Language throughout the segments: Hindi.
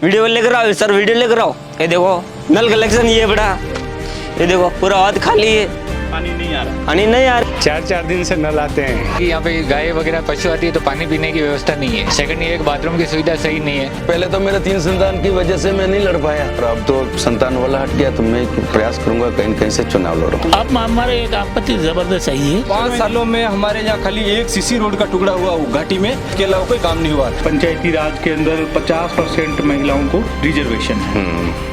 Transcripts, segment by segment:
वीडियो लेकर आओ सर, वीडियो लेकर आओ। ये देखो नल कलेक्शन ये बड़ा, ये देखो पूरा हाथ खाली है, पानी नहीं आ रहा। पानी नहीं आ रहा। 4-4 दिन से नल आते हैं। यहाँ पे गाय वगैरह पशु आती है तो पानी पीने की व्यवस्था नहीं है। सेकंड, ये एक बाथरूम की सुविधा सही नहीं है। पहले तो मेरे 3 संतान की वजह से मैं नहीं लड़ पाया, और अब तो संतान वाला हट गया तो मैं प्रयास करूंगा कहीं कहीं से चुनाव लड़ूं। अब हमारे एक आपत्ति जबरदस्त आई है। 5 सालों में हमारे यहाँ खाली एक सीसी रोड का टुकड़ा हुआ घाटी में, के अलावा कोई काम नहीं हुआ। पंचायती राज के अंदर 50% महिलाओं को रिजर्वेशन है।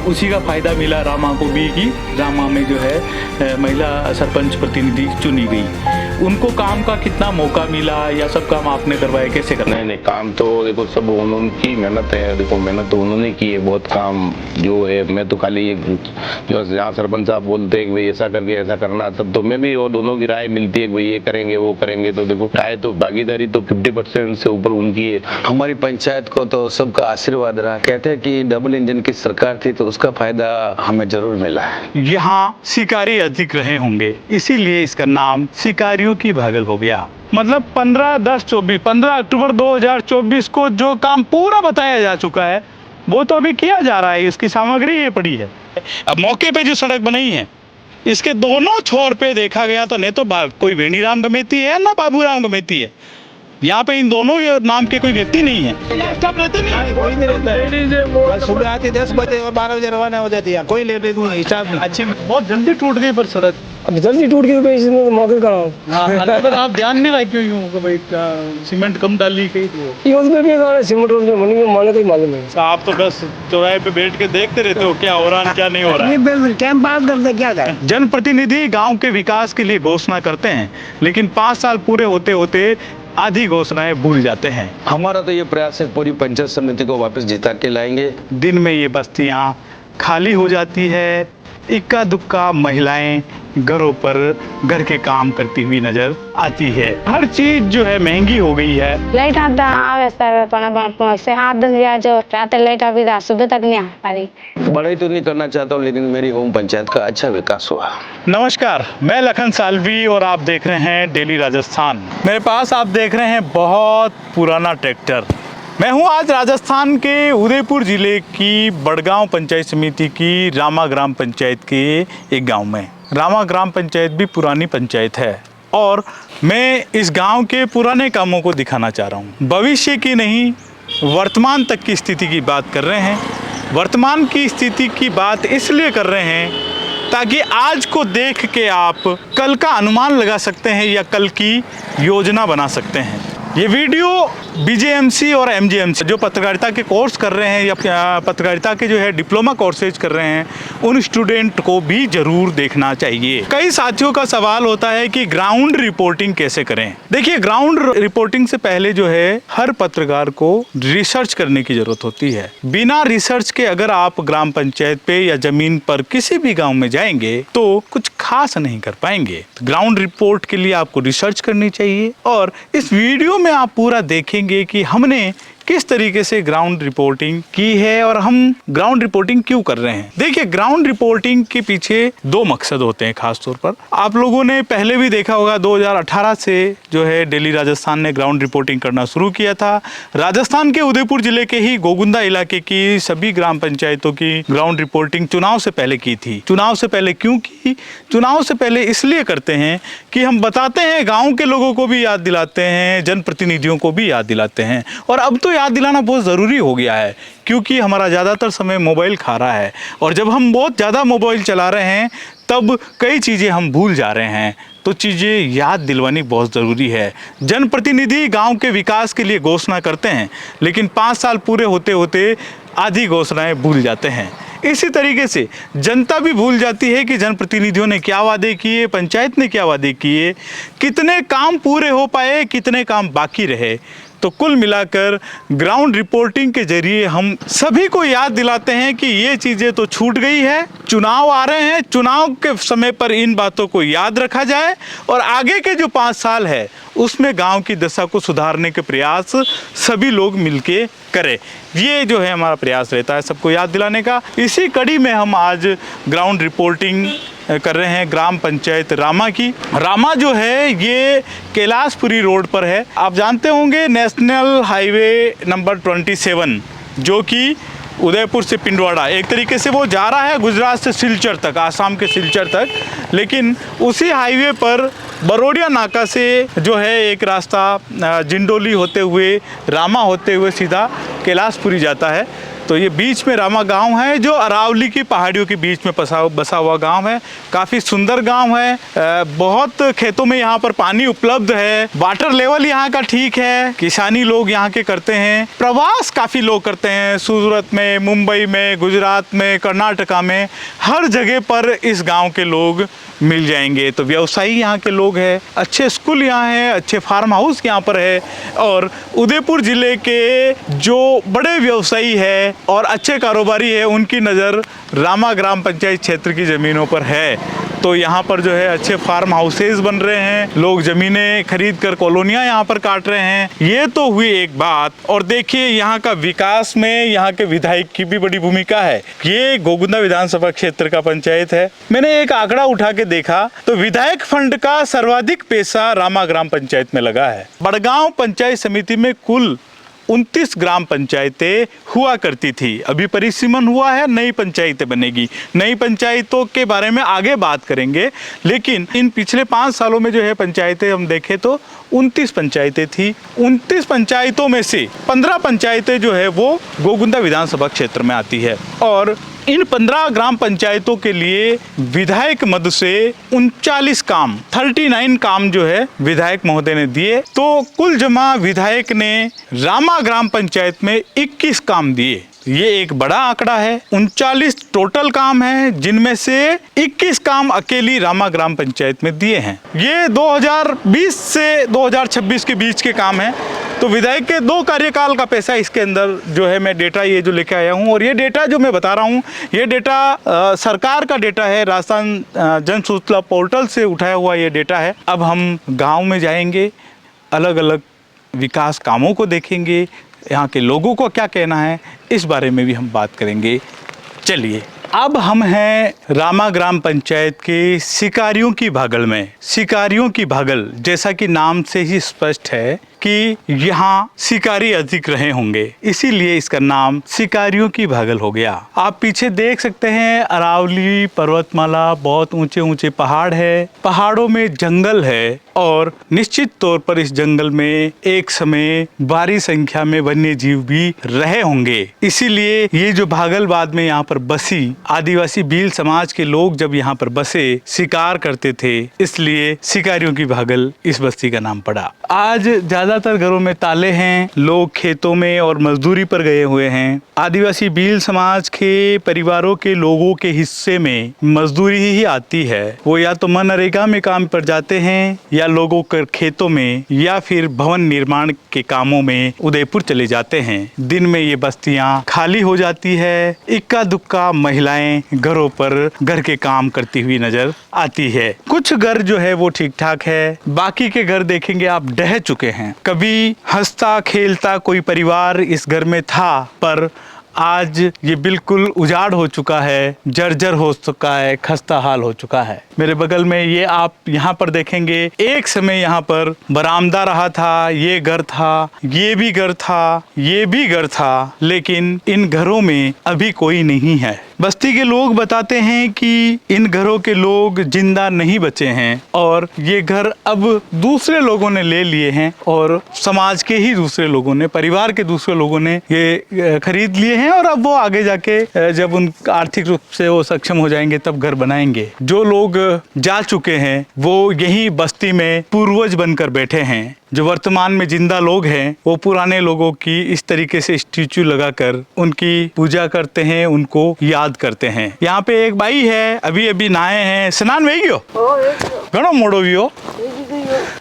उसी का फायदा मिला रामा को भी कि रामा में जो है महिला सरपंच प्रतिनिधि चुनी गई। उनको काम का कितना मौका मिला या सब काम आपने करवाए, कैसे करना? नहीं, काम तो देखो सब उन्होंने मेहनत है। देखो मेहनत तो उन्होंने की है, बहुत काम जो है। मैं तो खाली जो जहाँ सरपंच साहब बोलते हैं कि भाई ऐसा करके ऐसा करना, तब तो मैं भी, और दोनों की राय मिलती है कि भाई ये करेंगे वो करेंगे। तो देखो राय तो भागीदारी तो 50% से ऊपर उनकी है। हमारी पंचायत को तो सबका आशीर्वाद रहा। कहते हैं कि डबल इंजन की सरकार थी तो उसका फायदा हमें जरूर मिला है। यहाँ शिकारी अधिक रहे होंगे, इसीलिए इसका नाम शिकारियों की भागल हो गया। मतलब 15 अक्टूबर 2024 को जो काम पूरा बताया जा चुका है वो तो अभी किया जा रहा है। इसकी सामग्री ये पड़ी है। अब मौके पे जो सड़क बनाई है, इसके दोनों छोर पे देखा गया तो नहीं तो कोई वेणीराम गमेती है ना बाबूराम गमेती है। यहाँ पे इन दोनों नाम के कोई व्यक्ति नहीं है। कोई नहीं रहता है। सुबह आती 10 बजे और 12 बजे रवाना हो जाती है, कोई लेने को हिसाब नहीं। अच्छी बहुत जल्दी टूट गई पर सड़क। अब जल्दी टूट गई भाई, इसमें मौके का आप ध्यान नहीं रखे क्यों भाई, सीमेंट कम डाली कहीं तो ये उसमें भी सीमेंट रोड में बनी माने कोई मालूम नहीं। आप तो बस चौराहे पे बैठ के देखते रहते हो क्या हो रहा है क्या नहीं हो रहा है। टाइम पास करते क्या जाए। जनप्रतिनिधि गांव के विकास के लिए घोषणा करते हैं, लेकिन 5 साल पूरे होते होते आधी घोषणाएं भूल जाते हैं। हमारा तो ये प्रयास है पूरी पंचायत समिति को वापस जिता के लाएंगे। दिन में ये बस्तियां खाली हो जाती है, इक्का दुक्का महिलाएं घरों पर घर के काम करती हुई नजर आती है। हर चीज जो है महंगी हो गई है। लाइट आता आवे सर पण से हाथ दस गया जो रात लाइट अभी सुबह तक नहीं आ पाई। बड़ाई तो नहीं करना चाहता हूँ, लेकिन मेरी ओम पंचायत का अच्छा विकास हुआ। नमस्कार, मैं लखन सालवी और आप देख रहे हैं डेली राजस्थान। मेरे पास आप देख रहे हैं बहुत पुराना ट्रैक्टर। मैं हूं आज राजस्थान के उदयपुर जिले की बड़गांव पंचायत समिति की रामा ग्राम पंचायत के एक गांव में। रामा ग्राम पंचायत भी पुरानी पंचायत है और मैं इस गांव के पुराने कामों को दिखाना चाह रहा हूं। भविष्य की नहीं, वर्तमान तक की स्थिति की बात कर रहे हैं। वर्तमान की स्थिति की बात इसलिए कर रहे हैं ताकि आज को देख के आप कल का अनुमान लगा सकते हैं या कल की योजना बना सकते हैं। ये वीडियो बीजेएमसी और एमजीएमसी जो पत्रकारिता के कोर्स कर रहे हैं या पत्रकारिता के जो है डिप्लोमा कोर्सेज कर रहे हैं, उन स्टूडेंट को भी जरूर देखना चाहिए। कई साथियों का सवाल होता है कि ग्राउंड रिपोर्टिंग कैसे करें। देखिए, ग्राउंड रिपोर्टिंग से पहले जो है हर पत्रकार को रिसर्च करने की जरूरत होती है। बिना रिसर्च के अगर आप ग्राम पंचायत पे या जमीन पर किसी भी गाँव में जाएंगे तो कुछ खास नहीं कर पाएंगे। ग्राउंड रिपोर्ट के लिए आपको रिसर्च करनी चाहिए और इस वीडियो में आप पूरा देखेंगे कि हमने किस तरीके से ग्राउंड रिपोर्टिंग की है और हम ग्राउंड रिपोर्टिंग क्यों कर रहे हैं। देखिए, ग्राउंड रिपोर्टिंग के पीछे 2 मकसद होते हैं। खास तौर पर आप लोगों ने पहले भी देखा होगा, 2018 से जो है डेली राजस्थान ने ग्राउंड रिपोर्टिंग करना शुरू किया था। राजस्थान के उदयपुर जिले के ही गोगुंदा इलाके की सभी ग्राम पंचायतों की ग्राउंड रिपोर्टिंग चुनाव से पहले की थी। चुनाव से पहले क्यों की? चुनाव से पहले इसलिए करते हैं कि हम बताते हैं, गाँव के लोगों को भी याद दिलाते हैं, जनप्रतिनिधियों को भी याद दिलाते हैं। और अब तो याद दिलाना बहुत ज़रूरी हो गया है क्योंकि हमारा ज़्यादातर समय मोबाइल खा रहा है और जब हम बहुत ज़्यादा मोबाइल चला रहे हैं तब कई चीज़ें हम भूल जा रहे हैं। तो चीज़ें याद दिलवानी बहुत ज़रूरी है। जनप्रतिनिधि गांव के विकास के लिए घोषणा करते हैं, लेकिन 5 साल पूरे होते होते आधी घोषणाएं भूल जाते हैं। इसी तरीके से जनता भी भूल जाती है कि जनप्रतिनिधियों ने क्या वादे किए, पंचायत ने क्या वादे किए, कितने काम पूरे हो पाए, कितने काम बाकी रहे। तो कुल मिलाकर ग्राउंड रिपोर्टिंग के जरिए हम सभी को याद दिलाते हैं कि ये चीज़ें तो छूट गई है। चुनाव आ रहे हैं, चुनाव के समय पर इन बातों को याद रखा जाए और आगे के जो 5 साल है उसमें गांव की दशा को सुधारने के प्रयास सभी लोग मिलके करें। ये जो है हमारा प्रयास रहता है सबको याद दिलाने का। इसी कड़ी में हम आज ग्राउंड रिपोर्टिंग कर रहे हैं ग्राम पंचायत रामा की। रामा जो है ये कैलाशपुरी रोड पर है। आप जानते होंगे नेशनल हाईवे नंबर 27 जो कि उदयपुर से पिंडवाड़ा, एक तरीके से वो जा रहा है गुजरात से सिलचर तक, आसाम के सिलचर तक, लेकिन उसी हाईवे पर बरोडिया नाका से जो है एक रास्ता जिंडोली होते हुए, रामा होते हुए सीधा कैलाशपुरी जाता है। तो ये बीच में रामा गांव है जो अरावली की पहाड़ियों के बीच में बसा हुआ गांव है। काफ़ी सुंदर गांव है, बहुत खेतों में यहाँ पर पानी उपलब्ध है, वाटर लेवल यहाँ का ठीक है, किसानी लोग यहाँ के करते हैं, प्रवास काफ़ी लोग करते हैं, सूरत में, मुंबई में, गुजरात में, कर्नाटका में, हर जगह पर इस गाँव के लोग मिल जाएंगे। तो व्यवसायी यहाँ के लोग हैं, अच्छे स्कूल यहाँ हैं, अच्छे फार्म हाउस यहाँ पर है, और उदयपुर ज़िले के जो बड़े व्यवसायी है और अच्छे कारोबारी है उनकी नज़र रामा ग्राम पंचायत क्षेत्र की ज़मीनों पर है। तो यहाँ पर जो है अच्छे फार्म हाउसेज बन रहे हैं, लोग ज़मीनें खरीद कर कॉलोनियाँ यहाँ पर काट रहे हैं। ये तो हुई एक बात, और देखिए यहाँ का विकास में यहाँ के विधायक की भी बड़ी भूमिका है। ये गोगुंदा विधानसभा क्षेत्र का पंचायत है। मैंने एक आंकड़ा उठा के देखा तो विधायक फंड का सर्वाधिक पैसा रामा ग्राम पंचायत में लगा है। बड़गांव पंचायत समिति में कुल 29 ग्राम पंचायतें हुआ करती थी, अभी परिसीमन हुआ है, नई पंचायतें बनेगी। नई पंचायतों के बारे में आगे बात करेंगे, लेकिन इन पिछले 5 सालों में जो है पंचायतें हम देखें तो 29 पंचायतें थी। 29 पंचायतों में से 15 पंचायतें जो है वो गोगुंदा विधानसभा क्षेत्र में आती है, और इन 15 ग्राम पंचायतों के लिए विधायक मद से 39 काम 39 काम जो है विधायक महोदय ने दिए। तो कुल जमा विधायक ने रामा ग्राम पंचायत में 21 काम दिए। ये एक बड़ा आंकड़ा है। 39 टोटल काम है, जिनमें से 21 काम अकेली रामा ग्राम पंचायत में दिए हैं। ये 2020 से 2026 के बीच के काम हैं। तो विधायक के 2 कार्यकाल का पैसा इसके अंदर जो है, मैं डेटा ये जो लेके आया हूँ, और ये डेटा जो मैं बता रहा हूँ ये डेटा सरकार का डेटा है, राजस्थान जन सूचना पोर्टल से उठाया हुआ ये डेटा है। अब हम गाँव में जाएंगे, अलग अलग विकास कामों को देखेंगे, यहाँ के लोगों को क्या कहना है इस बारे में भी हम बात करेंगे। चलिए, अब हम हैं रामा ग्राम पंचायत के शिकारियों की भागल में। शिकारियों की भागल, जैसा कि नाम से ही स्पष्ट है कि यहाँ शिकारी अधिक रहे होंगे, इसीलिए इसका नाम शिकारियों की भागल हो गया। आप पीछे देख सकते हैं अरावली पर्वतमाला, बहुत ऊंचे ऊंचे पहाड़ है, पहाड़ों में जंगल है, और निश्चित तौर पर इस जंगल में एक समय भारी संख्या में वन्य जीव भी रहे होंगे। इसीलिए ये जो भागल बाद में यहाँ पर बसी, आदिवासी भील समाज के लोग जब यहाँ पर बसे, शिकार करते थे, इसलिए शिकारियों की भागल इस बस्ती का नाम पड़ा। आज ज्यादातर घरों में ताले हैं, लोग खेतों में और मजदूरी पर गए हुए हैं। आदिवासी भील समाज के परिवारों के लोगों के हिस्से में मजदूरी ही आती है। वो या तो मनरेगा में काम पर जाते हैं, या लोगों के खेतों में, या फिर भवन निर्माण के कामों में उदयपुर चले जाते हैं। दिन में ये बस्तियां खाली हो जाती है, इक्का दुक्का महिलाएं घरों पर घर के काम करती हुई नजर आती है। कुछ घर जो है वो ठीक ठाक है, बाकी के घर देखेंगे आप ढह चुके हैं। कभी हंसता खेलता कोई परिवार इस घर में था, पर आज ये बिल्कुल उजाड़ हो चुका है, जर्जर हो चुका है, खस्ता हाल हो चुका है। मेरे बगल में ये आप यहाँ पर देखेंगे, एक समय यहाँ पर बरामदा रहा था, ये घर था, ये भी घर था, ये भी घर था, लेकिन इन घरों में अभी कोई नहीं है। बस्ती के लोग बताते हैं कि इन घरों के लोग जिंदा नहीं बचे हैं, और ये घर अब दूसरे लोगों ने ले लिए हैं, और समाज के ही दूसरे लोगों ने, परिवार के दूसरे लोगों ने ये खरीद लिए हैं, और अब वो आगे जाके जब उन आर्थिक रूप से वो सक्षम हो जाएंगे तब घर बनाएंगे। जो लोग जा चुके हैं वो यही बस्ती में पूर्वज बनकर बैठे हैं। जो वर्तमान में जिंदा लोग हैं वो पुराने लोगों की इस तरीके से स्टैचू लगाकर उनकी पूजा करते हैं, उनको याद करते हैं। यहाँ पे एक बाई है, अभी अभी नहाए हैं, स्नान वही गयो घणो मोड़ो भी हो।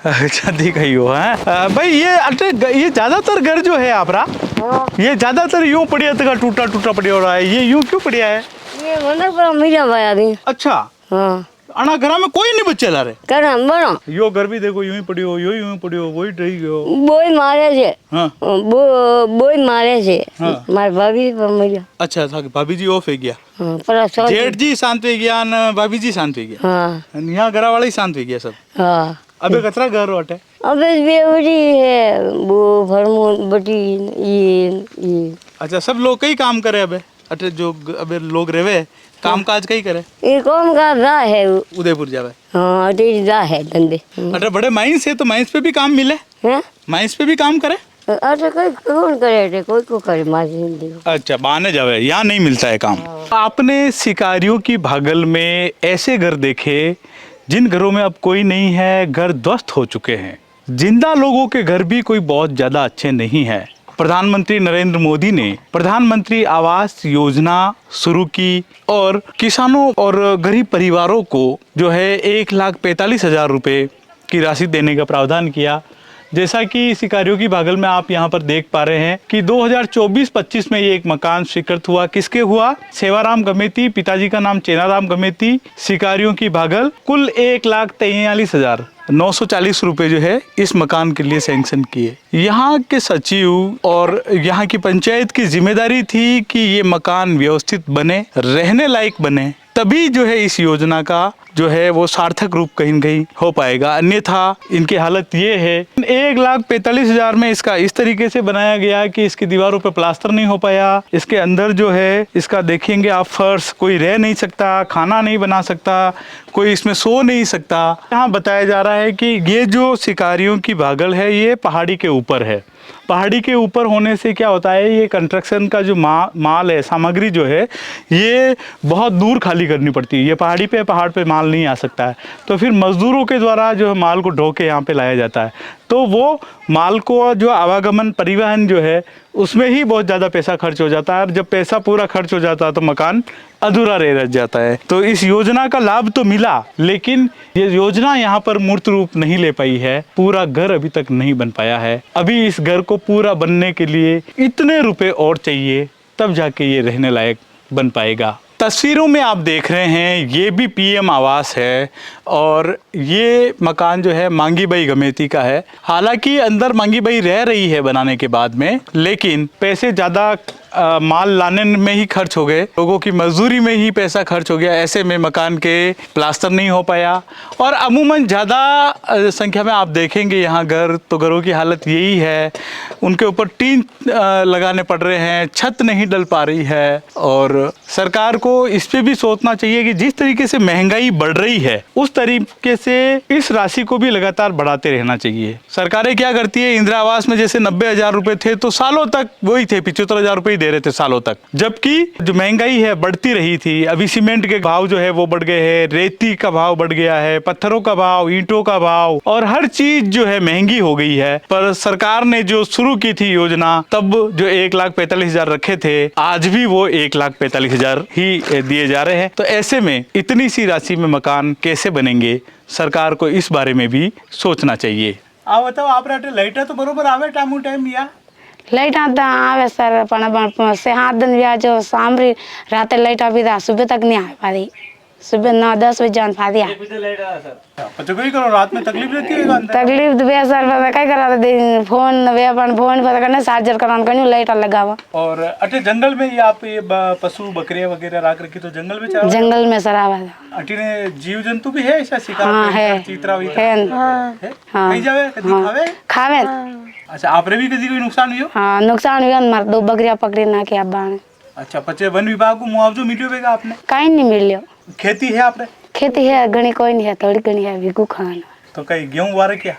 अच्छा ठीक है यो है भाई। ये ज्यादातर घर जो है आपरा, ये ज्यादातर यूं पड़िया तक टूटा टूटा पड़िया हो रहा है, ये यूं क्यों पड़िया है? ये मंदिर पर मिला भाया दी। अच्छा हाँ, अना घर में कोई नहीं बच्चे ला रहे। कर बनो यो घर भी देखो यूं ही पड़ियो, यो यूं पड़ियो, वही रही गयो। बोई मारे छे। हाँ। बोई मारे छे। हाँ। मार भाभी पर मिला। अच्छा था, भाभी जी ऑफ है गया। हाँ, पर जेठ जी शांत हो गया, भाभी जी शांत हो गया। हाँ, यहाँ घर वाला ही शांत हो गया सब। हाँ। अबे कचरा घर वाटे अबे बेवड़ी है वो भरमोन बटी ये अच्छा सब लोग कई काम करे अबे अटे जो अबे लोग रेवे काम काज कई करे ये कौन का रा है उदयपुर जावे हाँ अटे रा है धंधे अटे बड़े माइंस है तो माइंस पे भी काम मिले हैं माइंस पे भी काम करे अटे कोई कौन करे अटे कोई को करे माजी अच्छा बहाने जावे यहाँ नहीं मिलता है काम। आपने शिकारियों की भागल में ऐसे घर देखे जिन घरों में अब कोई नहीं है, घर ध्वस्त हो चुके हैं। जिंदा लोगों के घर भी कोई बहुत ज्यादा अच्छे नहीं है। प्रधानमंत्री नरेंद्र मोदी ने प्रधानमंत्री आवास योजना शुरू की और किसानों और गरीब परिवारों को जो है 1,45,000 रुपए की राशि देने का प्रावधान किया। जैसा कि शिकारियों की भागल में आप यहाँ पर देख पा रहे हैं कि 2024-25 में ये एक मकान स्वीकृत हुआ। किसके हुआ? सेवाराम गमेती, पिताजी का नाम चेनाराम गमेती, शिकारियों की भागल। कुल 1,43,940 रुपए जो है इस मकान के लिए सैंक्शन किए। यहाँ के सचिव और यहाँ की पंचायत की जिम्मेदारी थी कि ये मकान व्यवस्थित बने, रहने लायक बने, तभी जो है इस योजना का जो है वो सार्थक रूप कहीं न कहीं हो पाएगा। अन्यथा इनकी हालत ये है 1,45,000 में इसका इस तरीके से बनाया गया कि इसकी दीवारों पे प्लास्टर नहीं हो पाया। इसके अंदर जो है इसका देखेंगे आप फर्श, कोई रह नहीं सकता, खाना नहीं बना सकता, कोई इसमें सो नहीं सकता। यहाँ बताया जा रहा है कि ये जो शिकारियों की भागल है ये पहाड़ी के ऊपर है। पहाड़ी के ऊपर होने से क्या होता है, ये कंस्ट्रक्शन का जो माल है, सामग्री जो है ये बहुत दूर खाली करनी पड़ती है। ये पहाड़ी पे, पहाड़ पे माल नहीं आ सकता है, तो फिर मजदूरों के द्वारा जो है माल को ढो के यहाँ पे लाया जाता है। तो वो माल को जो आवागमन परिवहन जो है उसमें ही बहुत ज़्यादा पैसा खर्च हो जाता है, और जब पैसा पूरा खर्च हो जाता है तो मकान अधूरा रह जाता है। तो इस योजना का लाभ तो मिला, लेकिन ये योजना यहाँ पर मूर्त रूप नहीं ले पाई है। पूरा घर अभी तक नहीं बन पाया है। अभी इस घर को पूरा बनने के लिए इतने रुपए और चाहिए, तब जाके ये रहने लायक बन पाएगा। तस्वीरों में आप देख रहे हैं ये भी पीएम आवास है, और ये मकान जो है मांगी बाई गमेती का है। हालांकि अंदर मांगी बाई रह रही है बनाने के बाद में, लेकिन पैसे ज़्यादा माल लाने में ही खर्च हो गए, लोगों की मजदूरी में ही पैसा खर्च हो गया। ऐसे में मकान के प्लास्टर नहीं हो पाया, और अमूमन ज़्यादा संख्या में आप देखेंगे यहाँ घर, तो घरों की हालत यही है। उनके ऊपर टीन लगाने पड़ रहे हैं, छत नहीं डल पा रही है। और सरकार को इस पे भी सोचना चाहिए कि जिस तरीके से महंगाई बढ़ रही है उस तरीके से इस राशि को भी लगातार बढ़ाते रहना चाहिए। सरकारें क्या करती है, इंदिरा आवास में जैसे 90,000 रुपए थे तो सालों तक वही थे, 75,000 रुपए दे रहे थे सालों तक, जबकि जो महंगाई है बढ़ती रही थी। अभी सीमेंट के भाव जो है वो बढ़ गए हैं, रेती का भाव बढ़ गया है, पत्थरों का भाव, ईंटों का भाव, और हर चीज जो है महंगी हो गई है। पर सरकार ने जो शुरू की थी योजना, तब जो 1,45,000 रखे थे, आज भी वो 1,45,000 ही दिए जा रहे हैं। तो ऐसे में इतनी सी राशि में मकान कैसे बनेंगे, सरकार को इस बारे में भी सोचना चाहिए। आप बताओ, आप लाइट तो बरोबर आवे टाइम या लाइट आता आवे सर, पण से हाथ दिन व्याज सांभरी रात लाइट अभी सुबह तक नहीं आ पाती। सुबह 9-10 बजे जान पा दिया। कोई करो रात में तकलीफ रहती है? तकलीफ तो वे सर क्या करा, फोन वे अपन फोन पता करना, चार्जर कराने कहीं लाइट लगावा। और अटे जंगल में आप ये पशु बकरियां वगैरह राख रखी, तो जंगल में चरा? जंगल में सर आवा। अटी ने जीव जंतु भी है ऐसा शिकार? हाँ है, चीतरा भी है। कहीं जावे कभी खावे? खावे। अच्छा, आपरे भी कभी कोई नुकसान हुई? हाँ नुकसान हुआ, मार 2 बकरियां पकड़ी ना के अब। अच्छा, पचे वन विभाग को मुआवजो मिलियो बेगा आपने? कहीं नहीं मिलियो। खेती है आपने? खेती है घनी, कोई नहीं है, थोड़ी घनी है, भिगू खाना। तो कहीं गेहूं वारे क्या?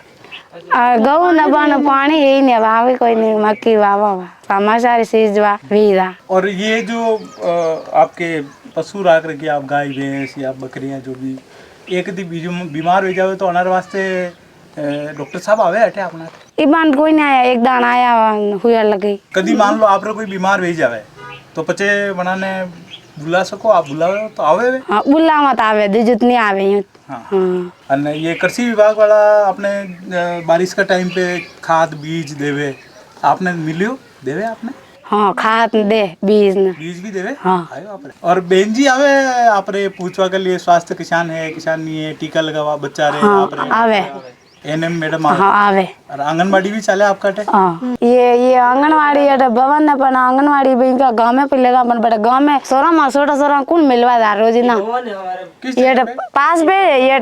गऊ न बन पानी है ही नहीं, भावे कोई नहीं, मक्की वावा समाचार सीजवा वीरा। और ये जो आपके पशु राख रखे, आप गाय भैंस या बकरियां जो भी, एक दिन बीमार हो जावे तो अनार वास्ते डॉक्टर साहब आवे हटे अपना? इबान कोई नहीं आया, एक दान आया हुआ लगी। कभी मान लो आप कोई बीमार हो जावे तो पचे बनाने बुला सको, आप बुलावे तो आवे? हाँ बुला मत आवे, जितनी आवे। हाँ, हाँ। ये कृषि विभाग वाला आपने बारिश का टाइम पे खाद बीज देवे, आपने मिलियो देवे आपने? हाँ खाद दे, बीज भी देवे। हाँ। और बहन जी आवे आपरे पूछवा के लिए, स्वास्थ्य किसान है किसान नहीं है, टीका लगावा बच्चा रहे? हाँ, आवे। एनएम मैडम हाँ आवे। और आंगनबाड़ी भी चले आपका? हाँ ये आंगनबाड़ी है भवन है, पण आंगनबाड़ी भी का गांव में पहले अपन बड़ा गांव में सोरा मा छोटा सोरा कौन मिलवा दार रोज ना, ये पास पे ये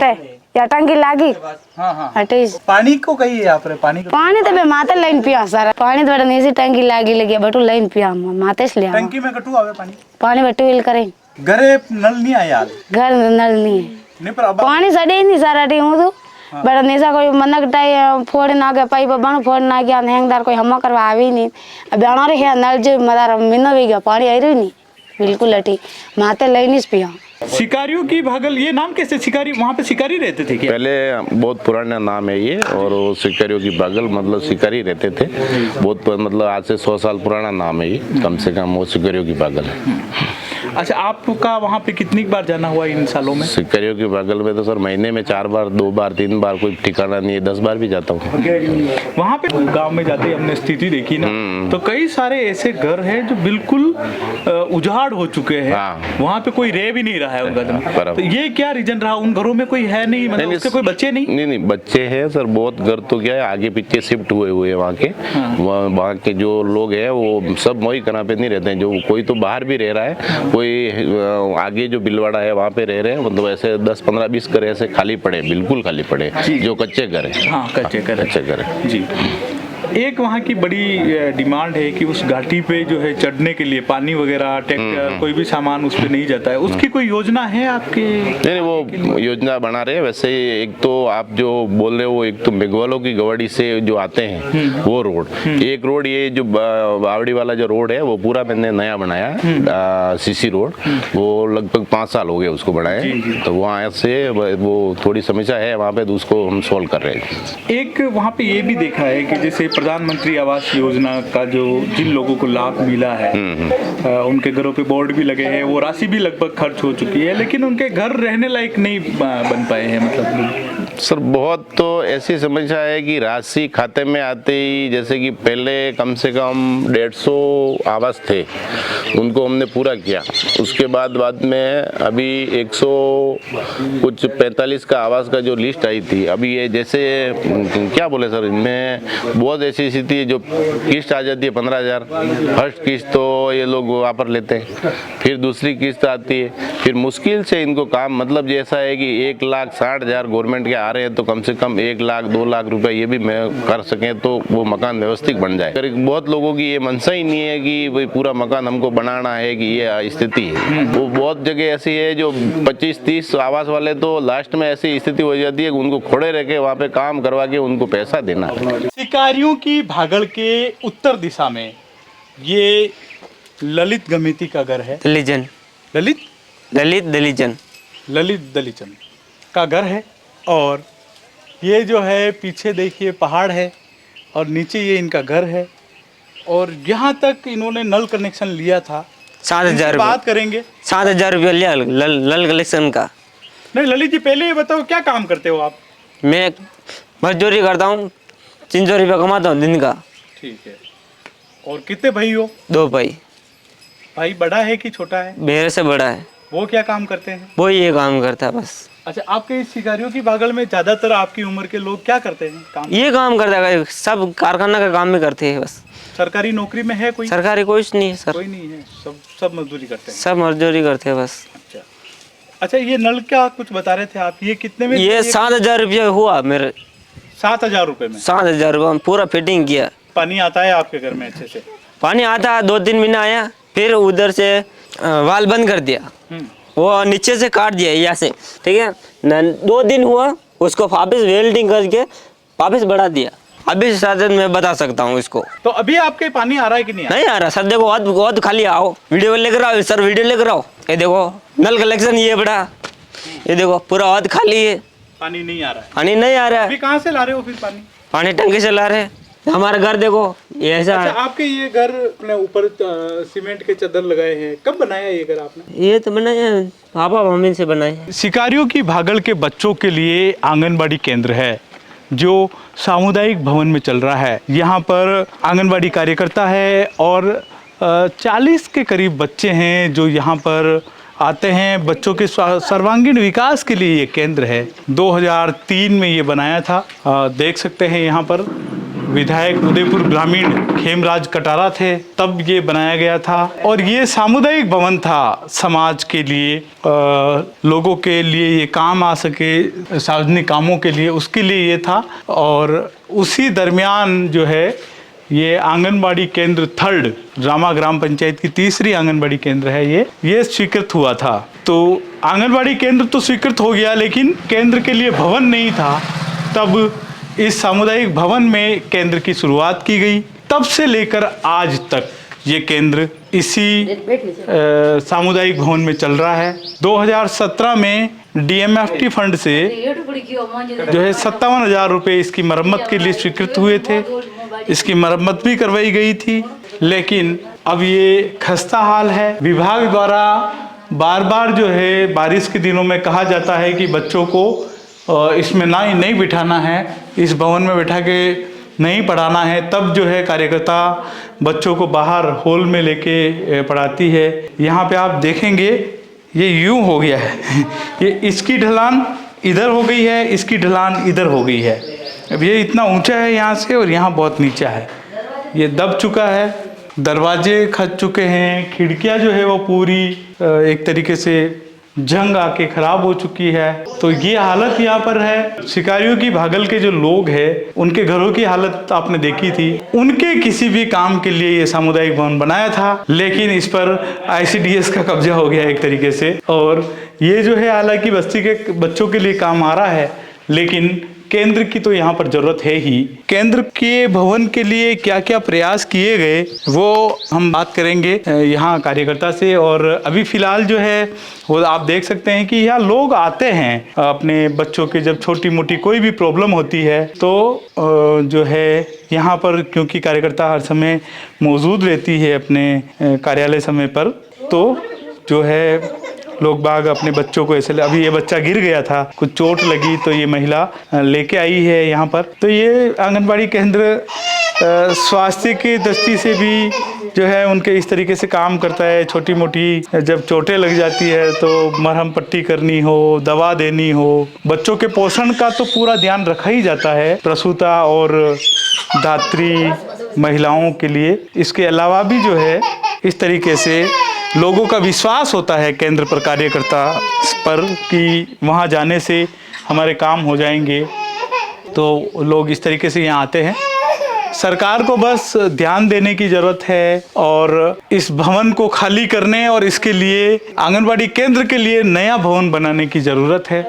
या टंकी लागी हाँ हाँ हटे पानी को कही है आप रे पानी को पानी तो बे माते लाइन पिया सर पानी थोड़ा नीसी टंकी लागी लगी बटू लाइन पिया माते से लिया टंकी में कटू आवे पानी पानी बटू इल करे घरे नल नहीं आया यार घर में नल नहीं है नहीं पर अब पानी सड़े ही नहीं सारा टी हूँ तो बड़ा नीसा कोई मनक टाई फोड़ ना गया पाइप बन फोड़ ना गया हैंगदार कोई हम करवा आवे ही नहीं अब आना रे है नल जो मदार मिनो भी गया पानी आई रही नहीं बिल्कुल अटी माते लाइन पिया शिकारियों की भागल ये नाम कैसे शिकारी वहाँ पे शिकारी रहते थे क्या पहले बहुत पुराना नाम है ये और वो शिकारियों की बागल मतलब शिकारी रहते थे बहुत मतलब आज से 100 साल पुराना नाम है ये कम से कम वो शिकारियों की बागल है। अच्छा आपका वहाँ पे कितनी बार जाना हुआ इन सालों में शिकारियों की बागल में तो सर महीने में 4 बार 2 बार 3 बार कोई ठिकाना नहीं है 10 बार भी जाता हूँ। वहाँ पे गांव में जाते ही हमने स्थिति देखी ना तो कई सारे ऐसे घर हैं जो बिल्कुल उजाड़ हो चुके हैं हाँ। वहाँ पे कोई रह भी नहीं रहा है उन घर में तो ये क्या रीजन रहा उन घरों में कोई है नहीं मतलब उसके कोई बच्चे नहीं बच्चे हैं सर बहुत घर तो क्या है आगे पीछे शिफ्ट हुए हैं वहाँ के वहाँ के जो लोग हैं वो सब वही कना पे नहीं रहते हैं जो कोई तो बाहर भी रह रहा है कोई आगे जो बिलवाड़ा है वहाँ पे रह रहे हैं मतलब ऐसे 10 15 20 घर ऐसे खाली पड़े बिल्कुल खाली पड़े जो कच्चे घर है। हाँ कच्चे घर है जी। एक वहाँ की बड़ी डिमांड है कि उस घाटी पे जो है चढ़ने के लिए पानी वगैरह ट्रैक्टर कोई भी सामान उस पे नहीं जाता है उसकी कोई योजना है आपके नहीं वो योजना बना रहे हैं वैसे एक तो आप जो बोल रहे हो एक तो मेघवालों की गवाड़ी से जो आते हैं वो रोड एक रोड ये जो बावड़ी वाला जो रोड है वो पूरा मैंने नया बनाया सीसी रोड वो लगभग 5 साल हो गए उसको बनाए तो वहाँ से वो थोड़ी समस्या है वहाँ पे तो उसको हम सोल्व कर रहे हैं। एक वहाँ पे ये भी देखा है कि जैसे प्रधानमंत्री आवास योजना का जो जिन लोगों को लाभ मिला है उनके घरों पे बोर्ड भी लगे हैं वो राशि भी लगभग खर्च हो चुकी है लेकिन उनके घर रहने लायक नहीं बन पाए हैं मतलब सर बहुत तो ऐसी समस्या है कि राशि खाते में आते ही जैसे कि पहले कम से कम 150 आवास थे उनको हमने पूरा किया उसके बाद में अभी 145 का आवास का जो लिस्ट आई थी अभी ये जैसे क्या बोले सर इनमें बहुत ऐसी स्थिति है जो किस्त आ जाती है 15,000 फर्स्ट किस्त तो ये लोग वहाँ पर लेते हैं फिर दूसरी किस्त आती है फिर मुश्किल से इनको काम मतलब जैसा है कि 1,60,000 गवर्नमेंट के आ रहे हैं तो कम से कम 1 लाख 2 लाख रुपए ये भी मैं कर सकें तो वो मकान व्यवस्थित बन जाए। बहुत लोगों की ये मनसा ही नहीं है कि भाई पूरा मकान हमको बनाना है कि ये स्थिति है वो बहुत जगह ऐसी है जो 25-30 आवास वाले तो लास्ट में ऐसी स्थिति हो जाती है कि उनको खोड़े रह के वहाँ पे काम करवा के उनको पैसा देना है। शिकारियों की भागल के उत्तर दिशा में ये ललित गमिती का घर है दलीजन ललित दलीचंद का घर है और ये जो है पीछे देखिए पहाड़ है और नीचे ये इनका घर है और यहाँ तक इन्होंने नल कनेक्शन लिया था 7,000 बात करेंगे 7,000 रुपया लिया नल कलेक्शन का। नहीं ललित जी पहले ये बताओ क्या काम करते हो आप? मैं मजदूरी करता हूँ 300 रुपया कमाता हूँ दिन का। ठीक है और कितने भाई हो? 2 भाई। भाई बड़ा है कि छोटा है? मेरे से बड़ा है। वो क्या काम करते हैं? वो ये काम करता है बस। अच्छा आपके इस शिकारियों की बागल में ज्यादातर आपकी उम्र के लोग क्या करते हैं काम? ये काम करता है सब कारखाना का काम में करते हैं बस। सरकारी नौकरी में है कोई? सरकारी कुछ नहीं है सर। कोई नहीं है सब मजदूरी करते हैं। सब मजदूरी करते हैं बस। अच्छा ये नल क्या कुछ बता रहे थे आप ये कितने में? ये 7,000 रुपया हुआ मेरे। 7,000 रुपए में? 7,000 रुपये पूरा फिटिंग किया। पानी आता है आपके घर में अच्छे से? पानी आता है 2-3 महीना आया फिर उधर से वाल बंद कर दिया वो नीचे से काट दिया यहाँ से ठीक है 2 दिन हुआ उसको वापिस वेल्डिंग करके वापिस बढ़ा दिया। अभी शायद मैं बता सकता हूँ इसको। तो अभी आपके पानी आ रहा है कि नहीं आ रहा सर देखो बहुत खाली आओ वीडियो लेकर आओ सर वीडियो लेकर आओ ये देखो नल कलेक्शन ये बड़ा ये देखो पूरा बहुत खाली है पानी नहीं आ रहा है। पानी नहीं आ रहा है। अभी कहाँ से ला रहे हो फिर पानी टंकी से ला रहे हैं। हमारा घर देखो ये ऐसा अच्छा, आपके ये घर अपने ऊपर सीमेंट के चादर लगाए हैं कब बनाया ये घर आपने? ये तो बनाया पापा मम्मी से बनाए। शिकारियों की भागल के बच्चों के लिए आंगनबाड़ी केंद्र है जो सामुदायिक भवन में चल रहा है। यहाँ पर आंगनबाड़ी कार्यकर्ता है और 40 के करीब बच्चे हैं जो यहाँ पर आते हैं। बच्चों के सर्वांगीण विकास के लिए ये केंद्र है। 2003 में ये बनाया था। देख सकते हैं यहाँ पर विधायक उदयपुर ग्रामीण खेमराज कटारा थे तब ये बनाया गया था। और ये सामुदायिक भवन था, समाज के लिए, लोगों के लिए ये काम आ सके, सार्वजनिक कामों के लिए, उसके लिए ये था। और उसी दरमियान जो है ये आंगनबाड़ी केंद्र थर्ड, रामा ग्राम पंचायत की तीसरी आंगनबाड़ी केंद्र है ये स्वीकृत हुआ था। तो आंगनबाड़ी केंद्र तो स्वीकृत हो गया, लेकिन केंद्र के लिए भवन नहीं था। तब इस सामुदायिक भवन में केंद्र की शुरुआत की गई। तब से लेकर आज तक ये केंद्र इसी सामुदायिक भवन में चल रहा है। 2017 में DMFT फंड से जो है 57,000 रुपये इसकी मरम्मत के लिए स्वीकृत हुए थे। इसकी मरम्मत भी करवाई गई थी, लेकिन अब ये खस्ता हाल है। विभाग द्वारा बार बार जो है बारिश के दिनों में कहा जाता है कि बच्चों को इसमें नहीं बिठाना है, इस भवन में बैठा के नहीं पढ़ाना है। तब जो है कार्यकर्ता बच्चों को बाहर हॉल में लेके पढ़ाती है। यहाँ पे आप देखेंगे ये यूं हो गया है ये इसकी ढलान इधर हो गई है, इसकी ढलान इधर हो गई है। अब ये इतना ऊंचा है यहाँ से और यहाँ बहुत नीचा है, ये दब चुका है, दरवाजे खच चुके हैं, खिड़कियाँ जो है वो पूरी एक तरीके से जंग आके खराब हो चुकी है। तो ये हालत यहाँ पर है। शिकारियों की भागल के जो लोग हैं उनके घरों की हालत आपने देखी थी। उनके किसी भी काम के लिए ये सामुदायिक भवन बनाया था, लेकिन इस पर ICDS का कब्जा हो गया एक तरीके से। और ये जो है हालांकि बस्ती के बच्चों के लिए काम आ रहा है, लेकिन केंद्र की तो यहाँ पर जरूरत है ही। केंद्र के भवन के लिए क्या क्या प्रयास किए गए वो हम बात करेंगे यहाँ कार्यकर्ता से। और अभी फिलहाल जो है वो आप देख सकते हैं कि यहाँ लोग आते हैं अपने बच्चों के, जब छोटी मोटी कोई भी प्रॉब्लम होती है तो जो है यहाँ पर, क्योंकि कार्यकर्ता हर समय मौजूद रहती है अपने कार्यालय समय पर, तो जो है लोग बाग अपने बच्चों को ऐसे, अभी ये बच्चा गिर गया था, कुछ चोट लगी तो ये महिला लेके आई है यहाँ पर। तो ये आंगनबाड़ी केंद्र स्वास्थ्य की दृष्टि से भी जो है उनके इस तरीके से काम करता है। छोटी मोटी जब चोटें लग जाती है तो मरहम पट्टी करनी हो, दवा देनी हो, बच्चों के पोषण का तो पूरा ध्यान रखा ही जाता है प्रसूता और धात्री महिलाओं के लिए। इसके अलावा भी जो है इस तरीके से लोगों का विश्वास होता है केंद्र पर, कार्यकर्ता पर, कि वहाँ जाने से हमारे काम हो जाएंगे। तो लोग इस तरीके से यहाँ आते हैं। सरकार को बस ध्यान देने की ज़रूरत है और इस भवन को खाली करने और इसके लिए आंगनबाड़ी केंद्र के लिए नया भवन बनाने की ज़रूरत है।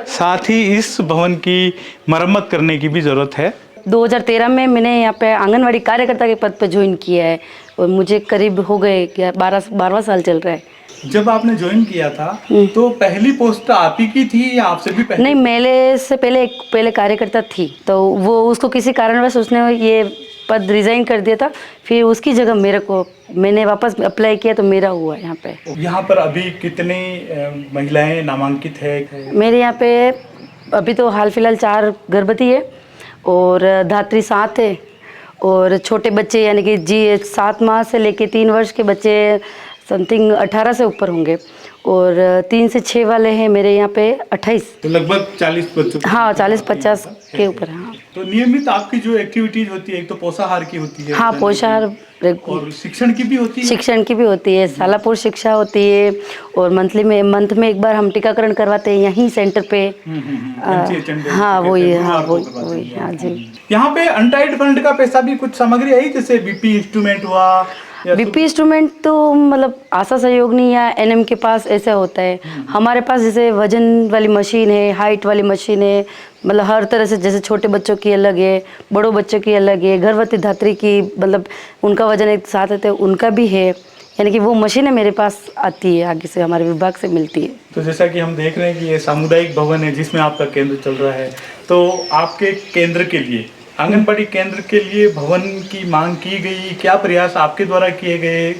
साथ ही इस भवन की मरम्मत करने की भी ज़रूरत है। 2013 में मैंने यहाँ पे आंगनवाड़ी कार्यकर्ता के पद पर ज्वाइन किया है और मुझे करीब हो गए 12वां साल चल रहा है। जब आपने ज्वाइन किया था तो पहली पोस्ट आप ही की थी या आपसे भी पहले? नहीं, मेरे से पहले कार्यकर्ता थी, तो वो उसको किसी कारणवश उसने ये पद रिजाइन कर दिया था। फिर उसकी जगह मैंने वापस अप्लाई किया तो मेरा हुआ यहाँ पे। यहाँ पर अभी कितनी महिलाएं नामांकित है? मेरे यहाँ पे अभी तो हाल फिलहाल 4 गर्भवती है और धात्री 7 है और छोटे बच्चे यानी कि 7 माह से लेके 3 वर्ष के बच्चे समथिंग 18 से ऊपर होंगे और 3 से 6 वाले हैं मेरे यहाँ पे 28। तो लगभग 40 बच्चों? हाँ, 40-50 के ऊपर। हाँ, तो नियमित आपकी जो एक्टिविटीज होती है, एक तो पोषाहार की होती है। हाँ, पोषाहार और शिक्षण की भी होती है। शिक्षण की भी होती है, शालापुर शिक्षा होती है और मंथ में एक बार हम टीकाकरण करवाते हैं यहीं सेंटर पे। हाँ, वही। हाँ जी। यहाँ पे अनटाइड फंड का पैसा भी कुछ सामग्री आई, जैसे BP इंस्ट्रूमेंट हुआ? BP इंस्ट्रूमेंट तो मतलब आशा सहयोगनी या NM के पास ऐसा होता है। हमारे पास जैसे वजन वाली मशीन है, हाइट वाली मशीन है, मतलब हर तरह से, जैसे छोटे बच्चों की अलग है, बड़ों बच्चों की अलग है, गर्भवती धात्री की मतलब उनका वजन एक साथ रहता है, उनका भी है। यानी कि वो मशीनें मेरे पास आती है, आगे से हमारे विभाग से मिलती है। तो जैसा कि हम देख रहे हैं कि ये सामुदायिक भवन है जिसमें आपका केंद्र चल रहा है, तो आपके केंद्र के लिए, आंगनबाड़ी केंद्र के लिए भवन की मांग की गई, क्या प्रयास आपके द्वारा किए गए,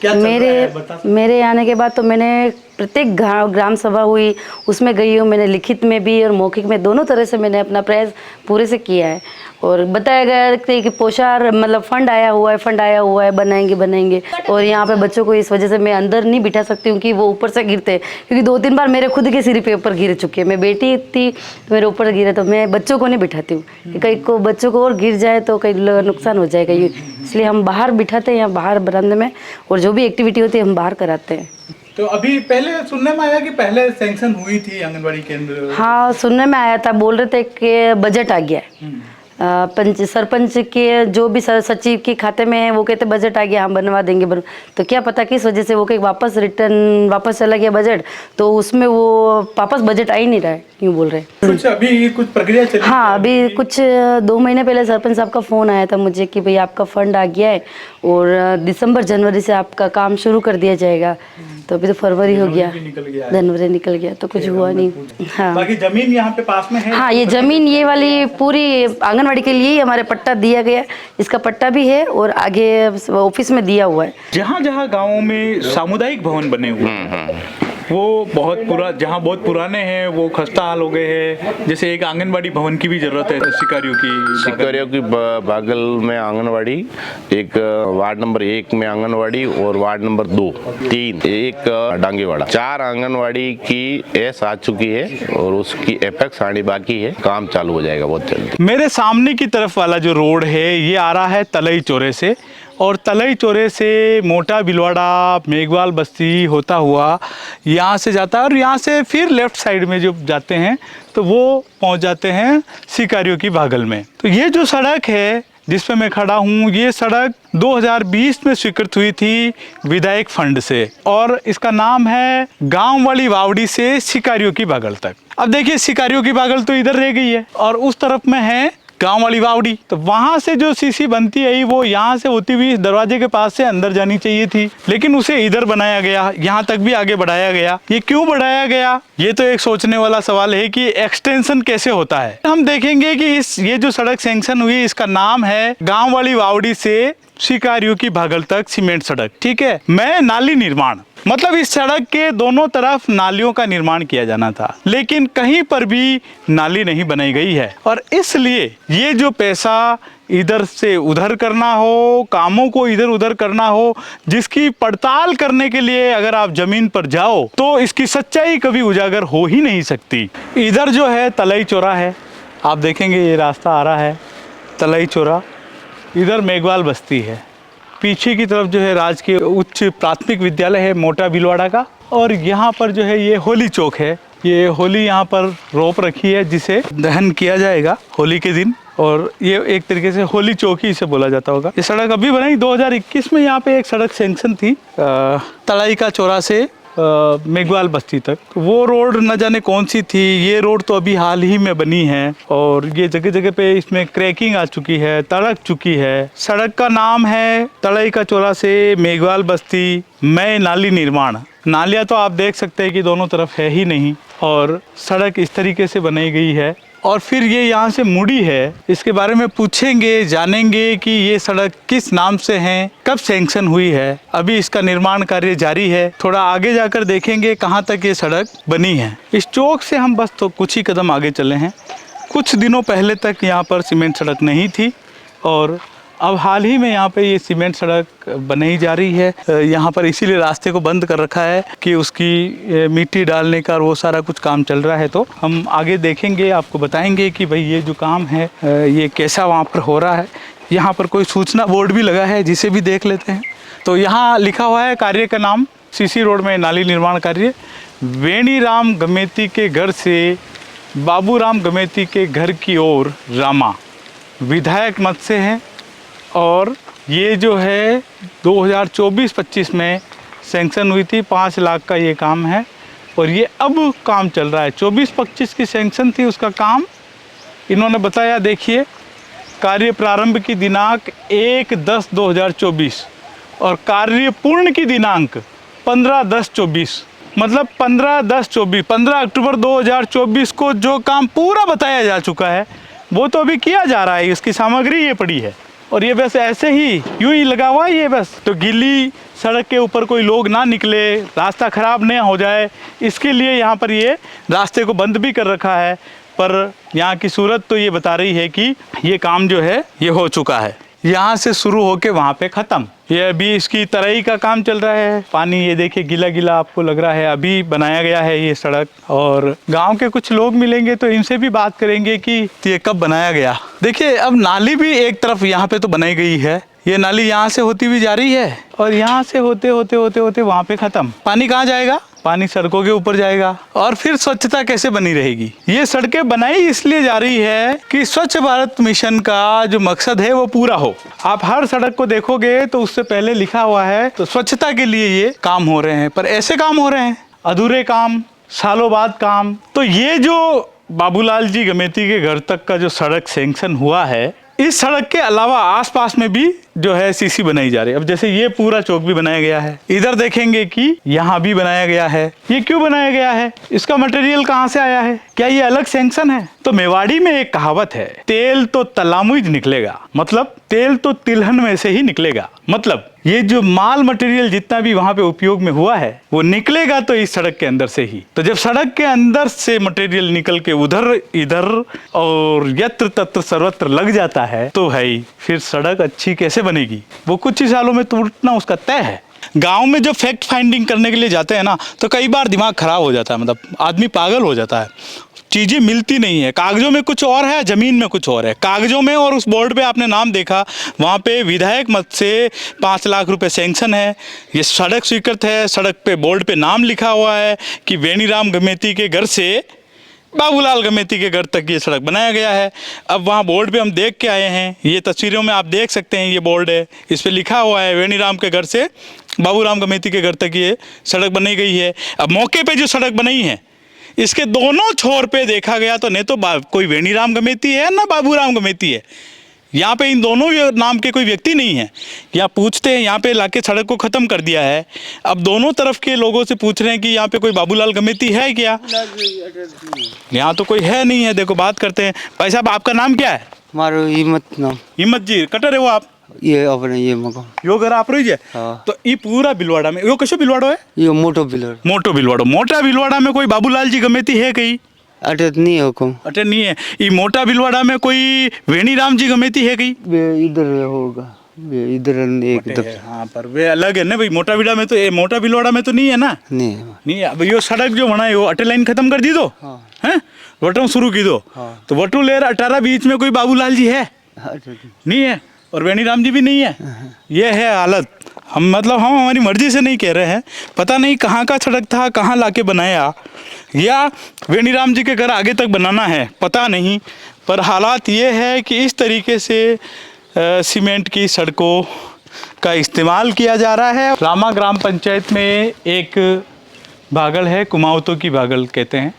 क्या चल रहा है बता? मेरे आने के बाद तो मैंने प्रत्येक ग्राम सभा हुई उसमें गई हूँ, मैंने लिखित में भी और मौखिक में दोनों तरह से मैंने अपना प्रयास पूरे से किया है और बताया गया कि पोषाहार मतलब फंड आया हुआ है, बनाएंगे। और यहाँ पे बच्चों को इस वजह से मैं अंदर नहीं बिठा सकती हूँ कि वो ऊपर से गिरते, क्योंकि 2-3 बार मेरे खुद के सिर पे ऊपर गिर चुके हैं। मैं बेटी थी तो मेरे ऊपर गिरे, तो मैं बच्चों को नहीं बिठाती हूँ, कहीं को बच्चों को और गिर जाए तो कहीं नुकसान हो जाएगा, ये इसलिए हम बाहर बिठाते हैं, यहाँ बाहर बरामदे में, और जो भी एक्टिविटी होती है हम बाहर कराते हैं। तो अभी पहले सुनने में आया कि पहले सैंक्शन हुई थी आंगनबाड़ी केंद्र। हाँ, सुनने में आया था, बोल रहे थे कि बजट आ गया है। सरपंच के जो भी सचिव के खाते में है वो कहते बजट आ गया, हम बनवा देंगे तो क्या पता किस वजह से वो कहीं वापस चला गया बजट, तो उसमें वो वापस बजट आ ही नहीं रहा है, यूँ बोल रहे हैं। कुछ अभी कुछ प्रक्रिया चली? हाँ, अभी कुछ 2 महीने पहले सरपंच साहब का फ़ोन आया था मुझे कि भाई आपका फंड आ गया है और दिसंबर जनवरी से आपका काम शुरू कर दिया जाएगा। तो अभी तो फरवरी हो गया, जनवरी निकल गया तो कुछ हुआ नहीं। हाँ, बाकी जमीन यहाँ पे पास में है? हाँ, ये जमीन ये वाली पूरी आंगनवाड़ी के लिए हमारे पट्टा दिया गया, इसका पट्टा भी है और आगे ऑफिस में दिया हुआ है। जहाँ जहाँ गाँवों में सामुदायिक भवन बने हुए हैं वो जहाँ बहुत पुराने हैं वो खस्ता हाल हो गए हैं, जैसे एक आंगनबाड़ी भवन की भी जरूरत है शिकारियों की बागल में आंगनवाड़ी, एक वार्ड नंबर 1 में आंगनवाड़ी और वार्ड नंबर 2, 3, एक डांगेवाड़ा, 4 आंगनवाड़ी की एस आ चुकी है और उसकी एपेक्स आनी बाकी है, काम चालू हो जाएगा बहुत जल्दी। मेरे सामने की तरफ वाला जो रोड है ये आ रहा है तलई चौरे से, और तलई चौरे से मोटा बिलवाड़ा मेघवाल बस्ती होता हुआ यहाँ से जाता है और यहाँ से फिर लेफ्ट साइड में जो जाते हैं तो वो पहुँच जाते हैं शिकारियों की बागल में। तो ये जो सड़क है जिस पे मैं खड़ा हूँ, ये सड़क 2020 में स्वीकृत हुई थी विधायक फंड से और इसका नाम है गांव वाली वावड़ी से शिकारियों की बागल तक। अब देखिए शिकारियों की बागल तो इधर रह गई है और उस तरफ में है गांव वाली वावड़ी, तो वहां से जो सीसी बनती है वो यहाँ से होती हुई दरवाजे के पास से अंदर जानी चाहिए थी, लेकिन उसे इधर बनाया गया, यहाँ तक भी आगे बढ़ाया गया। ये क्यों बढ़ाया गया, ये तो एक सोचने वाला सवाल है कि एक्सटेंशन कैसे होता है। हम देखेंगे कि ये जो सड़क सैंक्शन हुई इसका नाम है गांव वाली वावड़ी से शिकारियों की बागल तक सीमेंट सड़क, ठीक है। मैं नाली निर्माण, मतलब इस सड़क के दोनों तरफ नालियों का निर्माण किया जाना था, लेकिन कहीं पर भी नाली नहीं बनाई गई है और इसलिए ये जो पैसा इधर से उधर करना हो, कामों को इधर उधर करना हो, जिसकी पड़ताल करने के लिए अगर आप जमीन पर जाओ तो इसकी सच्चाई कभी उजागर हो ही नहीं सकती। इधर जो है तलई चौरा है, आप देखेंगे ये रास्ता आ रहा है तलई चौरा, इधर मेघवाल बस्ती है, पीछे की तरफ जो है राजकीय उच्च प्राथमिक विद्यालय है मोटा बिलवाड़ा का, और यहाँ पर जो है ये होली चौक है। ये होली यहाँ पर रोप रखी है जिसे दहन किया जाएगा होली के दिन, और ये एक तरीके से होली चौक ही इसे बोला जाता होगा। ये सड़क अभी बनाई 2021 में, यहाँ पे एक सड़क सैंक्शन थी तलाई का चौरा से मेघवाल बस्ती तक, वो रोड न जाने कौन सी थी, ये रोड तो अभी हाल ही में बनी है और ये जगह जगह पे इसमें क्रैकिंग आ चुकी है, तड़क चुकी है। सड़क का नाम है तड़ई का चौरा से मेघवाल बस्ती में नाली निर्माण। नालियाँ तो आप देख सकते हैं कि दोनों तरफ है ही नहीं और सड़क इस तरीके से बनाई गई है और फिर ये यहाँ से मुड़ी है। इसके बारे में पूछेंगे, जानेंगे कि ये सड़क किस नाम से है, कब सैंक्शन हुई है। अभी इसका निर्माण कार्य जारी है, थोड़ा आगे जाकर देखेंगे कहाँ तक ये सड़क बनी है। इस चौक से हम बस तो कुछ ही कदम आगे चले हैं। कुछ दिनों पहले तक यहाँ पर सीमेंट सड़क नहीं थी और अब हाल ही में यहाँ पे ये सीमेंट सड़क बनाई जा रही है। यहाँ पर इसीलिए रास्ते को बंद कर रखा है कि उसकी मिट्टी डालने का और वो सारा कुछ काम चल रहा है। तो हम आगे देखेंगे, आपको बताएंगे कि भाई ये जो काम है ये कैसा वहाँ पर हो रहा है। यहाँ पर कोई सूचना बोर्ड भी लगा है जिसे भी देख लेते हैं। तो यहाँ लिखा हुआ है कार्य का नाम सीसी रोड में नाली निर्माण कार्य, वेणी राम गमेती के घर से बाबू राम गमेती के घर की ओर रामा, विधायक मत से हैं और ये जो है 2024-25 में सैंक्शन हुई थी। 5 लाख का ये काम है और ये अब काम चल रहा है। 24-25 की सैंक्शन थी, उसका काम इन्होंने बताया। देखिए कार्य प्रारंभ की दिनांक 1/10/2024 और कार्य पूर्ण की दिनांक 15/10/24, मतलब 15/10/24, 15 अक्टूबर 2024 को जो काम पूरा बताया जा चुका है वो तो अभी किया जा रहा है। इसकी सामग्री ये पड़ी है और ये बस ऐसे ही यूं ही लगा हुआ है ये बस। तो गीली सड़क के ऊपर कोई लोग ना निकले, रास्ता ख़राब नहीं हो जाए, इसके लिए यहाँ पर ये रास्ते को बंद भी कर रखा है। पर यहाँ की सूरत तो ये बता रही है कि ये काम जो है ये हो चुका है। यहाँ से शुरू होके वहाँ पे ख़त्म। ये अभी इसकी तराई का काम चल रहा है। पानी ये देखिए गीला गीला आपको लग रहा है, अभी बनाया गया है ये सड़क। और गांव के कुछ लोग मिलेंगे तो इनसे भी बात करेंगे कि ये कब बनाया गया। देखिए अब नाली भी एक तरफ यहाँ पे तो बनाई गई है, ये नाली यहाँ से होती हुई जा रही है और यहाँ से होते होते होते होते वहाँ पे ख़त्म। पानी कहाँ जाएगा? पानी सड़कों के ऊपर जाएगा। और फिर स्वच्छता कैसे बनी रहेगी? ये सड़कें बनाई इसलिए जा रही है कि स्वच्छ भारत मिशन का जो मकसद है वो पूरा हो। आप हर सड़क को देखोगे तो उससे पहले लिखा हुआ है तो स्वच्छता के लिए ये काम हो रहे हैं, पर ऐसे काम हो रहे हैं, अधूरे काम, सालों बाद काम। तो ये जो बाबूलाल जी गमेती के घर तक का जो सड़क सैंक्शन हुआ है, इस सड़क के अलावा आसपास में भी जो है सीसी बनाई जा रही है। अब जैसे ये पूरा चौक भी बनाया गया है, इधर देखेंगे कि यहाँ भी बनाया गया है। ये क्यों बनाया गया है? इसका मटेरियल कहाँ से आया है? क्या ये अलग सैंक्शन है? तो मेवाड़ी में एक कहावत है, तेल तो तलामुज निकलेगा, मतलब तेल तो तिलहन में से ही निकलेगा। मतलब ये जो माल मटेरियल जितना भी वहां पे उपयोग में हुआ है वो निकलेगा तो इस सड़क के अंदर से ही। तो जब सड़क के अंदर से मटेरियल निकल के उधर इधर और यत्र तत्र सर्वत्र लग जाता है तो भाई फिर सड़क अच्छी कैसे बनेगी? वो कुछ ही सालों में टूटना उसका तय है। गांव में जब फैक्ट फाइंडिंग करने के लिए जाते हैं ना तो कई बार दिमाग खराब हो जाता है, मतलब आदमी पागल हो जाता है। चीज़ें मिलती नहीं है, कागजों में कुछ और है, ज़मीन में कुछ और है। कागजों में और उस बोर्ड पे आपने नाम देखा, वहाँ पे विधायक मद से 5 लाख रुपए सैंक्शन है, ये सड़क स्वीकृत है, सड़क पे बोर्ड पे नाम लिखा हुआ है कि वेणीराम गमेती के घर से बाबूलाल गमेती के घर तक ये सड़क बनाया गया है। अब वहाँ बोर्ड पे हम देख के आए हैं, ये तस्वीरों में आप देख सकते हैं, ये बोर्ड है, इस पर लिखा हुआ है वेणीराम के घर से बाबूराम गमेती के घर तक ये सड़क बनाई गई है। अब मौके पर जो सड़क बनाई है इसके दोनों छोर पे देखा गया तो नहीं तो कोई वेणीराम गमेती है ना बाबूराम गमेती है। यहाँ पे इन दोनों नाम के कोई व्यक्ति नहीं है। यहाँ पूछते हैं, यहाँ पे लाके सड़क को ख़त्म कर दिया है। अब दोनों तरफ के लोगों से पूछ रहे हैं कि यहाँ पे कोई बाबूलाल गमेती है क्या? यहाँ तो कोई है नहीं है। देखो बात करते हैं। भाई साहब आपका नाम क्या है? मारो हिम्मत नाम। हिम्मत जी, कटर है वो आप? ये अपने ये मको यो घर आप रही है। हाँ। तो ये पूरा बिलवाड़ा में यो कशो बिलवाड़ो है? ये मोटो बिलवाड़ा। मोटो बिलवाड़ो। मोटा बिलवाड़ा में कोई बाबूलाल जी गमेती है कहीं? अटे नहीं है को। अटे नहीं है। ये मोटा बिलवाड़ा में कोई वेणीराम जी गमेती है कहीं? इधर होगा, इधर एक दफ। हाँ पर वे अलग है ना भाई। मोटा बिलवाड़ा में तो मोटा बिलवाड़ा में तो नहीं है ना? नहीं है। अब यो सड़क जो बनाई वो अटे लाइन खत्म कर दी दो हैं, वटों शुरू की दो। तो वटू लेर 18 बीच में कोई बाबूलाल जी है? नहीं है। और वेणीराम जी भी नहीं है। ये है हालत। हम मतलब हम हमारी मर्जी से नहीं कह रहे हैं, पता नहीं कहाँ का सड़क था, कहाँ लाके बनाया, या वेणीराम जी के घर आगे तक बनाना है पता नहीं। पर हालात ये है कि इस तरीके से सीमेंट की सड़कों का इस्तेमाल किया जा रहा है। रामा ग्राम पंचायत में एक भागल है, कुमाऊतों की भागल कहते हैं,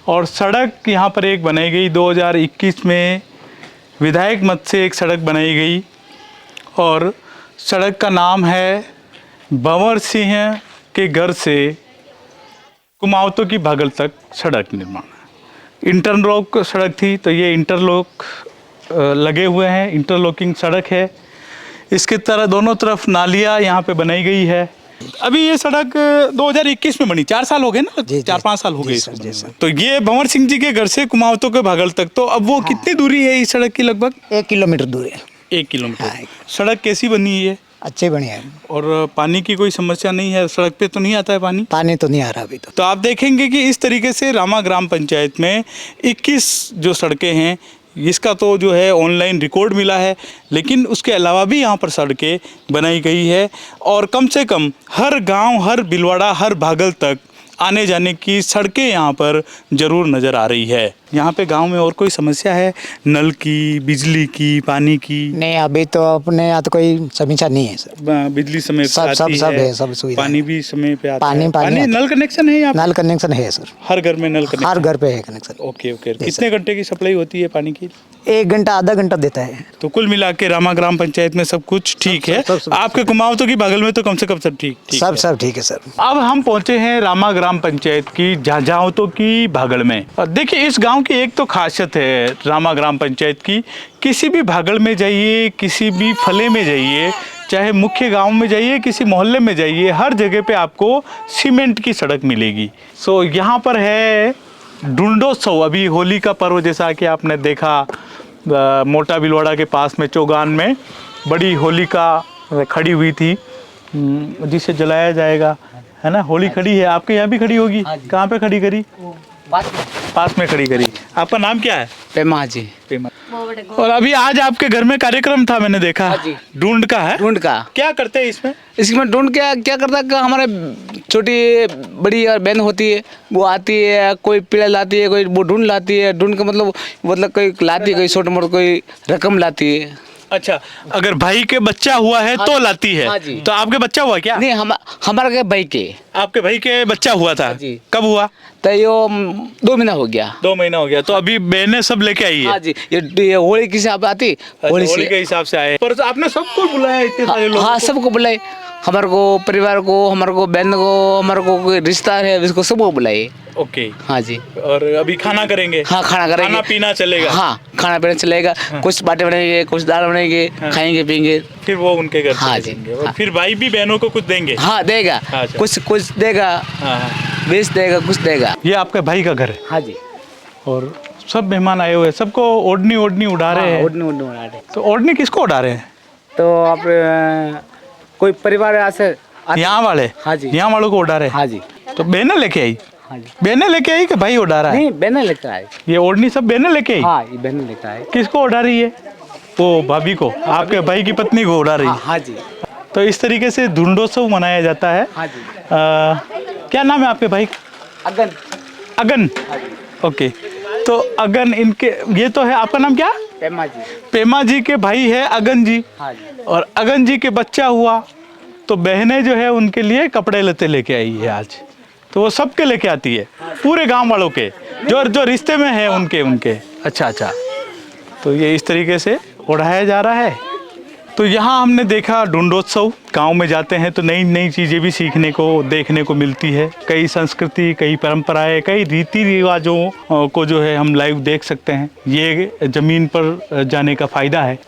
और सड़क यहाँ पर एक बनाई गई 2021 में। विधायक मद से एक सड़क बनाई गई और सड़क का नाम है भंवर सिंह के घर से कुमाऊतों की भागल तक सड़क निर्माण। इंटरलॉक सड़क थी तो ये इंटरलॉक लगे हुए हैं, इंटरलॉकिंग सड़क है। इसके तरह दोनों तरफ नालियाँ यहाँ पे बनाई गई है। अभी ये सड़क 2021 में बनी, 4 साल हो गए ना, 4-5 साल हो गए इसको। तो ये भंवर सिंह जी के घर से कुमाऊतों के भागल तक, तो अब वो कितनी दूरी है इस सड़क की? लगभग 1 किलोमीटर दूर है। 1 किलोमीटर। सड़क कैसी बनी है? अच्छे बने हैं। और पानी की कोई समस्या नहीं है? सड़क पे तो नहीं आता है पानी? पानी तो नहीं आ रहा अभी तो आप देखेंगे कि इस तरीके से रामा ग्राम पंचायत में 21 जो सड़कें हैं, इसका तो जो है ऑनलाइन रिकॉर्ड मिला है, लेकिन उसके अलावा भी यहाँ पर सड़कें बनाई गई है। और कम से कम हर गांव, हर बिलवाड़ा, हर भागल तक आने जाने की सड़कें यहाँ पर ज़रूर नज़र आ रही है। यहाँ पे गांव में और कोई समस्या है नल की, बिजली की, पानी की? नहीं, अभी तो अपने यहाँ तो कोई समस्या नहीं है सर। बिजली समय पे सब आती है, सब सुविधा। पानी भी समय पे आता है। पानी नल कनेक्शन है यहाँ? नल कनेक्शन है सर, हर घर में नल कनेक्शन? हर घर पे है कनेक्शन। ओके। कितने घंटे की सप्लाई होती है पानी की? 1 घंटा, आधा घंटा देता है। तो कुल मिला के रामा ग्राम पंचायत में सब कुछ ठीक है। आपके कुमाऊतों की बगल में तो कम से कम सब ठीक सब ठीक है सर। अब हम पहुंचे हैं रामा ग्राम पंचायत की झाझावतों की भागल में। और देखिए इस गांव की एक तो खासियत है रामा ग्राम पंचायत की, किसी भी भागल में जाइए, किसी भी फले में जाइए, चाहे मुख्य गांव में जाइए, किसी मोहल्ले में जाइए, हर जगह पे आपको सीमेंट की सड़क मिलेगी। सो यहाँ पर है ढूंढोत्सव। अभी होली का पर्व जैसा कि आपने देखा मोटा बिलवाड़ा के पास में चौगान में बड़ी होलिका खड़ी हुई थी, जिसे जलाया जाएगा, है ना। होली खड़ी है, आपके यहाँ भी खड़ी होगी? कहाँ पे खड़ी करी? पास में खड़ी करी। आपका नाम क्या है? पेमा जी। पेमा। और अभी आज आपके घर में कार्यक्रम था, मैंने देखा। ढूंढ का है? ढूंढ का। क्या करते हैं इसमें? इसमें ढूंढ क्या करता है, हमारे छोटी बड़ी और बहन होती है, वो आती है, कोई पीड़ा लाती है, कोई वो ढूंढ लाती है। ढूंढ का मतलब कोई लाती है, कोई छोटे मोटे कोई रकम लाती है। अच्छा, अगर भाई के बच्चा हुआ है तो लाती है। हाँ जी। तो आपके बच्चा हुआ क्या? नहीं, हमारे भाई के। आपके भाई के बच्चा हुआ था? जी। कब हुआ? तो ये 2 महीना हो गया। 2 महीना हो गया। तो अभी बहनें सब लेके आई है? हाँ जी, ये होली के हिसाब आती, होली के हिसाब से आए। पर आपने सबको बुलाया, इतने सारे लोग? हाँ, सबको बुलाए, हमारे को परिवार को, हमारे को बहन को, हमारे को कोई रिश्ता है उसको सबको बुलाए। ओके। हाँ जी। और अभी खाना करेंगे? हाँ, खाना करेंगे। खाना पीना चलेगा? हाँ, खाना पीना चलेगा। कुछ बाटे बनेंगे, कुछ दाल बनेंगे, खाएंगे पिएंगे, फिर वो उनके घर हाँ चले जी। जाएंगे। और फिर भाई भी बहनों को कुछ देंगे? हाँ, देगा। अच्छा। कुछ देगा, बेच देगा, कुछ देगा। ये आपके भाई का घर है? हाँ जी। और सब मेहमान आए हुए हैं, सबको ओढ़नी उड़ा रहे हैं? ओढ़नी उड़ा रहे हैं। तो ओढ़नी किसको उड़ा रहे हैं? तो आप कोई परिवार ऐसे यहाँ वाले? हाँ जी। यहाँ वालों को उड़ा रहे हैं? हाँ जी। तो बहनें लेके आई? हाँ जी। बहनें लेके आई कि भाई उड़ा रहा है? नहीं, बहने लेकर आए। ये ओढ़नी सब बहनें लेके आई? हाँ, ये बहने लेकर आए। किसको उड़ा रही है? वो भाभी को, आपके भाई की पत्नी को उड़ा रही है? हाँ जी। तो इस तरीके से ढूंढोत्सव मनाया जाता है। हाँ जी। क्या नाम है आपके भाई? अगन। अगन। ओके। तो अगन इनके, ये तो है, आपका नाम क्या? पेमा जी। पेमा जी के भाई है अगन जी। हाँ जी। और अगन जी के बच्चा हुआ तो बहनें जो है उनके लिए कपड़े लत्ते लेके आई है आज। तो वो सबके लेके आती है, पूरे गांव वालों के, जो रिश्ते में है उनके। अच्छा। तो ये इस तरीके से उड़ाया जा रहा है। तो यहाँ हमने देखा ढूंढोत्सव। गांव में जाते हैं तो नई नई चीज़ें भी सीखने को, देखने को मिलती है। कई संस्कृति, कई परंपराएं, कई रीति रिवाजों को जो है हम लाइव देख सकते हैं। ये ज़मीन पर जाने का फ़ायदा है।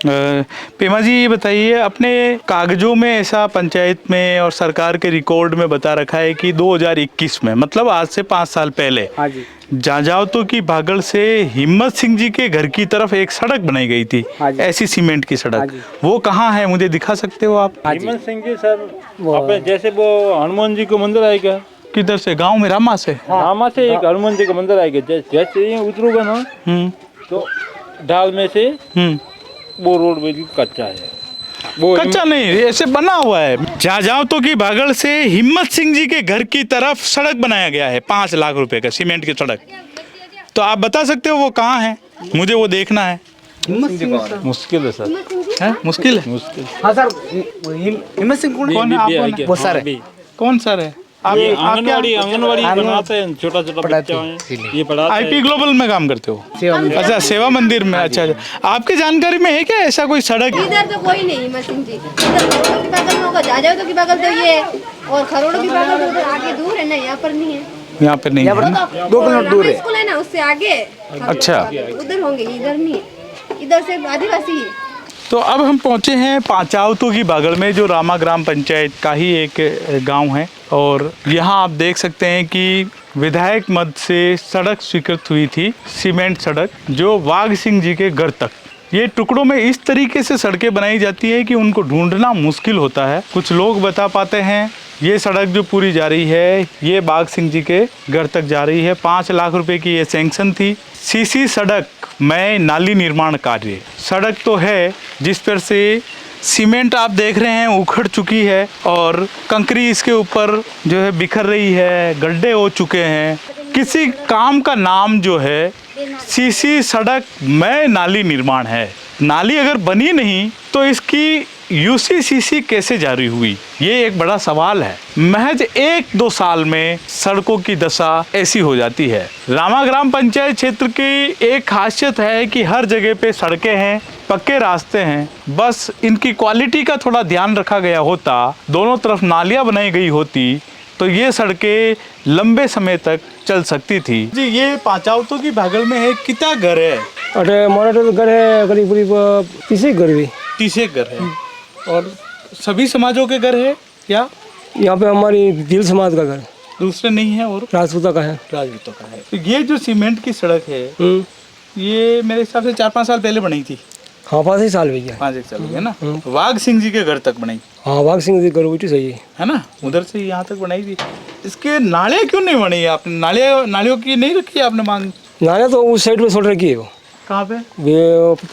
पेमा जी, ये बताइए, अपने कागज़ों में ऐसा पंचायत में और सरकार के रिकॉर्ड में बता रखा है कि 2021 में, मतलब आज से 5 साल पहले, हाँ जी, जाजावतों की भागल से हिम्मत सिंह जी के घर की तरफ एक सड़क बनाई गई थी। हाँ जी। ऐसी सीमेंट की सड़क। हाँ जी। वो कहाँ है, मुझे दिखा सकते हो आप? हाँ जी। हिम्मत सिंह जी सर, आपने जैसे वो हनुमान जी को मंदिर आएगा, किधर से? गांव में रामा से? रामा से एक हनुमान जी का मंदिर आएगा। जैसे ही उतरूगा ना तो ढाल में से वो रोड बिल्कुल कच्चा है। वो कच्चा नहीं, ऐसे बना हुआ है। जाजावतों की भागल से हिम्मत सिंह जी के घर की तरफ सड़क बनाया गया है, 5 लाख रुपए का सीमेंट की सड़क। तो आप बता सकते हो वो कहाँ है? मुझे वो देखना है। मुश्किल है सर। है? मुश्किल है? मुश्किल। हाँ सर, हिम्मत सिंह कौन है? वो सर है। कौन सर है? आप आंगनवाड़ी बनाते हैं, छोटा बच्चा है, ये पढ़ाते हैं। IP ग्लोबल में काम करते हो? अच्छा, सेवा मंदिर में। अच्छा। आपके जानकारी में है क्या ऐसा कोई सड़क? इधर तो कोई नहीं हिम्मत सिंह जी। इधर करोड़ों की बगल में होगा, जाजावतों की बगल तो ये, और करोड़ों की बगल उधर आगे दूर है ना, यहाँ पर नहीं है। यहाँ पे नहीं है? 2 किलोमीटर दूर है। स्कूल है ना, उससे आगे। अच्छा। उधर होंगे, इधर नहीं है। इधर से आदिवासी है। तो अब हम पहुंचे हैं पांचावतों की बागड़ में, जो रामा ग्राम पंचायत का ही एक गांव है। और यहाँ आप देख सकते हैं कि विधायक मद से सड़क स्वीकृत हुई थी, सीमेंट सड़क, जो वाघ सिंह जी के घर तक। ये टुकड़ों में इस तरीके से सड़कें बनाई जाती है कि उनको ढूंढना मुश्किल होता है। कुछ लोग बता पाते हैं। ये सड़क जो पूरी जा रही है, ये बाघ सिंह जी के घर तक जा रही है। 5 लाख रुपए की ये सैंक्शन थी। CC सड़क में नाली निर्माण कार्य। सड़क तो है, जिस पर से सीमेंट आप देख रहे हैं उखड़ चुकी है और कंकरी इसके ऊपर जो है बिखर रही है, गड्ढे हो चुके हैं। किसी काम का नाम जो है CC सड़क में नाली निर्माण है। नाली अगर बनी नहीं तो इसकी UCCC कैसे जारी हुई, ये एक बड़ा सवाल है। महज 1-2 साल में सड़कों की दशा ऐसी हो जाती है। रामा ग्राम पंचायत क्षेत्र की एक खासियत है कि हर जगह पे सड़कें हैं, पक्के रास्ते हैं। बस इनकी क्वालिटी का थोड़ा ध्यान रखा गया होता, दोनों तरफ नालियाँ बनाई गई होती, तो ये सड़कें लंबे समय तक चल सकती थी। जी, ये पांचावतों की भागल में है, कितना घर है? अरे हमारा तो घर है करीब 30 घर भी। 30 घर है। और सभी समाजों के घर है क्या? यहाँ पे हमारी भील समाज का घर, दूसरे नहीं है? और राजपूता का है। राजपूतों का है। तो ये जो सीमेंट की सड़क है, ये मेरे हिसाब से 4-5 साल पहले बनाई थी। हाँ 5 साल भैया। 5 साल हो गया ना। वाघ सिंह जी के घर तक बनाई हाँ वाघ सिंह जी करो बेटी सही है ना, उधर से यहाँ तक बनाई थी। इसके नाले क्यों नहीं बनी आपने? नालियों की नहीं रखी है आपने मांग? नाले तो उस साइड में छोड़ रखी है वो। कहाँ पे?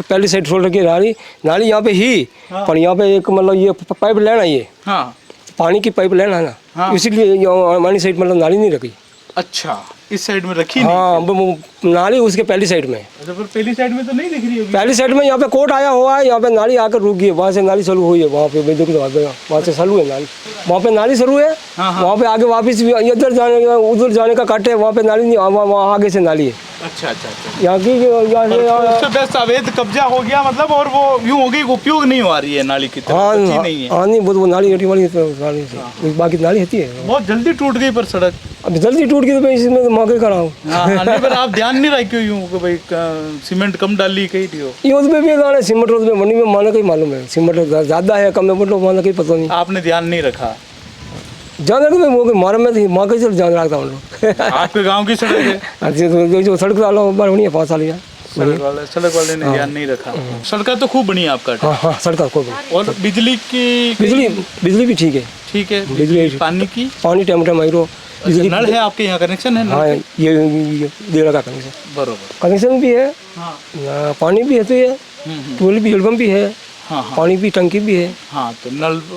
पहली साइड छोड़ रखी है नाली यहाँ पे ही। हाँ। पर यहाँ पे एक मतलब ये पाइप लाइन है ये। हाँ पानी की पाइप लाइन है ना। हाँ। इसीलिए हमारी साइड मतलब नाली नहीं रखी। अच्छा, इस साइड में रखी हाँ वो नाली उसके पहली साइड में। अच्छा, पर पहली साइड में तो नहीं दिख रही होगी। पहली साइड में यहाँ पे कोर्ट आया हुआ है, यहाँ पे नाली आकर रुक गई है, वहाँ से नाली चालू हुई है। वहाँ पे देखो वहाँ से चालू है नाली, वहाँ पे नाली शुरू है। वहाँ पे आगे वापस इधर जाने का उधर जाने का काटे, वहाँ पे नाली नहीं, वहाँ आगे से नाली है। अच्छा अच्छा अच्छा। यहाँ की उससे बेस्ट अवैध कब्जा हो गया मतलब, और वो यूँ हो गई उपयोग नहीं हो रही है नाली की तरफ। हाँ नहीं है। हाँ नहीं वो नाली हटी वाली नाली से बाकी नाली हती है। बहुत जल्दी टूट गई पर सड़क। अब जल्दी टूट गई तो मैं इसमें मौके खड़ा हूँ। नहीं पर आप ध्यान नहीं रखे यूँ कि भाई सीमेंट कम डाली कहीं थी हो। ये उसमें भी गाने सीमेंट रोड में बनी में माना कहीं मालूम है सीमेंट ज़्यादा है कम है मतलब माना कहीं पता नहीं। आपने ध्यान नहीं रखा? जान रखा मैं वो मारा में थी माँ कैसे ध्यान रखता हूँ लोग। आपके गाँव की सड़क है? जो सड़क वाला बार बनी है 5 साल या सड़क वाले ने ध्यान नहीं रखा। सड़क तो खूब बनी है आपका। हाँ हाँ सड़क खूब। और बिजली की? बिजली भी ठीक है। ठीक है। बिजली पानी की? पानी टाइम टाइम आई रो। नल है आपके यहाँ? कनेक्शन है? हाँ ये डेढ़ का कनेक्शन। बरोबर कनेक्शन भी है। हाँ। पानी भी है तो ये टूल भी हेलपम्प भी है। हाँ हाँ। पानी भी टंकी भी है। हाँ तो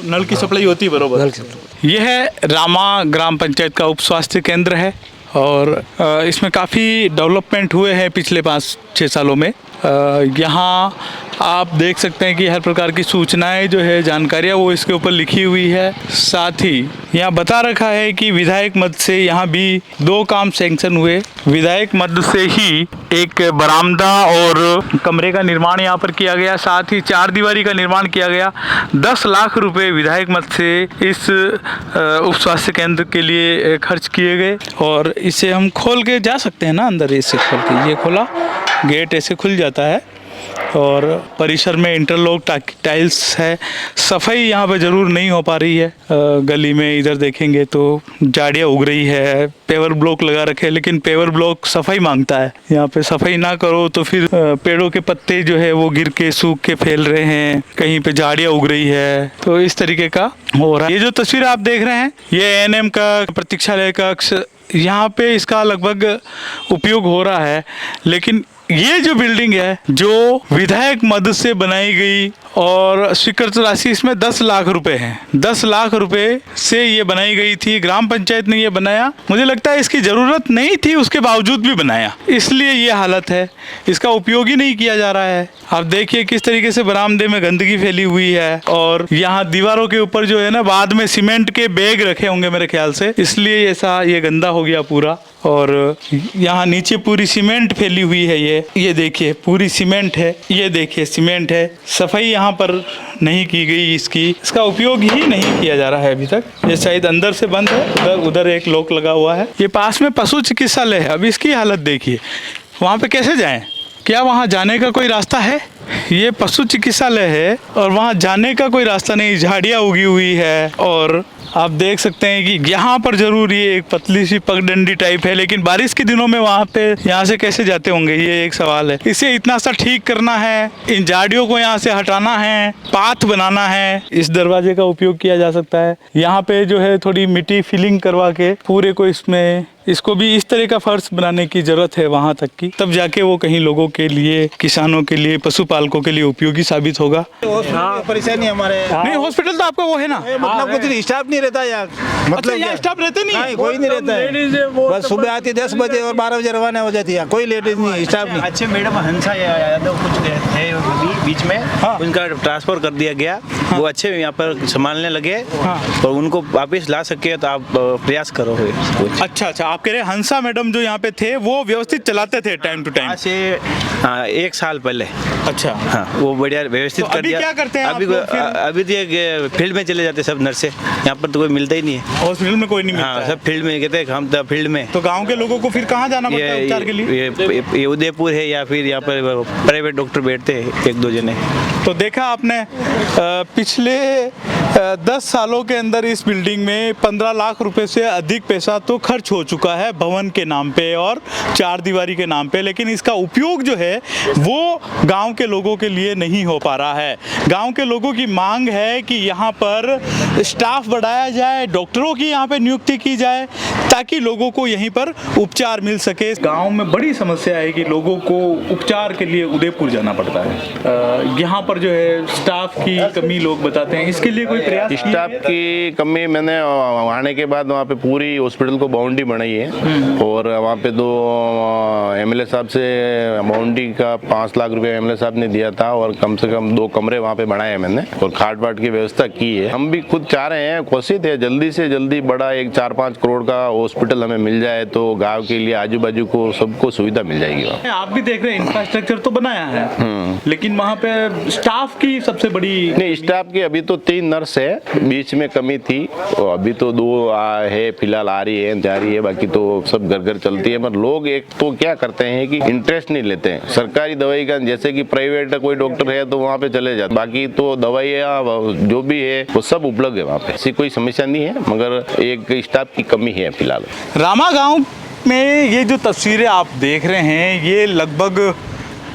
नल की सप्लाई होती है बरोबर। नल की। यह है रामा ग्राम पंचायत का उप स्वास्थ्य केंद्र है और इसमें काफ़ी डेवलपमेंट हुए हैं पिछले 5-6 सालों में। यहाँ आप देख सकते हैं कि हर प्रकार की सूचनाएं जो है जानकारियाँ वो इसके ऊपर लिखी हुई है। साथ ही यहाँ बता रखा है कि विधायक मद से यहाँ भी 2 काम सैंक्शन हुए। विधायक मद से ही एक बरामदा और कमरे का निर्माण यहाँ पर किया गया, साथ ही 4 दीवारी का निर्माण किया गया। 10 लाख रुपए विधायक मद से इस उप स्वास्थ्य केंद्र के लिए खर्च किए गए और इसे हम खोल के जा सकते हैं ना अंदर। इसे खोल के ये खोला, गेट ऐसे खुल जाता है और परिसर में इंटरलॉक टाइल्स है। सफाई यहाँ पे ज़रूर नहीं हो पा रही है। गली में इधर देखेंगे तो झाड़ियाँ उग रही है, पेवर ब्लॉक लगा रखे हैं, लेकिन पेवर ब्लॉक सफाई मांगता है। यहाँ पे सफाई ना करो तो फिर पेड़ों के पत्ते जो है वो गिर के सूख के फैल रहे हैं, कहीं पे झाड़ियाँ उग रही है, तो इस तरीके का हो रहा है। ये जो तस्वीर आप देख रहे हैं ये एएनएम का प्रतीक्षालय कक्ष, यहाँ पे इसका लगभग उपयोग हो रहा है। लेकिन ये जो बिल्डिंग है जो विधायक मद से बनाई गई और स्वीकृत राशि इसमें 10 लाख रुपए है। 10 लाख रुपए से ये बनाई गई थी, ग्राम पंचायत ने ये बनाया। मुझे लगता है इसकी ज़रूरत नहीं थी, उसके बावजूद भी बनाया, इसलिए ये हालत है। इसका उपयोग ही नहीं किया जा रहा है। आप देखिए किस तरीके से बरामदे में गंदगी फैली हुई है और यहाँ दीवारों के ऊपर जो है ना बाद में सीमेंट के बैग रखे होंगे मेरे ख्याल से, इसलिए ऐसा ये गंदा हो गया पूरा। और यहाँ नीचे पूरी सीमेंट फैली हुई है। ये देखिए पूरी सीमेंट है, ये देखिए सीमेंट है। सफाई यहाँ पर नहीं की गई, इसका उपयोग ही नहीं किया जा रहा है अभी तक। ये शायद अंदर से बंद है, उधर एक लॉक लगा हुआ है। ये पास में पशु चिकित्सालय है, अब इसकी हालत देखिए। वहाँ पे कैसे जाएं? क्या वहाँ जाने का कोई रास्ता है? ये पशु चिकित्सालय है और वहाँ जाने का कोई रास्ता नहीं, झाड़ियाँ उगी हुई है। और आप देख सकते हैं कि यहाँ पर जरूर ये एक पतली सी पगडंडी टाइप है, लेकिन बारिश के दिनों में वहाँ पे यहाँ से कैसे जाते होंगे, ये एक सवाल है। इसे इतना सा ठीक करना है, इन झाड़ियों को यहाँ से हटाना है, पाथ बनाना है। इस दरवाजे का उपयोग किया जा सकता है। यहाँ पे जो है थोड़ी मिट्टी फिलिंग करवा के पूरे को इसको भी इस तरह का फर्श बनाने की जरूरत है वहाँ तक की, तब जाके वो कहीं लोगों के लिए, किसानों के लिए, पशुपालकों के लिए उपयोगी साबित होगा। परेशानी हमारे नहीं, हॉस्पिटल तो आपका वो है ना, मतलब कुछ स्टाफ नहीं रहता यार। मतलब यहाँ स्टाफ रहते नहीं, कोई नहीं रहता है। बस सुबह आती 10 बजे और 12 बजे रवाना हो जाती है। कोई लेडीज नहीं, स्टाफ नहीं। अच्छे मैडम हंसा यादव कुछ थे बीच में, उनका ट्रांसफर कर दिया गया। वो अच्छे यहाँ पर संभालने लगे और उनको वापस ला सके तो आप प्रयास करो। अच्छा, आप कह रहे हैं हंसा मैडम जो यहाँ पे थे वो व्यवस्थित चलाते थे टाइम टू टाइम से 1 साल पहले। अच्छा, हाँ, वो बढ़िया व्यवस्थित कर दिया। क्या करते हैं अभी तो फील्ड में चले जाते सब नर्से। यहाँ पर तो कोई मिलता ही नहीं है। हॉस्पिटल में कोई नहीं मिलता हाँ, है। सब फील्ड में कहते हैं, हम तो फील्ड में। तो गांव के लोगों को फिर कहाँ जाना पड़ता है उपचार के लिए? ये उदयपुर है या फिर यहाँ पर प्राइवेट डॉक्टर बैठते हैं 1-2 जने। तो देखा आपने पिछले 10 सालों के अंदर इस बिल्डिंग में 15 लाख रुपए से अधिक पैसा तो खर्च हो चुका है भवन के नाम पे और चार दीवारी के नाम पे, लेकिन इसका उपयोग जो है वो गांव के लोगों के लिए नहीं हो पा रहा है। गांव के लोगों की मांग है कि यहाँ पर स्टाफ बढ़ाया जाए, डॉक्टरों की यहाँ पे नियुक्ति की जाए ताकि लोगों को यहीं पर उपचार मिल सके। गांव में बड़ी समस्या है कि लोगों को उपचार के लिए उदयपुर जाना पड़ता है। यहाँ पर जो है स्टाफ की कमी लोग बताते हैं, इसके लिए कोई प्रयास? स्टाफ की कमी, मैंने आने के बाद वहाँ पे पूरी हॉस्पिटल को बाउंड्री बनाई है और वहाँ पे तो एमएलए साहब से बाउंड्री का 5 लाख रुपए एमएलए साहब ने दिया था और कम से कम 2 कमरे वहाँ पे बनाए हैं मैंने और खाट बाट की व्यवस्था की है। हम भी खुद चाह रहे हैं, कोशिश है जल्दी से जल्दी बड़ा एक 4-5 करोड़ का हॉस्पिटल हमें मिल जाए तो गाँव के लिए आजू बाजू को सबको सुविधा मिल जाएगी वहाँ। आप भी देख रहे हैं इंफ्रास्ट्रक्चर तो बनाया है, लेकिन वहाँ पे स्टाफ की सबसे बड़ी नहीं, स्टाफ की अभी तो 3 नर्स है, बीच में कमी थी और अभी तो 2 है फिलहाल, आ रही है, जा रही है, बाकी तो सब घर घर चलती है। पर लोग एक तो क्या करते हैं कि इंटरेस्ट नहीं लेते हैं सरकारी दवाई का, जैसे कि प्राइवेट कोई डॉक्टर है तो वहाँ पे चले जाते, बाकी तो दवाइयाँ जो भी है वो सब उपलब्ध है वहाँ पे, ऐसी कोई समस्या नहीं है, मगर एक स्टाफ की कमी है फिलहाल। रामा गांव में ये जो तस्वीरें आप देख रहे हैं ये लगभग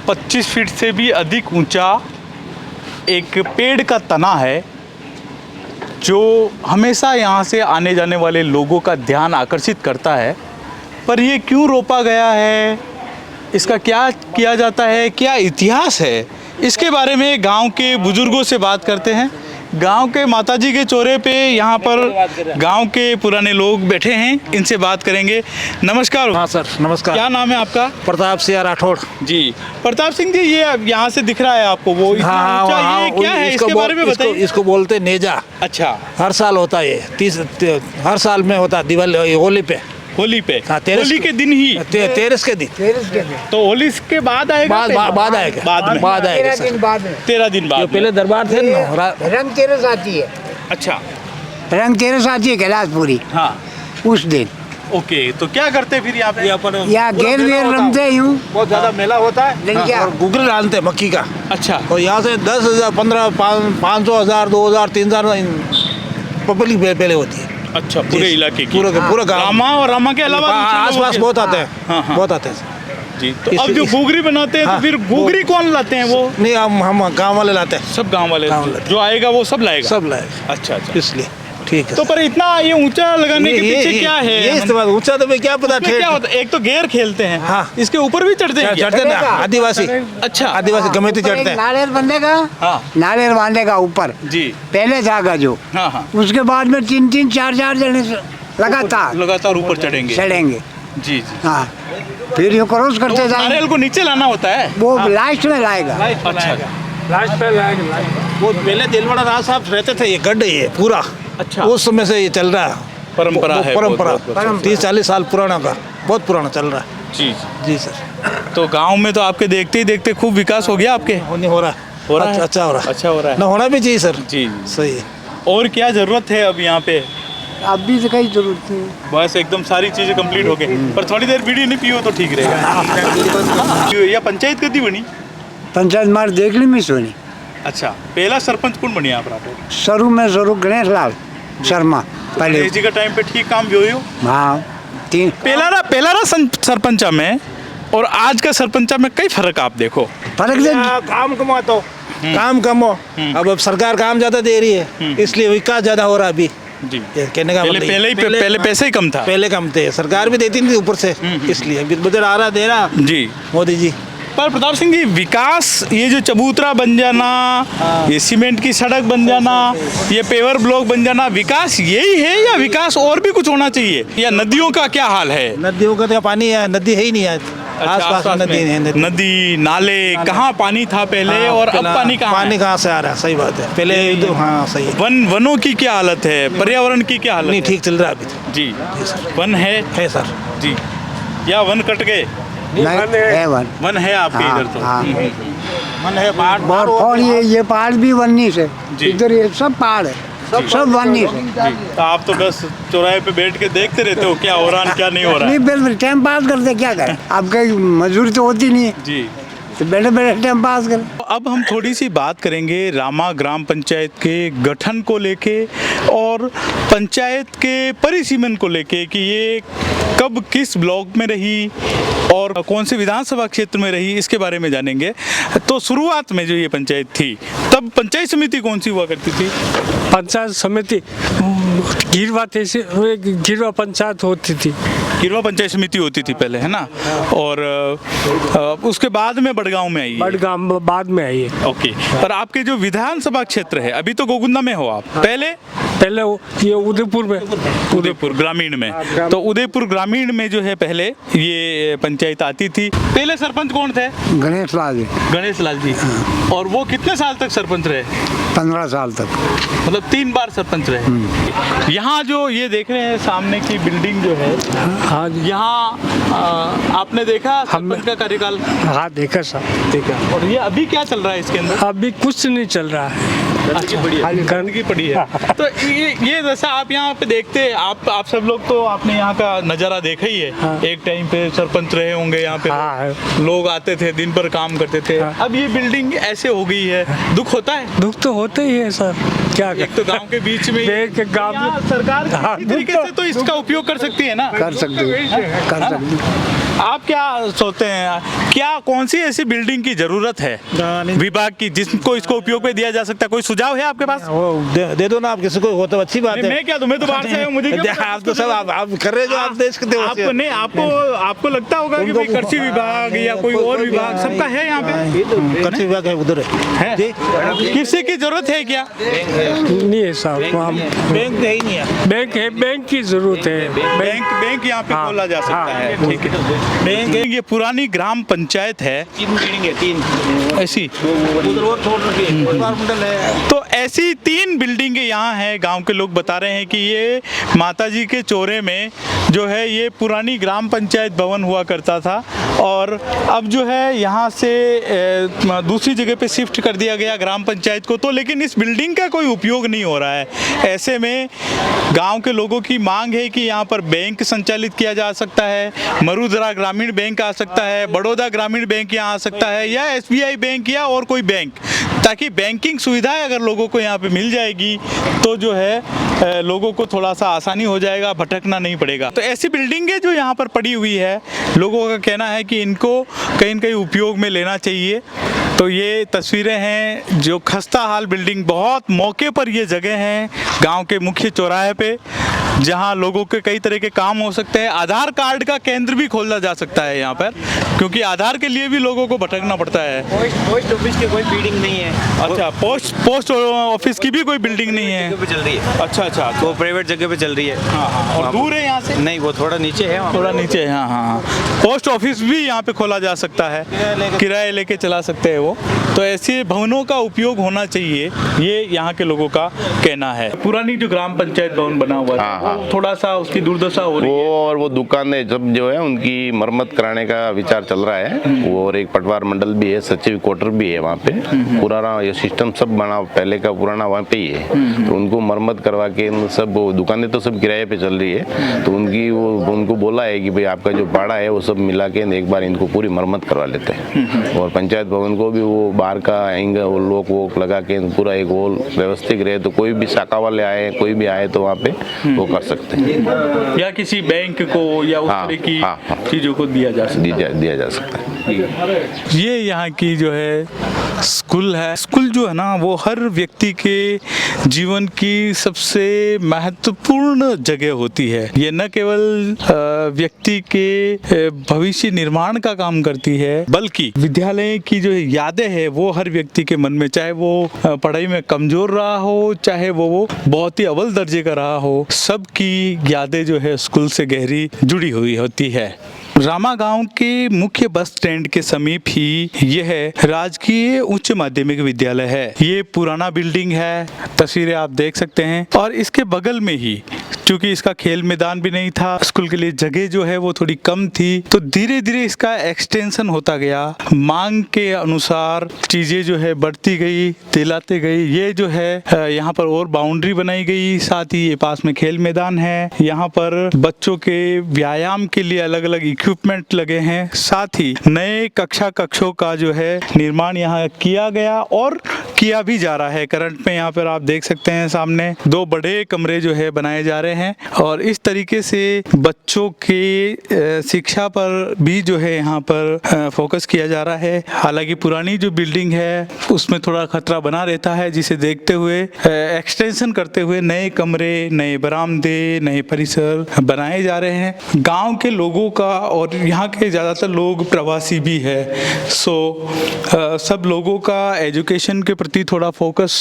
25 फीट से भी अधिक ऊंचा एक पेड़ का तना है जो हमेशा यहाँ से आने जाने वाले लोगों का ध्यान आकर्षित करता है। पर ये क्यों रोपा गया है, इसका क्या किया जाता है, क्या इतिहास है, इसके बारे में गांव के बुजुर्गों से बात करते हैं। गांव के माताजी के चौरे पे यहाँ पर गांव के पुराने लोग बैठे हैं, इनसे बात करेंगे। नमस्कार। हाँ सर, नमस्कार। क्या नाम है आपका? प्रताप सिंह राठौड़ जी। प्रताप सिंह जी, ये यहाँ से दिख रहा है आपको वो इतना ऊंचा, ये क्या है, इसके बारे में बताइए। इसको बोलते नेजा। अच्छा। हर साल होता है ये, हर साल में होता है दिवाली, होली पे। होली पे? हाँ, होली के दिन ही? 13 के दिन। तो होली के बाद आएगा? बाद आएगा, बाद आएगा। 13 दिन बाद। पहले दरबार थे ना, रंग तेरस आती है। अच्छा, रंग तेरस आती है कैलाशपुरी। हाँ, उस दिन। ओके, तो क्या करते फिर यहाँ पे? यहाँ घेर वेर रमते यूँ, बहुत ज्यादा मेला होता है और गुगल डालते हैं मक्की का। अच्छा। और यहाँ से 10,000, 15, 500,000, 2,000, 3,000 पब्लिक पहले होती है। अच्छा, पूरे इलाके की? पूरा गाँव। रामा और रामा के अलावा आसपास बहुत आते हैं। हाँ। बहुत आते हैं जी। तो अब जो घुघरी बनाते हैं तो फिर घुघरी कौन लाते हैं? वो नहीं, हम गांव वाले लाते हैं। सब गांव वाले जो आएगा वो सब लाएगा? सब लाएगा। अच्छा अच्छा, इसलिए ठीक है। तो पर इतना ये ऊंचा लगाने के पीछे क्या है? ये इस्तेमाल ऊंचा तो क्या पता, क्या होता है? एक तो घेर खेलते हैं, हाँ, इसके ऊपर भी चढ़ते हैं? चढ़ते हैं आदिवासी। अच्छा, आदिवासी गमेती चढ़ते हैं। नारियल बंधेगा। हाँ, नारियल बांधेगा ऊपर जी, पहले जागा जो। हाँ हाँ। उसके बाद में 3-3, 4-4 जने लगातार ऊपर चढ़ेंगे। जी जी। हाँ, फिर ये क्रॉस करते जाएंगे। नारियल को नीचे लाना होता है? वो लास्ट में लाएगा। अच्छा, लास्ट पे लाएगा। वो पहले दिलवाड़ा राज साहब रहते थे, ये गड्ढे ये पूरा। अच्छा, उस समय से ये चल रहा है, परंपरा है। परंपरा 30-40 साल पुराना का, बहुत पुराना चल रहा है। जी जी सर। तो गांव में तो आपके देखते ही देखते खूब विकास हो गया आपके? नहीं हो रहा है। अच्छा हो रहा है। अच्छा हो रहा है ना, होना भी चाहिए सर। जी, सही है। और क्या जरूरत है अब यहाँ पे? अभी से कहीं जरूरत नहीं, बस एकदम सारी चीजें कंप्लीट हो गई, पर थोड़ी देर बीड़ी नहीं पियो तो ठीक रहेगा। या पंचायत कदी बनी? पंचायत मार देख ली मिस होनी। अच्छा, पहला सरपंच कौन बनी आप? शुरू में गणेश लाल शर्मा पहले जी का टाइम पे ठीक काम भी हो। हाँ, पहला सरपंचा में और आज का सरपंचा में कई फर्क आप देखो? फर्क काम कमा तो काम कम हो, अब सरकार काम ज्यादा दे रही है, इसलिए विकास ज्यादा हो रहा है अभी। जी, कहने का पहले पैसे ही कम था। पहले कम थे, सरकार भी देती थी ऊपर से, इसलिए बजट आ रहा दे रहा जी मोदी जी। पर प्रताप सिंह जी, विकास ये जो चबूतरा बन जाना, ये सीमेंट की सड़क बन जाना, ये पेवर ब्लॉक बन जाना, विकास यही है या विकास और भी कुछ होना चाहिए? या नदियों का क्या हाल है? नदियों का तो पानी है, नदी है ही नहीं है। आसपास नदी है, नदी नाले कहाँ पानी था पहले और अब पानी कहाँ? पानी कहाँ से आ रहा है? सही बात है, पहले तो हाँ सही है। वनों की क्या हालत है, पर्यावरण की क्या हालत? नहीं, ठीक चल रहा है अभी जी। वन है सर जी, या वन कट गए? है वन है आपके इधर तो? मन है, पहाड़, ये पहाड़ भी बननी से, इधर ये सब पहाड़ है। सब बानी तो आप तो बस चौराहे पे बैठ के देखते रहते हो क्या हो रहा है क्या नहीं हो रहा नहीं है। बिल्कुल टाइम पास करते क्या करें, आपका मजदूरी तो होती नहीं है जी। तो बैठे बैठे टाइम पास करें। अब हम थोड़ी सी बात करेंगे रामा ग्राम पंचायत के गठन को लेके और पंचायत के परिसीमन को लेके कि ये कब किस ब्लॉक में रही और कौन से विधानसभा क्षेत्र में रही, इसके बारे में जानेंगे। तो शुरुआत में जो ये पंचायत थी तब पंचायत समिति कौन सी हुआ करती थी? पंचायत समिति गिरवा पंचायत होती थी। गिरवा पंचायत समिति होती थी पहले, है ना। और उसके बाद में बड़गांव में आई। बड़गांव बाद में आई है। ओके। पर आपके जो विधानसभा क्षेत्र है, अभी तो गोगुंदा में हो आप, पहले ये उदयपुर में, उदयपुर ग्रामीण में। तो उदयपुर ग्रामीण में जो है पहले ये पंचायत आती थी। पहले सरपंच कौन थे? गणेश लाल जी। गणेश लाल जी। और वो कितने साल तक सरपंच रहे? 15 साल तक, मतलब 3 बार सरपंच रहे। यहाँ जो ये देख रहे हैं सामने की बिल्डिंग जो है, हाँ यहाँ आपने देखा सरपंच का कार्यकाल? हाँ देखा साहब, देखा। और ये अभी क्या चल रहा है इसके अंदर? अभी कुछ नहीं चल रहा है, गंदगी पड़ी है। तो ये जैसा आप यहाँ पे देखते हैं, आप सब लोग तो आपने यहाँ का नज़ारा देखा ही है। हाँ। एक टाइम पे सरपंच रहे होंगे यहाँ पे। हाँ। लोग आते थे, दिन भर काम करते थे। हाँ। अब ये बिल्डिंग ऐसे हो गई है, दुख होता है? दुख तो होता ही है सर, क्या एक तो गांव के बीच में गांव में सरकार किसी तरीके से तो इसका उपयोग कर सकती है ना। कर सकते आप क्या सोचते हैं, क्या कौन सी ऐसी बिल्डिंग की जरूरत है विभाग की जिसको इसको उपयोग में दिया जा सकता है? कोई सुझाव है आपके पास? दे दो ना, आप किसी को हो तो अच्छी बात है। मैं क्या दूं, मैं तो बाहर से आया हूं, मुझे क्या पता? आप तो सब आप कर रहे हो जो आप देश के आपको नहीं, आपको लगता होगा कि भाई कृषि विभाग या कोई और विभाग सबका है यहाँ पे? कृषि विभाग है उधर है। किसी की जरूरत है क्या? नहीं है साहब, बैंक ही नहीं है। बैंक है, बैंक की जरूरत है। बैंक यहाँ पे खोला जा सकता है। ठीक है। बैंक ये पुरानी ग्राम पंचायत है। 3 बिल्डिंग है, 3 ऐसी उधर और छोड़ रखी है, डिपार्टमेंटल है। तो ऐसी 3 बिल्डिंगें यहाँ हैं। गांव के लोग बता रहे हैं कि ये माताजी के चौरे में जो है ये पुरानी ग्राम पंचायत भवन हुआ करता था और अब जो है यहाँ से दूसरी जगह पे शिफ्ट कर दिया गया ग्राम पंचायत को। तो लेकिन इस बिल्डिंग का कोई उपयोग नहीं हो रहा है। ऐसे में गांव के लोगों की मांग है कि यहाँ पर बैंक संचालित किया जा सकता है, मरुधरा ग्रामीण बैंक आ सकता है, बड़ौदा ग्रामीण बैंक यहाँ आ सकता है, या SBI बैंक या और कोई बैंक, ताकि बैंकिंग सुविधाएं अगर लोगों को यहाँ पे मिल जाएगी तो जो है लोगों को थोड़ा सा आसानी हो जाएगा, भटकना नहीं पड़ेगा। तो ऐसी बिल्डिंगें जो यहाँ पर पड़ी हुई है, लोगों का कहना है कि इनको कहीं न कहीं उपयोग में लेना चाहिए। तो ये तस्वीरें हैं जो खस्ता हाल बिल्डिंग, बहुत मौके पर ये जगह हैं गांव के मुख्य चौराहे पे जहां लोगों के कई तरह के काम हो सकते हैं। आधार कार्ड का केंद्र भी खोला जा सकता है यहाँ पर, क्योंकि आधार के लिए भी लोगों को भटकना पड़ता है। पोस्ट ऑफिस की कोई बिल्डिंग नहीं है। अच्छा, पोस्ट ऑफिस की भी कोई बिल्डिंग नहीं है? जगह पे चल रही है। अच्छा, वो प्राइवेट जगह पे चल रही है। हाँ। और दूर है यहाँ से? नहीं, वो थोड़ा नीचे है। थोड़ा नीचे है। हाँ। पोस्ट ऑफिस भी यहाँ पे खोला जा सकता है, किराए लेके चला सकते हैं वो। तो ऐसे भवनों का उपयोग होना चाहिए, ये यहाँ के लोगों का कहना है। पुरानी जो ग्राम पंचायत भवन बना हुआ है, वो थोड़ा सा उसकी दुर्दशा हो रही है। और वो दुकानें जब जो है उनकी मरम्मत कराने का विचार चल रहा है। वो और एक पटवार मंडल भी है, सचिव क्वार्टर भी है वहाँ पे। पुराना ये सिस्टम सब बना पहले का पुराना वहाँ पे ही है। तो उनको मरम्मत करवा के सब दुकानें तो सब किराए पे चल रही है। तो उनको बोला है कि भाई आपका जो भाड़ा है वो सब मिला के एक बार इनको पूरी मरम्मत करवा लेते हैं। और पंचायत भवन को भी वो बाहर का एंगल वो लोग वो लगा के पूरा एक होल व्यवस्थित रहे, तो कोई भी शाखा वाले आए, कोई भी आए तो वहाँ पे वो कर सकते हैं, या किसी बैंक को या उस तरह की चीजों को दिया जा सकता है। ये यहाँ की जो है स्कूल है। स्कूल जो है ना वो हर व्यक्ति के जीवन की सबसे महत्वपूर्ण जगह होती है। ये न केवल व्यक्ति के भविष्य निर्माण का काम करती है, बल्कि विद्यालय की जो यादें है वो हर व्यक्ति के मन में, चाहे वो पढ़ाई में कमजोर रहा हो, चाहे वो बहुत ही अव्वल दर्जे का रहा हो, सबकी यादें जो है स्कूल से गहरी जुड़ी हुई होती है। रामा गांव के मुख्य बस स्टैंड के समीप ही यह राजकीय उच्च माध्यमिक विद्यालय है। ये पुराना बिल्डिंग है, तस्वीरें आप देख सकते हैं। और इसके बगल में ही, क्योंकि इसका खेल मैदान भी नहीं था, स्कूल के लिए जगह जो है वो थोड़ी कम थी, तो धीरे धीरे इसका एक्सटेंशन होता गया। मांग के अनुसार चीजें जो है बढ़ती गई, दिलाते गई। ये जो है यहाँ पर और बाउंड्री बनाई गई, साथ ही ये पास में खेल मैदान है। यहाँ पर बच्चों के व्यायाम के लिए अलग अलग इक्विपमेंट लगे हैं। साथ ही नए कक्षों का जो है निर्माण यहाँ किया गया और किया भी जा रहा है। करंट में यहाँ पर आप देख सकते हैं सामने 2 बड़े कमरे जो है बनाए जा रहे हैं और इस तरीके से बच्चों के शिक्षा पर भी जो है यहाँ पर फोकस किया जा रहा है। हालांकि पुरानी जो बिल्डिंग है उसमें थोड़ा खतरा बना रहता है, जिसे देखते हुए एक्सटेंशन करते हुए नए कमरे, नए बरामदे, नए परिसर बनाए जा रहे हैं। गांव के लोगों का, और यहाँ के ज़्यादातर लोग प्रवासी भी है, सब लोगों का एजुकेशन के प्रति थोड़ा फोकस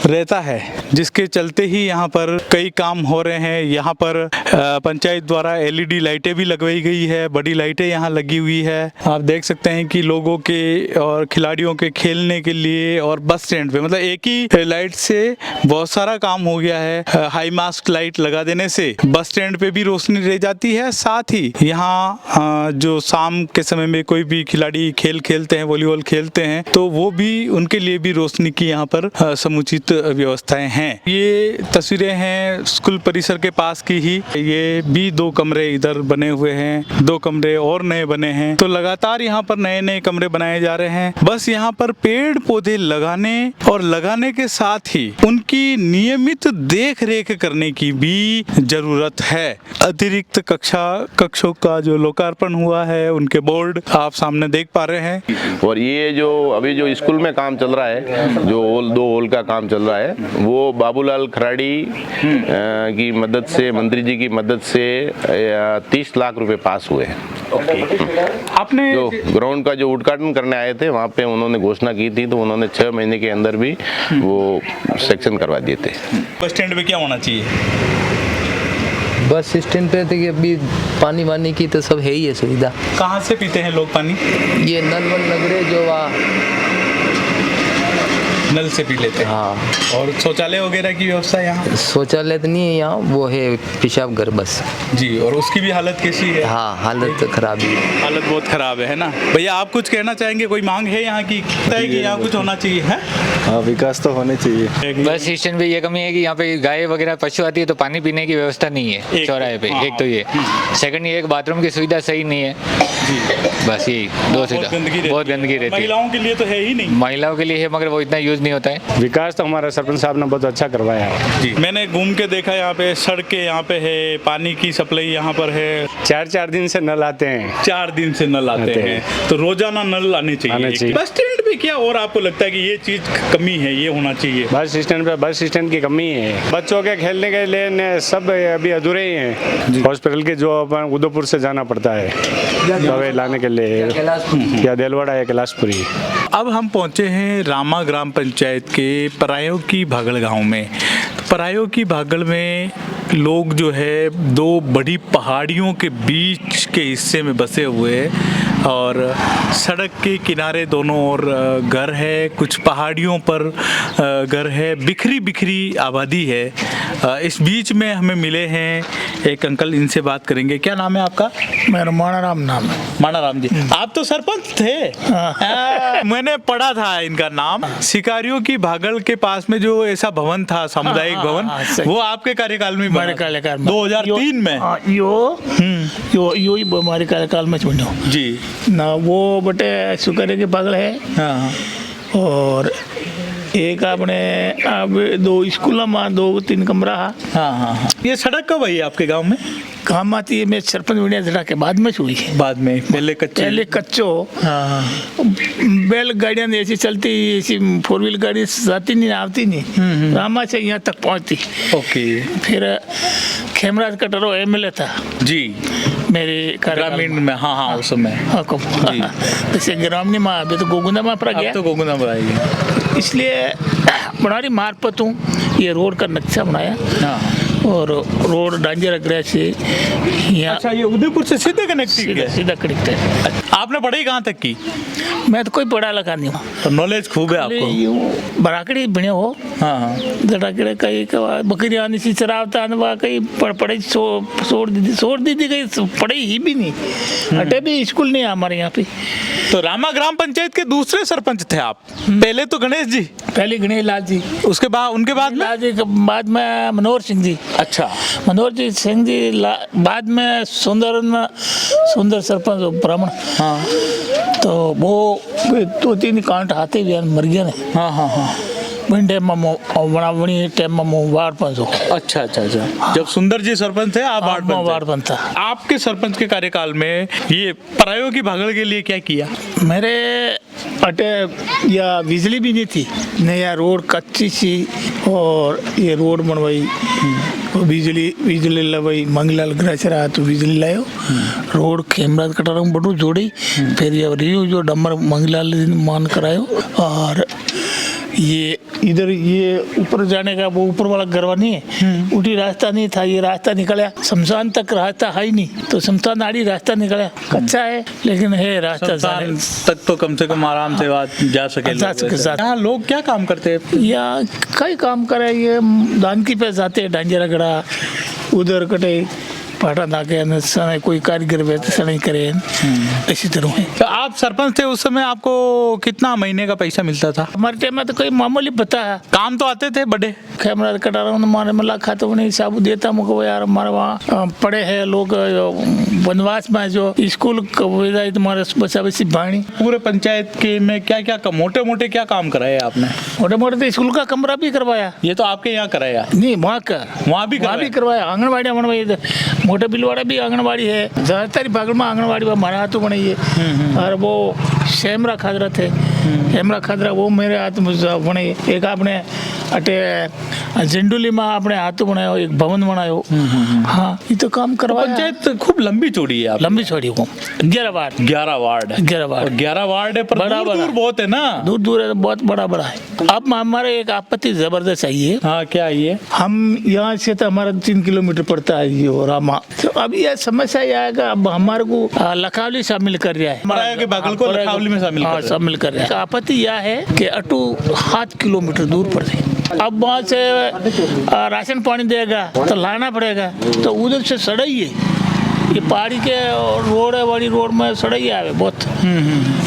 रहता है, जिसके चलते ही यहाँ पर कई काम हो रहे हैं। यहाँ पर पंचायत द्वारा LED लाइटें भी लगवाई गई है, बड़ी लाइटें यहाँ लगी हुई है। आप देख सकते हैं कि लोगों के और खिलाड़ियों के खेलने के लिए, और बस स्टैंड पे मतलब एक ही लाइट से बहुत सारा काम हो गया है। हाई मास्ट लाइट लगा देने से बस स्टैंड पे भी रोशनी रह जाती है। साथ ही यहाँ जो शाम के समय में कोई भी खिलाड़ी खेल खेलते हैं, वॉलीबॉल खेलते हैं, तो वो भी, उनके लिए भी रोशनी की यहाँ पर समुचित व्यवस्थाएं हैं। ये तस्वीरें हैं स्कूल परिसर के पास की ही। ये भी 2 कमरे इधर बने हुए हैं, 2 कमरे और नए बने हैं। तो लगातार यहाँ पर नए नए कमरे बनाए जा रहे हैं। बस यहाँ पर पेड़ पौधे लगाने के साथ ही उनकी नियमित देख रेख करने की भी जरूरत है। अतिरिक्त कक्षों का जो लोकार्पण हुआ है, उनके बोर्ड आप सामने देख पा रहे हैं। और ये जो अभी जो स्कूल में काम चल रहा है, जो 2 हॉल का काम चल रहा है, वो बाबूलाल खराड़ी की मदद से, मंत्री जी की मदद से 30 लाख रुपए पास हुए हैं। आपने जो ग्राउंड का जो उद्घाटन करने आए थे, वहाँ पे उन्होंने घोषणा की थी, तो उन्होंने 6 महीने के अंदर भी वो सेक्शन करवा दिए थे। बस स्टैंड पे क्या होना चाहिए? बस स्टैंड पे तो अभी पानी वानी की तो सब है ही है सुविधा। कहाँ से पीते हैं लोग पानी? ये नल वल नगरे जो नल से पी लेते हैं। हाँ। और शौचालय वगैरह की व्यवस्था यहाँ? शौचालय तो नहीं है यहाँ, वो है पेशाब घर बस जी। और उसकी भी हालत कैसी है? हाँ, हालत तो खराब ही है। हालत बहुत खराब है ना। भैया आप कुछ कहना चाहेंगे? कोई मांग है यहाँ की, लगता है कि यहाँ कुछ होना चाहिए है? हाँ, विकास तो होने चाहिए। बस स्टैंड पे ये कमी है कि यहाँ पे गाय वगैरह पशु आती है तो पानी पीने की व्यवस्था नहीं है चौराहे पे। एक तो ये, सेकंड ये, एक बाथरूम की सुविधा सही नहीं है। बस यही 2 सुविधा। बहुत गंदगी रहती है। महिलाओं के लिए तो है ही नहीं। महिलाओं के लिए है, मगर वो इतना यूज नहीं होता है। विकास तो हमारा सरपंच साहब ने बहुत अच्छा करवाया है जी। मैंने घूम के देखा, यहाँ पे सड़कें यहाँ पे है, पानी की सप्लाई यहाँ पर है। 4 दिन से नल आते हैं। 4 दिन से नल आते हैं, तो रोजाना नल आने चाहिए। बस स्टैंड पे क्या और आपको लगता है कि ये चीज कमी है, ये होना चाहिए? बस स्टैंड पे बस स्टैंड की कमी है। बच्चों के खेलने के लिए सब अभी अधूरे ही हैं। हॉस्पिटल के जो अपन उदयपुर से जाना पड़ता है दवाई लाने के लिए, या देलवाड़ा या कैलाशपुरी। अब हम पहुंचे हैं रामा ग्राम पंचायत के परायों की भागड़ गांव में। परायों की भागड़ में लोग जो है 2 बड़ी पहाड़ियों के बीच के हिस्से में बसे हुए हैं और सड़क के किनारे दोनों ओर घर है, कुछ पहाड़ियों पर घर है, बिखरी बिखरी आबादी है। इस बीच में हमें मिले हैं एक अंकल, इनसे बात करेंगे। क्या नाम है आपका? मेरा मानाराम नाम है। मानाराम जी, आप तो सरपंच थे। मैंने पढ़ा था इनका नाम। शिकारियों की भागड़ के पास में जो ऐसा भवन था, सामुदायिक भवन, वो आपके कार्यकाल में? हमारे कार्यकाल में 2003 में यो ही हमारे कार्यकाल में बनो जी ना। वो बटे शिकारियों की भागड़ है। हाँ। और एक अपने अब 2 स्कूल में 2-3 कमरा। हाँ। ये सड़क कब आई आपके गांव में? काम आती है, मैं सरपंच बनिया जरा के बाद में हुई है। बाद में, पहले कच्चो। हाँ। बैल गाड़ियाँ ऐसी चलती, ऐसी 4 व्हील गाड़ी जाती नहीं, आती नहीं। रामा से यहाँ तक पहुँचती। ओके। फिर खेमराज कटरो MLA था जी मेरे ग्रामीण में। हाँ उस समय। जैसे ग्रामीण में अभी तो गोगुंदा में पड़ा गया, तो गोगुंदा में आएगी, इसलिए बनारी मार्फत हूँ ये रोड का नक्शा बनाया। और रोड डांजर से यहाँ। अच्छा, ये उदयपुर से सीधे कनेक्टेड है? सीधा कनेक्ट है। आपने पढ़ाई कहाँ तक की? मैं तो कोई पढ़ा लिखा नहीं हूँ, तो नॉलेज खूब है आपको। बराकड़ी बने हो। हाँ, जटाकड़े कई बकरी आनी सी चरावता आने कई पढ़ाई छोड़ दी थी, कहीं पढ़ाई ही भी नहीं। अटे भी स्कूल नहीं है हमारे यहाँ पे। तो रामा ग्राम पंचायत के दूसरे सरपंच थे आप? पहले तो गणेश जी, पहले गणेश लाल जी, उसके बाद उनके बाद लाल जी के बाद में मनोहर सिंह जी। अच्छा, मनोहर जी सिंह जी बाद में सुंदर सरपंच ब्राह्मण। हाँ, तो वो 2-3 कांट हाथे भी मर गया ने। हाँ हाँ हाँ, टाइम में टाइम में वार्ड पंच हो। अच्छा अच्छा अच्छा, जब सुंदर जी सरपंच थे आप वार्ड पंच था। आपके सरपंच के कार्यकाल में ये प्रायोगिक भागड़ के लिए क्या किया? मेरे अटे या बिजली भी नहीं थी, नया रोड कच्ची सी, और ये रोड बनवाई, बिजली लवाई, मंगलाल ग्रह रहा तो बिजली लायो, रोड खेमराज कटारा में बटू जोड़ी, फिर ये रियो जो डम्बर मंगलाल मान करायो। और ये इधर ये ऊपर जाने का वो ऊपर वाला गरवा नहीं है, उठी रास्ता नहीं था, ये रास्ता निकला शमशान तक, रास्ता है ही नहीं, तो शमशान आड़ी रास्ता निकला, कच्चा है लेकिन है रास्ता तक, तो कम से कम आराम से बात जा सके। यहाँ लोग क्या काम करते हैं? या कई काम करे, ये दानकी पे जाते हैं, डांजर रगड़ा उधर कटे पाटा नाके सने, कोई कारीगर बैठे सने करे, इसी तरह है। तो आप सरपंच थे उस समय, आपको कितना महीने का पैसा मिलता था? हमारे टाइम में तो कोई मामूली पता है, काम तो आते थे बड़े, कैमरा कटा मारे मला खाता नहीं साबु देता मुझको यार, हमारे वहाँ पढ़े हैं लोग वनवास में, जो स्कूल तुम्हारे बच्चा बच्ची भाणी। पूरे पंचायत के में क्या क्या मोटे मोटे क्या काम कराए आपने? मोटे मोटे तो स्कूल का कमरा भी करवाया। ये तो आपके यहाँ कराया? नहीं, वहाँ भी करवाया। आंगनबाड़ी बनवाई, मोटे बिलवाड़ा भी आंगनबाड़ी है, ज्यादातर भागड़ में आंगनबाड़ी हमारे हाथों बनाई है। और वो शेमरा खादरा थे, हेमरा खादरा वो मेरे हाथ में बनाई। एक आपने अटे झंडुली में अपने हाथों बनायो, एक भवन बनायो। हाँ, ये तो काम करवाया। पंचायत खूब लंबी चौड़ी है, लंबी चौड़ी को 11 वार्ड है, पर दूर बहुत है ना, दूर है, बहुत बड़ा है। अब हमारे एक आपत्ति जबरदस्त आई है। हाँ, क्या है? हम यहाँ से तो हमारा 3 किलोमीटर पड़ता है ये रामा, तो अब ये समस्या ये आएगा, अब हमारे को लखावली शामिल कर रहा है, बागल को लखावली में शामिल कर रहा है। आपत्ति यह है कि अटू 7 किलोमीटर दूर पड़ रही, अब वहाँ से राशन पानी देगा तो लाना पड़ेगा, तो उधर से सड़ाई है, ये पहाड़ी के रोड है, बड़ी रोड में सड़ाई आवे बहुत,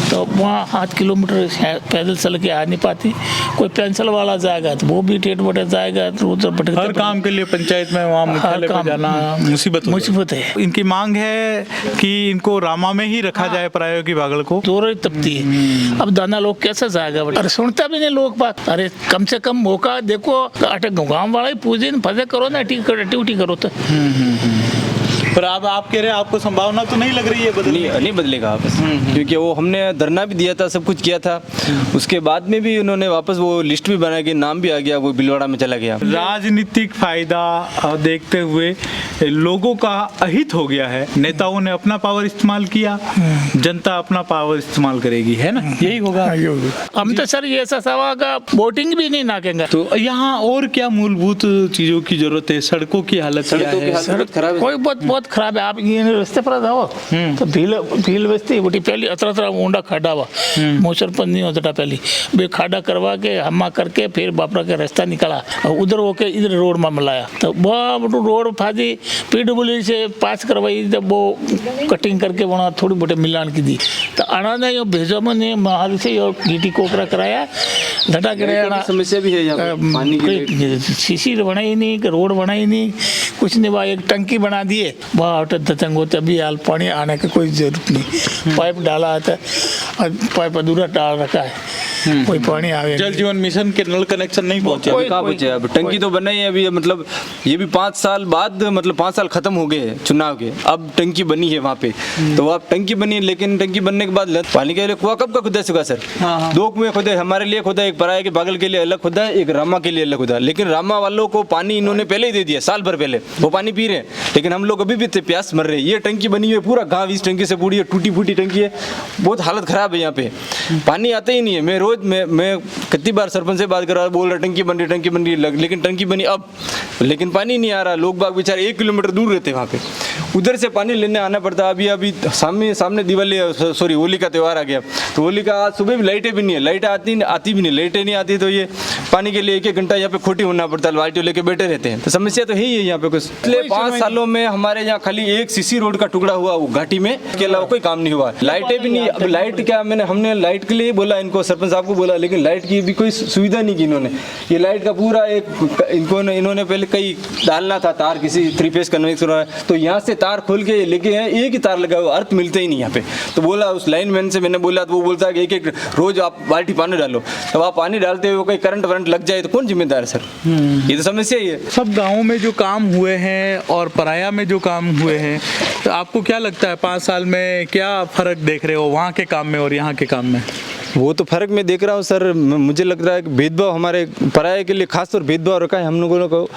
तो वहाँ 7 किलोमीटर पैदल चल के आ नहीं पाती। कोई पेंसिल वाला जाएगा तो वो भी टेट बटे जाएगा, तो उधर बटे हर काम के लिए पंचायत में वहाँ मुख्यालय को जाना मुसीबत है। इनकी मांग है कि इनको रामा में ही रखा जाए प्रायोगिक भागड़ को। जोर तपती है, अब दाना लोग कैसे जाएगा? अरे सुनता भी नहीं लोग बात। अरे कम से कम मौका देखो, अटे गाँव वाला ही पूजे फजे करो ना, ड्यूटी करो तो। पर अब आप कह रहे हैं आपको संभावना तो नहीं लग रही है नहीं बदलेगा वापस, क्योंकि वो हमने धरना भी दिया था, सब कुछ किया था, उसके बाद में भी उन्होंने वापस वो लिस्ट भी बना के नाम भी आ गया, वो बिलवाड़ा में चला गया। राजनीतिक फायदा देखते हुए लोगों का अहित हो गया है, नेताओं ने अपना पावर इस्तेमाल किया, जनता अपना पावर इस्तेमाल करेगी, है ना? यही होगा। हम तो सर ये ऐसा सवा का वोटिंग भी नहीं नाकेंगे। तो यहाँ और क्या मूलभूत चीजों की जरूरत है? सड़कों की हालत क्या है? सड़क खराब है, कोई बहुत खराब है। आप ये रास्ते पर जाओ तो भील बस्ती बटी पहली अतरा ऊंडा खाडा हुआ, मोचर पर नहीं होता पहली बे खाडा करवा के हम्मा करके फिर बापरा के रास्ता निकला, उधर होके इधर रोड में मिलाया, तो वो रोड फादी PWD से पास करवाई, जब वो कटिंग करके वहाँ थोड़ी बोटे मिलान की दी, तो आना यो भेजो में महाल से और गिटी कोकरा कराया, धटा कराया। समस्या भी है, पानी की सीसी बनाई नहीं, रोड बनाई नहीं, कुछ नहीं, वहाँ एक टंकी बना दिए, वहाँ दतंग होते, अभी हाल पानी आने की कोई जरूरत नहीं, पाइप डाला आता है, पाइप अधूरा डाल रखा है, कोई पानी आवे। जल जीवन मिशन के नल कनेक्शन नहीं पहुंचे, कहाँ पहुंचे? अब टंकी तो बनाई है अभी, मतलब ये भी 5 साल बाद, मतलब 5 साल खत्म हो गए चुनाव के, अब टंकी बनी है वहाँ पे, तो अब टंकी बनी, लेकिन टंकी बनने के बाद पानी के लिए कुआं कब का खुदा चुका सर? 2 कुएं खुदे, हमारे लिए खुदा, एक पराये के बागल के लिए अलग खुदा, एक रामा के लिए अलग खुदा, लेकिन रामा वालों को पानी इन्होंने पहले ही दे दिया, साल भर पहले वो पानी पी रहे हैं, लेकिन हम लोग अभी भी प्यास मर रहे हैं। ये टंकी बनी हुई है, पूरा गाँव इस टंकी से पूरी है, टूटी फूटी टंकी है, बहुत हालत खराब है यहाँ पे, पानी आता ही नहीं है। मैं रोज मैं कितनी बार सरपंच से बात करा, बोल रहा टंकी बन रही लेकिन टंकी बनी अब, लेकिन पानी नहीं आ रहा। लोग बाग बेचारे 1 किलोमीटर दूर रहते हैं वहाँ पे, उधर से पानी लेने आना पड़ता। अभी सामने दिवाली सॉरी होली का त्यौहार आ गया, तो होली का आज सुबह भी लाइटें भी नहीं है, लाइटें आती भी नहीं, लाइटें नहीं आती तो ये पानी के लिए 1-1 घंटा यहाँ पे खोटी होना पड़ता है, बाल्टी लेके बैठे रहते हैं। तो समस्या तो है ही है यहाँ पे। कुछ पिछले 5 सालों में हमारे यहाँ खाली एक सीसी रोड का टुकड़ा हुआ वो घाटी में, के अलावा कोई काम नहीं हुआ। लाइटें भी नहीं, अब लाइट क्या, हमने लाइट के लिए बोला इनको, सरपंच साहब को बोला, लेकिन लाइट की भी कोई सुविधा नहीं की इन्होंने। ये लाइट का पूरा इन्होंने पहले कई डालना था तार, किसी 3 फेस कन्वेंशन, तो यहाँ से तार खोल के लेके हैं, एक ही तार लगा हुआ, अर्थ मिलते ही नहीं यहाँ पे। तो बोला उस लाइन मैन से मैंने बोला, तो वो बोलता है कि एक रोज आप बाल्टी पानी डालो। तो आप पानी डालते हुए कोई करंट वरंट लग जाए तो कौन जिम्मेदार है सर? ये तो समस्या ही है। सब गाँव में जो काम हुए हैं और पराया में जो काम हुए हैं, तो आपको क्या लगता है 5 साल में क्या फ़र्क देख रहे हो वहाँ के काम में और यहाँ के काम में? वो तो फ़र्क मैं देख रहा हूँ सर, मुझे लग रहा है कि भेदभाव हमारे पराये के लिए खासतौर भेदभाव रखा है हम लोगों को।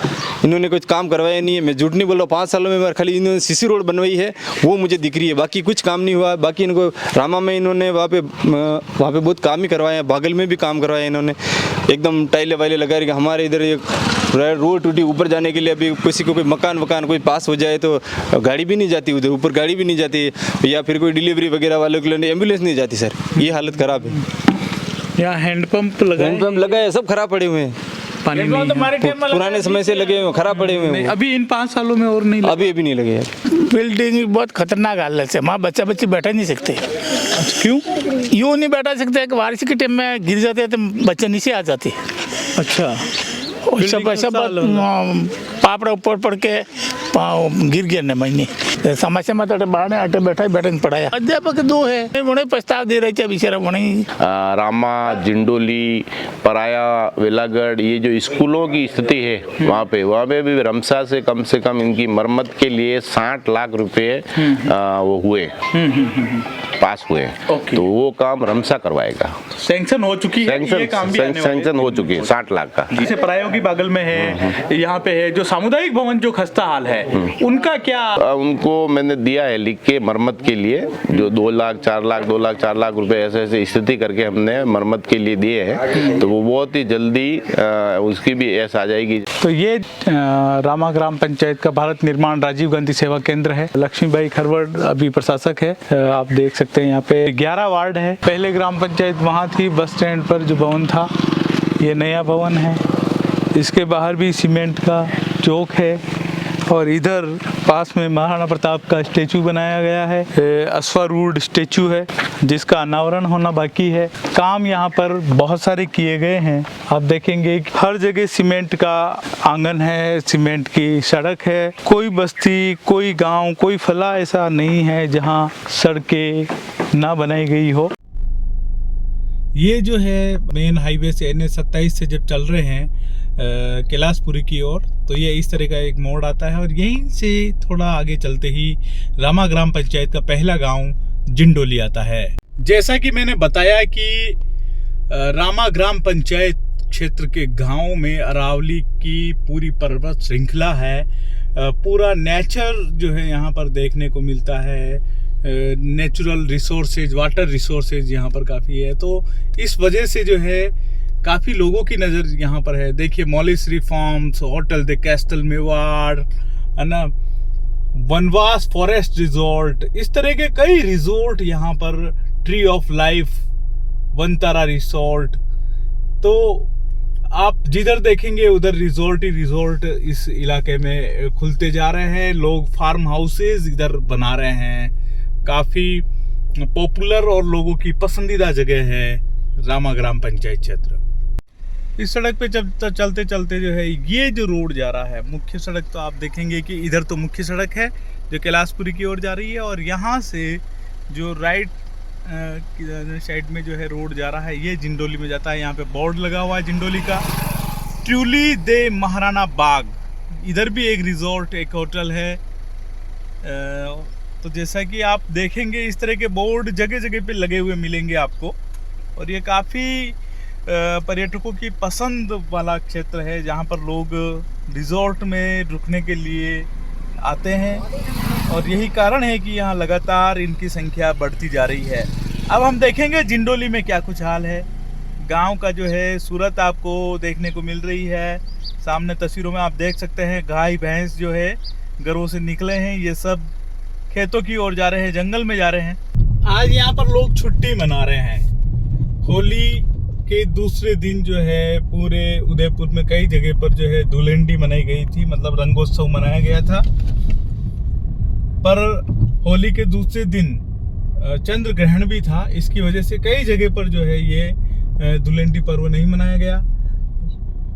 इन्होंने कुछ काम करवाया नहीं है, मैं झूठ नहीं बोल रहा हूँ। 5 सालों में खाली इन्होंने सीसी रोड बनवाई है, वो मुझे दिख रही है, बाकी कुछ काम नहीं हुआ। बाकी इनको रामा में इन्होंने वहाँ पे बहुत काम ही करवाए हैं, बागल में भी काम करवाया इन्होंने, एकदम टाइलें वाइलें लगा रही। हमारे इधर एक रोड टूटी, ऊपर जाने के लिए अभी किसी को कोई मकान कोई पास हो जाए तो गाड़ी भी नहीं जाती, उधर ऊपर गाड़ी भी नहीं जाती, या फिर कोई डिलीवरी वगैरह वालों के लिए एम्बुलेंस नहीं जाती सर। ये हालत ख़राब है। यहाँ हैंडपम्प लगाए सब खराब पड़े हुए हैं, पानी नहीं, पुराने समय से लगे हुए, खराब पड़े हुए हैं। अभी इन 5 सालों में और नहीं, अभी नहीं लगे यार। बिल्डिंग बहुत खतरनाक हालत है, वहाँ बच्चे बैठा नहीं सकते। क्यों? यूँ नहीं बैठा सकते कि बारिश के टाइम में गिर जाते हैं तो बच्चे नीचे आ जाते। अच्छा, सब पापड़ा ऊपर पड़ के गिर गया न महीने समस्या में तो बाहर आटे बैठा पढ़ाया। अध्यापक 2 है, उन्हें प्रस्ताव दे रहे थे बेचारा उन्हें। रामा, जिंडोली, पराया, वेलागढ़, ये जो स्कूलों की स्थिति है वहाँ पे भी रमसा से कम इनकी मरम्मत के लिए 60 लाख रुपए वो हुए, पास हुए। तो वो काम रमसा करवाएगा। सैंक्शन हो चुकी है, ये काम भी सैंक्शन हो चुकी है 60 लाख का। जैसे परायों की बगल में है, यहाँ पे है जो सामुदायिक भवन जो खस्ता हाल है, उनका क्या? उनको मैंने दिया है लिख के मरम्मत के लिए, जो 2 लाख 4 लाख 2 लाख 4 लाख रुपए ऐसे स्थिति करके हमने मरम्मत के लिए दिए हैं, तो वो बहुत ही जल्दी उसकी भी ऐस आ जाएगी। तो ये रामा ग्राम पंचायत का भारत निर्माण राजीव गांधी सेवा केंद्र है। लक्ष्मीबाई खरवड़ अभी प्रशासक है, आप देख सकते हैं। यहाँ पे 11 वार्ड है। पहले ग्राम पंचायत वहाँ थी, बस स्टैंड पर जो भवन था, ये नया भवन है। इसके बाहर भी सीमेंट का चौक है, और इधर पास में महाराणा प्रताप का स्टेचू बनाया गया है, अश्वारूढ़ स्टेचू है जिसका अनावरण होना बाकी है। काम यहाँ पर बहुत सारे किए गए हैं, आप देखेंगे हर जगह सीमेंट का आंगन है, सीमेंट की सड़क है। कोई बस्ती, कोई गांव, कोई फला ऐसा नहीं है जहाँ सड़कें ना बनाई गई हो। ये जो है मेन हाईवे से NH 27 से जब चल रहे हैं कैलाशपुरी की ओर, तो ये इस तरह का एक मोड़ आता है, और यहीं से थोड़ा आगे चलते ही रामा ग्राम पंचायत का पहला गांव जिंडोली आता है। जैसा कि मैंने बताया कि रामा ग्राम पंचायत क्षेत्र के गांव में अरावली की पूरी पर्वत श्रृंखला है। पूरा नेचर जो है यहाँ पर देखने को मिलता है, नेचुरल रिसोर्सेज, वाटर रिसोर्सेज यहाँ पर काफ़ी है। तो इस वजह से जो है काफ़ी लोगों की नज़र यहाँ पर है। देखिए Moulishree farms, hotel the castle Mewar, है ना, वनवास फॉरेस्ट रिजॉर्ट, इस तरह के कई रिजॉर्ट यहाँ पर, tree of life, Vantara resort. तो आप जिधर देखेंगे उधर रिजॉर्ट ही रिजॉर्ट इस इलाके में खुलते जा रहे हैं। लोग फार्म हाउसेज इधर बना रहे हैं। काफ़ी पॉपुलर और लोगों की पसंदीदा जगह है रामा ग्राम पंचायत क्षेत्र। इस सड़क पे जब चलते चलते जो है ये जो रोड जा रहा है, मुख्य सड़क, तो आप देखेंगे कि इधर तो मुख्य सड़क है जो कैलाशपुरी की ओर जा रही है, और यहाँ से जो राइट साइड में जो है रोड जा रहा है ये जिंडोली में जाता है। यहाँ पे बोर्ड लगा हुआ है जिंडोली का, ट्यूली दे महाराणा बाग। इधर भी एक रिजॉर्ट, एक होटल है। तो जैसा कि आप देखेंगे इस तरह के बोर्ड जगह जगह पे लगे हुए मिलेंगे आपको, और ये काफ़ी पर्यटकों की पसंद वाला क्षेत्र है जहाँ पर लोग रिजॉर्ट में रुकने के लिए आते हैं, और यही कारण है कि यहाँ लगातार इनकी संख्या बढ़ती जा रही है। अब हम देखेंगे जिंडोली में क्या कुछ हाल है। गांव का जो है सूरत आपको देखने को मिल रही है। सामने तस्वीरों में आप देख सकते हैं गाय भैंस जो है घरों से निकले हैं, ये सब खेतों की ओर जा रहे हैं, जंगल में जा रहे हैं। आज यहाँ पर लोग छुट्टी मना रहे हैं। होली के दूसरे दिन जो है पूरे उदयपुर में कई जगह पर जो है धुलेंडी मनाई गई थी, मतलब रंगोत्सव मनाया गया था। पर होली के दूसरे दिन चंद्र ग्रहण भी था, इसकी वजह से कई जगह पर जो है ये धुलेंडी पर्व नहीं मनाया गया।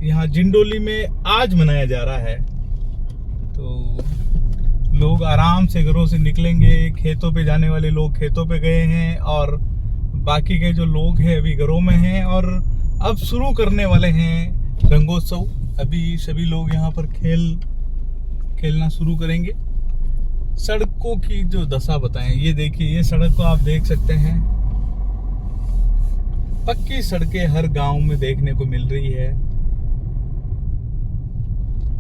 यहाँ जिंडोली में आज मनाया जा रहा है, तो लोग आराम से घरों से निकलेंगे। खेतों पे जाने वाले लोग खेतों पे गए हैं और बाकी के जो लोग हैं अभी घरों में हैं और अब शुरू करने वाले हैं रंगोत्सव। अभी सभी लोग यहाँ पर खेलना शुरू करेंगे। सड़कों की जो दशा बताएं, ये देखिए, ये सड़क को आप देख सकते हैं, पक्की सड़कें हर गांव में देखने को मिल रही है।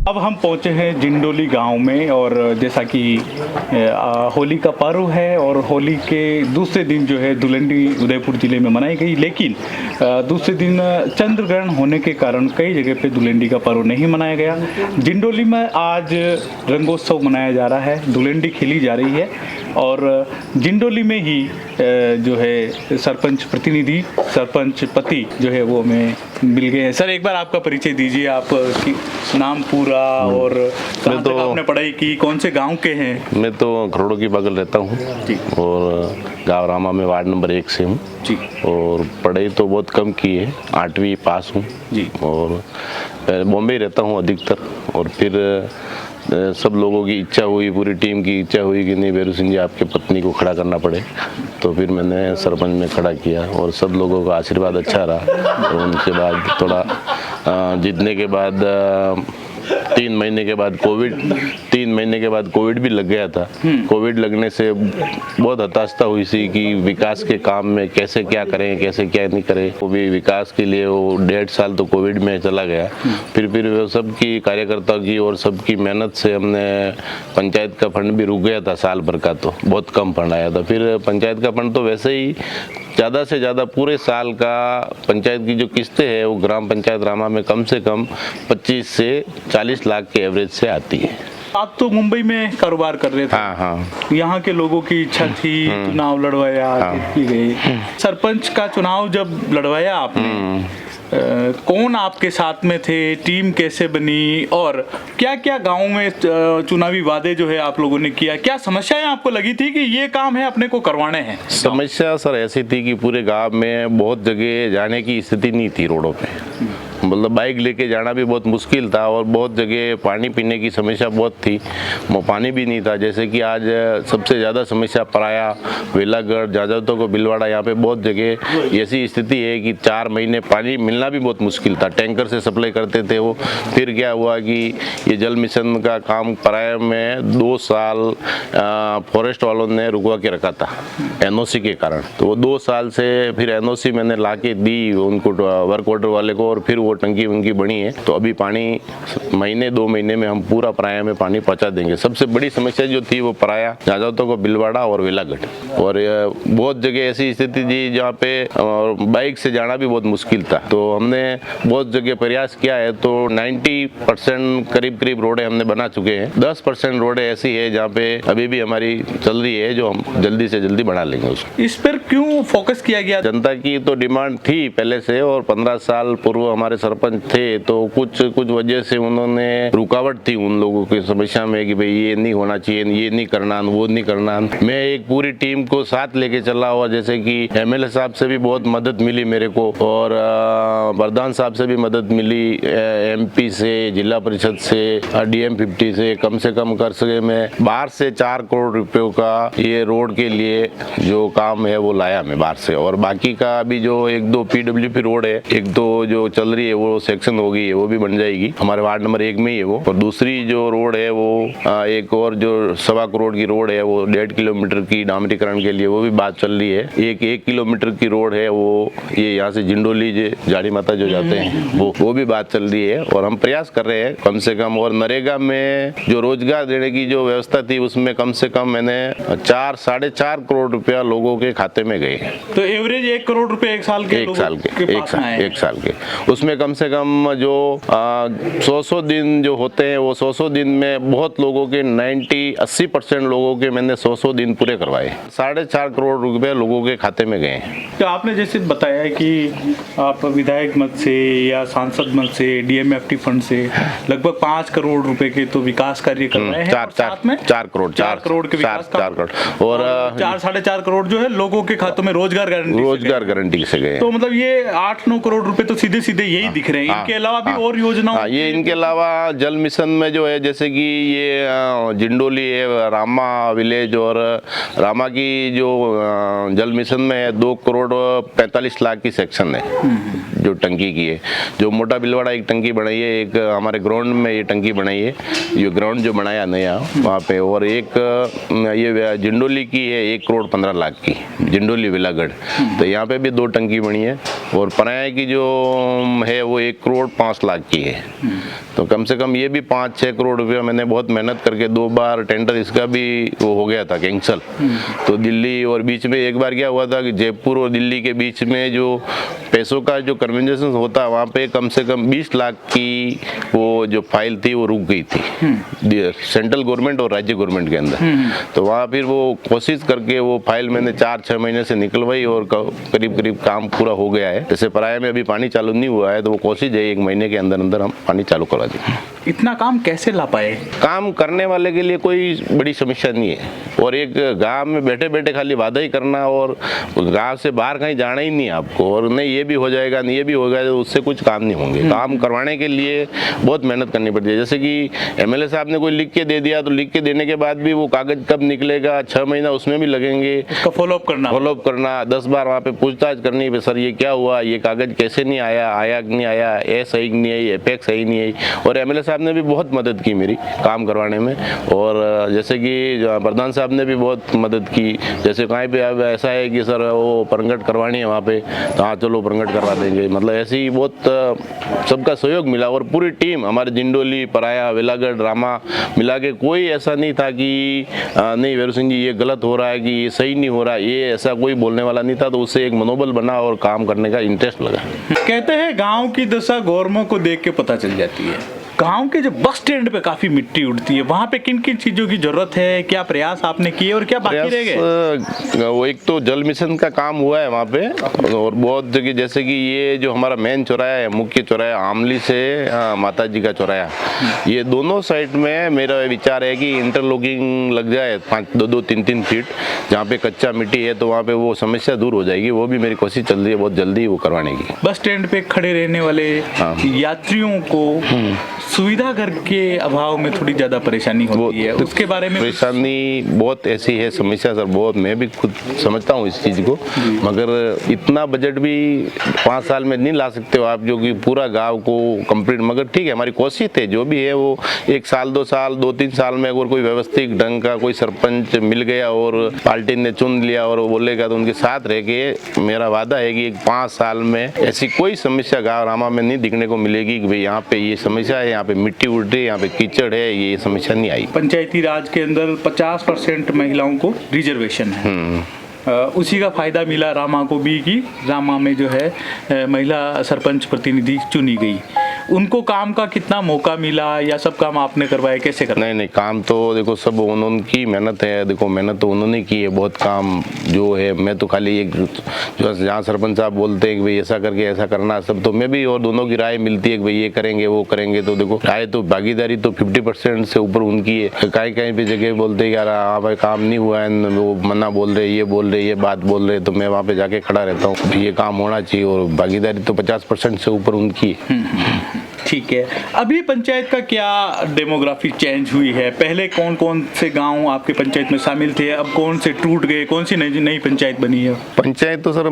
अब हम पहुंचे हैं जिंडोली गांव में और जैसा कि होली का पर्व है और होली के दूसरे दिन जो है धुलेंडी उदयपुर ज़िले में मनाई गई, लेकिन दूसरे दिन चंद्र ग्रहण होने के कारण कई जगह पे धुलेंडी का पर्व नहीं मनाया गया। जिंडोली में आज रंगोत्सव मनाया जा रहा है, धुलेंडी खेली जा रही है और जिंडोली में ही जो है सरपंच प्रतिनिधि, सरपंच पति जो है वो हमें मिल गए हैं। सर, एक बार आपका परिचय दीजिए, आप नाम पूरा और कहाँ तक आपने पढ़ाई की, कौन से गांव के हैं? मैं तो खरोड़ों की बगल रहता हूँ और गाँव रामा में वार्ड नंबर 1 से हूँ जी। और पढ़ाई तो बहुत कम की है, 8वीं पास हूँ जी। और बॉम्बे रहता हूँ अधिकतर। और फिर सब लोगों की इच्छा हुई, पूरी टीम की इच्छा हुई कि नहीं बेरू सिंह जी आपके पत्नी को खड़ा करना पड़े, तो फिर मैंने सरपंच में खड़ा किया और सब लोगों का आशीर्वाद अच्छा रहा। और उनके बाद थोड़ा जीतने के बाद 3 महीने के बाद कोविड भी लग गया था। कोविड लगने से बहुत हताशा हुई सी कि विकास के काम में कैसे क्या करें, कैसे क्या नहीं करें। वो भी विकास के लिए वो 1.5 साल तो कोविड में चला गया। फिर वो सबकी कार्यकर्ताओं की और सबकी मेहनत से हमने पंचायत का फंड भी रुक गया था साल भर का, तो बहुत कम फंड आया था। फिर पंचायत का फंड तो वैसे ही ज़्यादा से ज़्यादा पूरे साल का पंचायत की जो किस्तें हैं वो ग्राम पंचायत रामा में कम से कम 25 से 40 लाख के एवरेज से आती है। आप तो मुंबई में कारोबार कर रहे थे। हाँ। यहाँ के लोगों की इच्छा थी, चुनाव लड़वाया, की गई। सरपंच का चुनाव जब लड़वाया आपने, कौन आपके साथ में थे, टीम कैसे बनी और क्या क्या गाँव में चुनावी वादे जो है आप लोगों ने किया? क्या समस्याएं आपको लगी थी कि ये काम है अपने को करवाने हैं? समस्या सर ऐसी थी कि पूरे गांव में बहुत जगह जाने की स्थिति नहीं थी रोडों पे, मतलब बाइक लेके जाना भी बहुत मुश्किल था और बहुत जगह पानी पीने की समस्या बहुत थी, वो पानी भी नहीं था। जैसे कि आज सबसे ज़्यादा समस्या पराया, वेलागढ़, जाजवतों को बिलवाड़ा, यहाँ पे बहुत जगह ऐसी स्थिति है कि 4 महीने पानी मिलना भी बहुत मुश्किल था। टैंकर से सप्लाई करते थे वो। फिर क्या हुआ कि ये जल मिशन का काम पराया में 2 साल फॉरेस्ट वालों ने रुकवा के रखा था NOC के कारण। तो वो 2 साल से फिर NOC मैंने ला के दी उनको, वर्क ऑर्डर वाले को, और फिर वो टंकी वंकी बनी है। तो अभी पानी 2 महीने में हम पूरा पराया में पानी पहुंचा देंगे। सबसे बड़ी समस्या जो थी वो पराया, जाजवतों को बिलवाड़ा और वेलागढ़। और बहुत जगह ऐसी स्थिति थी जहाँ पे बाइक से जाना भी बहुत मुश्किल था। तो हमने बहुत जगह प्रयास किया है, तो 90% करीब रोडें हमने बना चुके हैं। 10% रोडें ऐसी है जहाँ पे अभी भी हमारी चल रही है, जो हम जल्दी से जल्दी बना लेंगे उसको। इस पर क्यों फोकस किया गया? जनता की तो डिमांड थी पहले से, और 15 साल पूर्व हमारे सरपंच थे, तो कुछ वजह से उन्होंने रुकावट थी उन लोगों की समस्या में कि भाई ये नहीं होना चाहिए, ये नहीं करना, वो नहीं करना। मैं एक पूरी टीम को साथ लेके चला हुआ, जैसे कि MLA साहब से भी बहुत मदद मिली मेरे को, और प्रधान साहब से भी मदद मिली, MP से, जिला परिषद से, DM 50 से कम कर सके मैं 12 से 4 करोड़ रुपयों का ये रोड के लिए जो काम है वो लाया मैं बाहर से। और बाकी का अभी जो 1-2 PWP रोड है, 1-2 जो चल रही है वो सेक्शन हो गई है, वो भी बन जाएगी। हमारे वार्ड नंबर नंबर 1 में ही है वो। और दूसरी जो रोड है वो एक और जो 1.25 करोड़ की रोड है वो 1.5 किलोमीटर की डामरीकरण के लिए वो भी बात चल रही है। 1 किलोमीटर की रोड है वो, ये यहाँ से जिंडोली जाड़ी माता जो जाते हैं वो भी बात चल रही है। और हम प्रयास कर रहे हैं कम से कम। और नरेगा में जो रोजगार देने की जो व्यवस्था थी उसमें कम से कम मैंने 4-4.5 करोड़ रुपया लोगों के खाते में गए। तो एवरेज 1 करोड़ रुपए एक साल के एक साल के उसमें कम से कम जो 100 दिन जो होते हैं वो 100 दिन में बहुत लोगों के 90-80% लोगों के मैंने 100 दिन पूरे करवाए। 4.5 करोड़ रुपए लोगों के खाते में गए। तो आपने जैसे बताया कि आप विधायक मद से या सांसद मद से डीएमएफटी फंड से लगभग 5 करोड़ रुपए के तो विकास कार्य कर रहे हैं। 4 करोड़ के विकास 4 करोड़ और 4-4.5 करोड़ जो है लोगों के खातों में रोजगार गारंटी से गए। तो मतलब ये 8-9 करोड़ रुपए तो सीधे सीधे यही दिख रहे हैं। इनके अलावा भी और योजनाओं ये इनके अलावा जल मिशन में जो है जैसे कि ये जिंडोली है, रामा विलेज और रामा की जो जल मिशन में है 2 करोड़ 45 लाख की सेक्शन है जो टंकी की है। जो मोटा बिलवाड़ा एक टंकी बनाई है, एक हमारे ग्राउंड में ये टंकी बनाई है, ये ग्राउंड जो बनाया नया वहाँ पे। और एक ये जिंडोली की है 1 करोड़ 15 लाख की, जिंडोली विलागढ़। तो यहाँ पे भी 2 टंकी बनी है। और पराया की जो है वो 1 करोड़ 5 लाख की है। तो कम से कम ये भी 5-6 करोड़ रुपया मैंने बहुत मेहनत करके 2 बार टेंडर इसका भी वो हो गया था कैंसल। तो दिल्ली और बीच में एक बार क्या हुआ था कि जयपुर और दिल्ली के बीच में जो पैसों का जो कन्वर्जेंस होता वहाँ पे कम से कम 20 लाख की वो जो फाइल थी वो रुक गई थी सेंट्रल गवर्नमेंट और राज्य गवर्नमेंट के अंदर। तो वहाँ फिर वो कोशिश करके वो फाइल मैंने 4-6 महीने से निकलवाई और करीब करीब काम पूरा हो गया है। जैसे पराया में अभी पानी चालू नहीं हुआ है तो वो कोशिश है 1 महीने के अंदर अंदर हम पानी चालू करवा दें। इतना काम कैसे ला पाए? काम करने वाले के लिए कोई बड़ी समस्या नहीं है। और एक गांव में बैठे बैठे खाली वादा ही करना और गांव से बाहर कहीं जाना ही नहीं आपको, और नहीं ये भी हो जाएगा नहीं ये भी हो जाएगा, तो उससे कुछ काम नहीं होंगे। काम करवाने के लिए बहुत मेहनत करनी पड़ती है। जैसे कि एमएलए साहब ने कोई लिख के दे दिया तो लिख के देने के बाद भी वो कागज कब निकलेगा 6 महीना उसमें भी लगेंगे। फॉलोअप करना 10 बार वहाँ पे पूछताछ करनी, सर ये क्या हुआ, ये कागज कैसे नहीं आया कि नहीं आया, ए सही नहीं आई, एपेक्स सही नहीं आई। और एमएलए साहब ने भी बहुत मदद की मेरी काम करवाने में। और जैसे कि प्रधान साहब ने भी बहुत मदद की। जैसे कहीं पे अब ऐसा है कि सर वो परंगट करवानी है वहाँ पे, तो हाँ चलो परंगट करवा देंगे। मतलब ऐसे ही बहुत सबका सहयोग मिला। और पूरी टीम हमारे जिंडोली, पराया, विलागढ़, रामा मिला के कोई ऐसा नहीं था कि नहीं वीरू सिंह जी ये गलत हो रहा है कि ये सही नहीं हो रहा, ये ऐसा कोई बोलने वाला नहीं था। तो उससे एक मनोबल बना और काम करने का इंटरेस्ट लगा। कहते हैं गांव की दशा गौरमों को देख के पता चल जाती है। गांव के जो बस स्टैंड पे काफी मिट्टी उड़ती है, वहाँ पे किन किन चीजों की जरूरत है, क्या प्रयास आपने किए और क्या बाकी रह गए? वो एक तो जल मिशन का काम हुआ है वहाँ पे, और बहुत जगह जैसे कि ये जो हमारा मेन चौराया है, मुख्य चौराया आमली से माता जी का चौराया, ये दोनों साइड में मेरा विचार है कि इंटरलॉकिंग लग जाए 2-3 फीट, जहाँ पे कच्चा मिट्टी है तो वहाँ पे वो समस्या दूर हो जाएगी। वो भी मेरी कोशिश चल रही है बहुत जल्दी वो करवाने की। बस स्टैंड पे खड़े रहने वाले यात्रियों को सुविधा घर के अभाव में थोड़ी ज्यादा परेशानी होती है, उसके बारे में परेशानी बहुत ऐसी है समस्या सर, बहुत मैं भी खुद समझता हूँ इस चीज़ को। मगर इतना बजट भी 5 साल में नहीं ला सकते हो आप जो कि पूरा गांव को कंप्लीट। मगर ठीक है हमारी कोशिश है जो भी है वो 1 साल 2 साल 2-3 साल में अगर कोई व्यवस्थित ढंग का कोई सरपंच मिल गया और पार्टी ने चुन लिया और बोलेगा तो उनके साथ रह के मेरा वादा है कि 5 साल में ऐसी कोई समस्या गाँव रामा में नहीं दिखने को मिलेगी कि भाई यहाँ पे ये समस्या है, यहाँ पे मिट्टी उड़ रही है, यहाँ पे कीचड़ है, ये समस्या नहीं आई। पंचायती राज के अंदर 50% महिलाओं को रिजर्वेशन है। उसी का फायदा मिला रामा को भी कि रामा में जो है महिला सरपंच प्रतिनिधि चुनी गई। उनको काम का कितना मौका मिला या सब काम आपने करवाया, कैसे करवाया? नहीं काम तो देखो सब उन्होंने मेहनत है। देखो मेहनत तो उन्होंने की है, बहुत काम जो है मैं तो खाली एक जो जहाँ सरपंच साहब बोलते हैं कि भाई ऐसा करके ऐसा करना, सब तो मैं भी और दोनों की राय मिलती है कि भाई ये करेंगे वो करेंगे। तो देखो राय तो भागीदारी तो 50% से ऊपर उनकी है। कहीं पे जगह बोलते हैं यार हाँ भाई काम नहीं हुआ है, वो मना बोल रहे, ये बोल रहे, ये बात बोल रहे, तो मैं वहाँ पे जाके खड़ा रहता हूँ ये काम होना चाहिए। और भागीदारी तो 50% से ऊपर उनकी है। ठीक है, अभी पंचायत का क्या डेमोग्राफी चेंज हुई है? पहले कौन कौन से गांव आपके पंचायत में शामिल थे, अब कौन से टूट गए, कौन सी नई पंचायत बनी है? पंचायत तो सर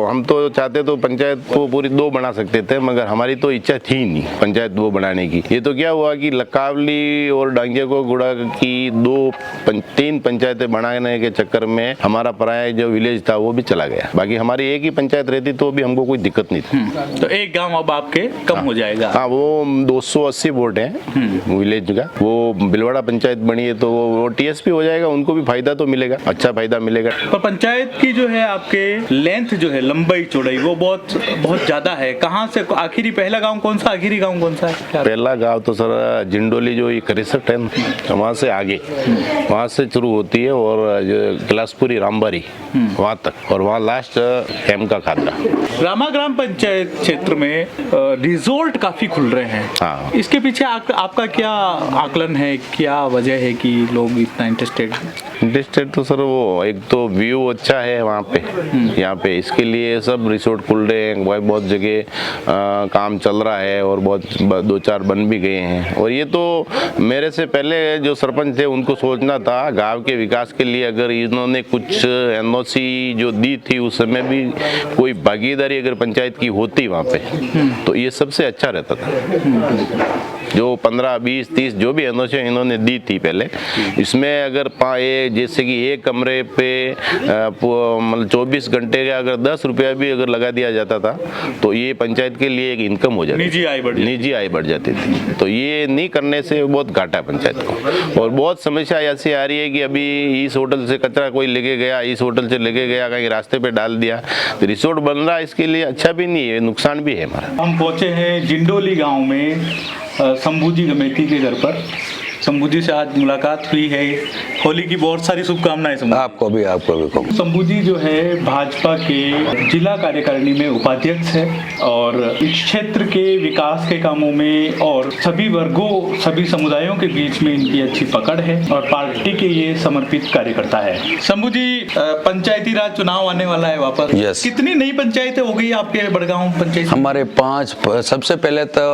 हम तो चाहते तो पंचायत को पूरी 2 बना सकते थे, मगर हमारी तो इच्छा थी नहीं पंचायत 2 बनाने की। ये तो क्या हुआ कि लकावली और डांगिया को गुड़ा की 3 पंचायतें बनाने के चक्कर में हमारा पराया जो विलेज था वो भी चला गया। बाकी हमारी एक ही पंचायत रहती तो भी हमको कोई दिक्कत नहीं थी। तो एक गांव अब आपके कम हो जाएगा। हाँ, वो 280 वोट है विलेज का, वो बिलवाड़ा पंचायत बनी है तो वो टीएसपी हो जाएगा, उनको भी फायदा तो मिलेगा, अच्छा फायदा मिलेगा। पर पंचायत की जो है आपके लेंथ जो है, लंबाई चौड़ाई वो बहुत ज्यादा है। कहाँ से आखिरी पहला गांव कौन सा, आखिरी गांव कौन सा है? पहला गांव तो सर जिंडोली जो करिसट है वहाँ से आगे, वहाँ से शुरू होती है और गिलासपुरी रामबारी वहाँ तक, और वहाँ लास्ट हेम का खादरा। रामा ग्राम पंचायत क्षेत्र में रिजोर्ट काफी खुल रहे हैं। हाँ। इसके पीछे आपका क्या आकलन है, क्या वजह है कि लोग इतना इंटरेस्टेड? तो सर वो एक तो व्यू अच्छा है वहाँ पे, यहाँ पे इसके लिए सब रिसोर्ट खुल रहे हैं, बहुत जगह काम चल रहा है और बहुत 2-4 बन भी गए हैं। और ये तो मेरे से पहले जो सरपंच थे उनको सोचना था गांव के विकास के लिए, अगर इन्होंने कुछ एनओसी जो दी थी उस समय भी कोई भागीदारी अगर पंचायत की होती वहाँ पे तो ये सबसे अच्छा रहता था। जो 15, 20, 30 जो भी एनओसी इन्होंने दी थी पहले, इसमें अगर जैसे कि एक कमरे पे मतलब 24 घंटे का अगर 10 रुपया भी अगर लगा दिया जाता था तो ये पंचायत के लिए एक इनकम हो जाती, निजी आय बढ़ जाती थी। तो ये नहीं करने से बहुत घाटा है पंचायत को। और बहुत समस्या ऐसी आ रही है कि अभी इस होटल से कचरा कोई लेके गया, इस होटल से लेके गया, कहीं रास्ते पे डाल दिया, तो रिसोर्ट बन रहा है, इसके लिए अच्छा भी नहीं है, नुकसान भी है हमारा। हम पहुंचे हैं जिंडोली गांव में शंभू जी गमेती के घर पर। शंभू जी से आज मुलाकात हुई है। होली की बहुत सारी शुभकामनाएं आपको भी शंभू जी जो है भाजपा के जिला कार्यकारिणी में उपाध्यक्ष है और इस क्षेत्र के विकास के कामों में और सभी वर्गों, सभी समुदायों के बीच में इनकी अच्छी पकड़ है और पार्टी के ये समर्पित कार्यकर्ता है। शंभू जी, पंचायती राज चुनाव आने वाला है वापस। Yes. कितनी नई पंचायतें हो गई आपके बड़गांव पंचायत? हमारे 5। सबसे पहले तो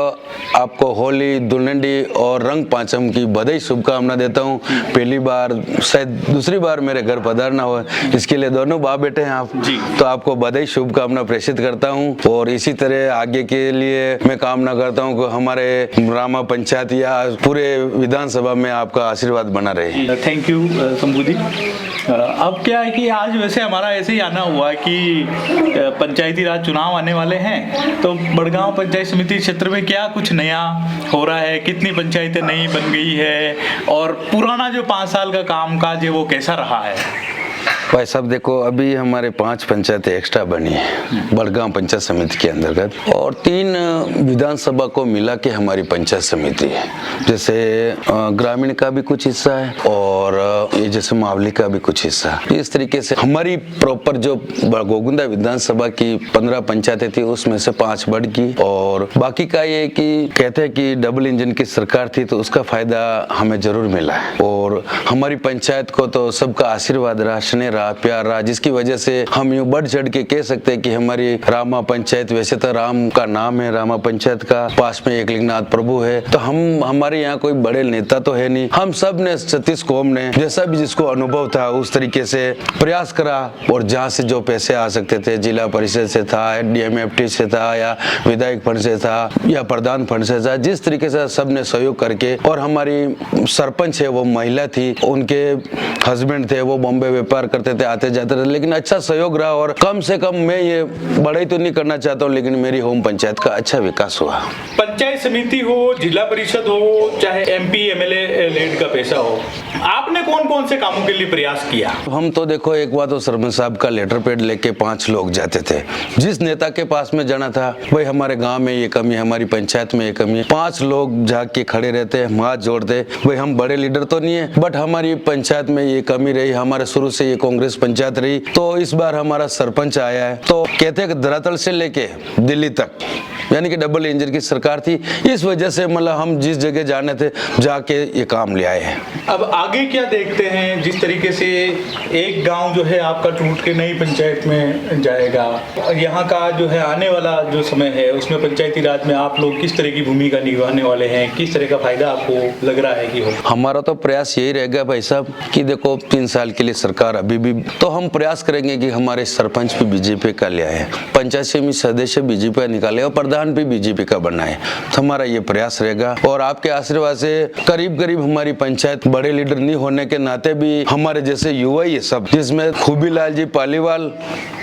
आपको होली, धुलंडी और रंग पांचम की बधाई शुभकामना देता हूँ। पहली बार, शायद दूसरी बार मेरे घर पधारना हो, इसके लिए दोनों बाप बेटे हैं आप जी, तो आपको बधाई शुभकामना प्रेषित करता हूँ। और इसी तरह आगे के लिए मैं कामना करता हूँ कि हमारे रामा पंचायत या पूरे विधानसभा में आपका आशीर्वाद बना रहे। थैंक यू शंभू जी। अब क्या है कि आज वैसे हमारा ऐसे ही आना हुआ कि पंचायती राज चुनाव आने वाले हैं, तो बड़गांव पंचायत समिति क्षेत्र में क्या कुछ नया हो रहा है, कितनी पंचायतें नई बन गई है और पुराना जो 5 साल का कामकाज है वो कैसा रहा है? भाई साहब देखो, अभी हमारे 5 पंचायतें एक्स्ट्रा बनी है बड़गांव पंचायत समिति के अंतर्गत और 3 विधानसभा को मिला के हमारी पंचायत समिति है। जैसे ग्रामीण का भी कुछ हिस्सा है और ये जैसे मावली का भी कुछ हिस्सा है। इस तरीके से हमारी प्रॉपर जो गोगुंदा विधानसभा की 15 पंचायतें थी उसमें से 5 बढ़ गई। और बाकी का ये कि कहते हैं कि डबल इंजन की सरकार थी तो उसका फायदा हमें जरूर मिला है और हमारी पंचायत को तो सबका आशीर्वाद रहा, स्नेह रहा, प्यार रहा, जिसकी वजह से हम यूं बढ़ चढ़ के कह सकते हैं कि हमारी रामा पंचायत, वैसे तो राम का नाम है रामा पंचायत का, पास में एकलिंगनाथ प्रभु है, तो हमारे यहाँ कोई बड़े नेता तो है नहीं, हम सब ने 36 कौम ने जैसा भी जिसको अनुभव था उस तरीके से प्रयास करा और जहाँ से जो पैसे आ सकते थे, जिला परिषद से था, DMFT से था या विधायक फंड से था या प्रधान फंड से था, जिस तरीके से सब ने सहयोग करके। और हमारी सरपंच है वो महिला थी, उनके हस्बैंड थे वो बॉम्बे व्यापार करते थे, आते जाते थे, लेकिन अच्छा सहयोग रहा। और कम से कम मैं ये बड़ाई तो नहीं करना चाहता हूँ, लेकिन मेरी होम पंचायत का अच्छा विकास हुआ। पंचायत समिति हो, जिला परिषद हो, चाहे MP MLA लेड का पैसा हो, आपने कौन कौन से कामों के लिए प्रयास किया? हम तो देखो, एक बार तो सरपंच साहब का लेटर पैड लेके 5 लोग जाते थे, जिस नेता के पास में जाना था भाई हमारे गांव में ये कमी, हमारी पंचायत में ये कमी है, 5 लोग जाके खड़े रहते, हाथ जोड़ते, भाई हम बड़े लीडर तो नहीं है बट हमारी पंचायत में ये कमी रही, हमारे शुरू से ये कांग्रेस पंचायत रही, तो इस बार हमारा सरपंच आया है। तो कहते हैं कि धरातल से लेके दिल्ली तक यानी कि डबल इंजन की सरकार थी। इस वजह से मतलब हम जिस जगह जाने थे जाके ये काम ले आए हैं। अब आगे क्या देखते हैं? जिस तरीके से एक गांव जो है आपका टूट के नई पंचायत में जाएगा, यहाँ का जो है आने वाला जो समय है उसमें पंचायती राज में आप लोग किस तरह की भूमिका निभाने वाले हैं? किस तरह का फायदा आपको लग रहा है कि हो? हमारा तो प्रयास यही रहेगा भाई साहब कि देखो 3 साल के लिए सरकार अभी भी, तो हम प्रयास करेंगे कि हमारे सरपंच भी बीजेपी का ले आए, पंचायत समिति सदस्य बीजेपी का निकाले और प्रधान भी बीजेपी का बनाए। तो हमारा ये प्रयास रहेगा और आपके आशीर्वाद से करीब करीब हमारी पंचायत बड़े लीडर नहीं होने के नाते भी हमारे जैसे युवा ये सब, जिसमें खूबीलाल जी पालीवाल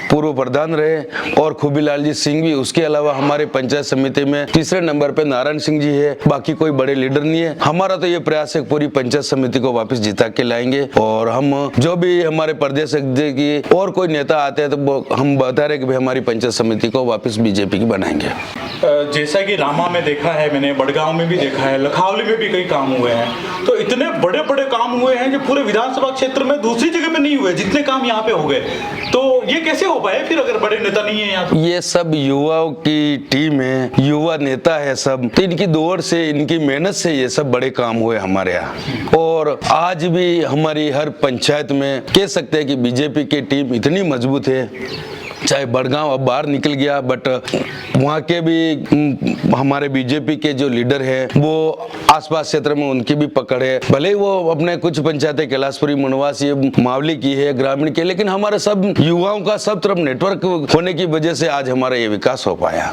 पूर्व प्रधान रहे और खूबीलाल जी सिंह भी, उसके अलावा हमारे पंचायत समिति में तीसरे नंबर पे नारायण सिंह जी है, बाकी कोई बड़े लीडर नहीं है। हमारा तो ये प्रयास है पूरी पंचायत समिति को वापस जिता के लाएंगे और हम जो भी हमारे प्रदेश अध्यक्ष की और कोई नेता आते हैं तो हम बता रहे कि भाई हमारी पंचायत समिति को वापस बीजेपी की बनाएंगे। जैसा कि रामा में देखा है, मैंने बड़गांव में भी देखा है, लखावली में भी कई काम हुए हैं, तो इतने बड़े बड़े काम हुए हैं जो पूरे विधानसभा क्षेत्र में दूसरी जगह पे नहीं हुए, जितने काम यहाँ पे हो गए। तो ये कैसे हो पाए फिर अगर बड़े नेता नहीं है यहाँ पे? ये सब युवाओं की टीम है, युवा नेता है सब, तो इनकी दौड़ से, इनकी मेहनत से ये सब बड़े काम हुए हमारे यहाँ। और आज भी हमारी हर पंचायत में कह सकते हैं कि बीजेपी की टीम इतनी मजबूत है, चाहे बड़गांव अब बाहर निकल गया बट वहाँ के भी हमारे बीजेपी के जो लीडर है वो आसपास क्षेत्र में उनकी भी पकड़ है, भले ही वो अपने कुछ पंचायतें कैलाशपुरी, मुनवास, ये मावली की है, ग्रामीण की, लेकिन हमारे सब युवाओं का सब तरफ नेटवर्क होने की वजह से आज हमारा ये विकास हो पाया।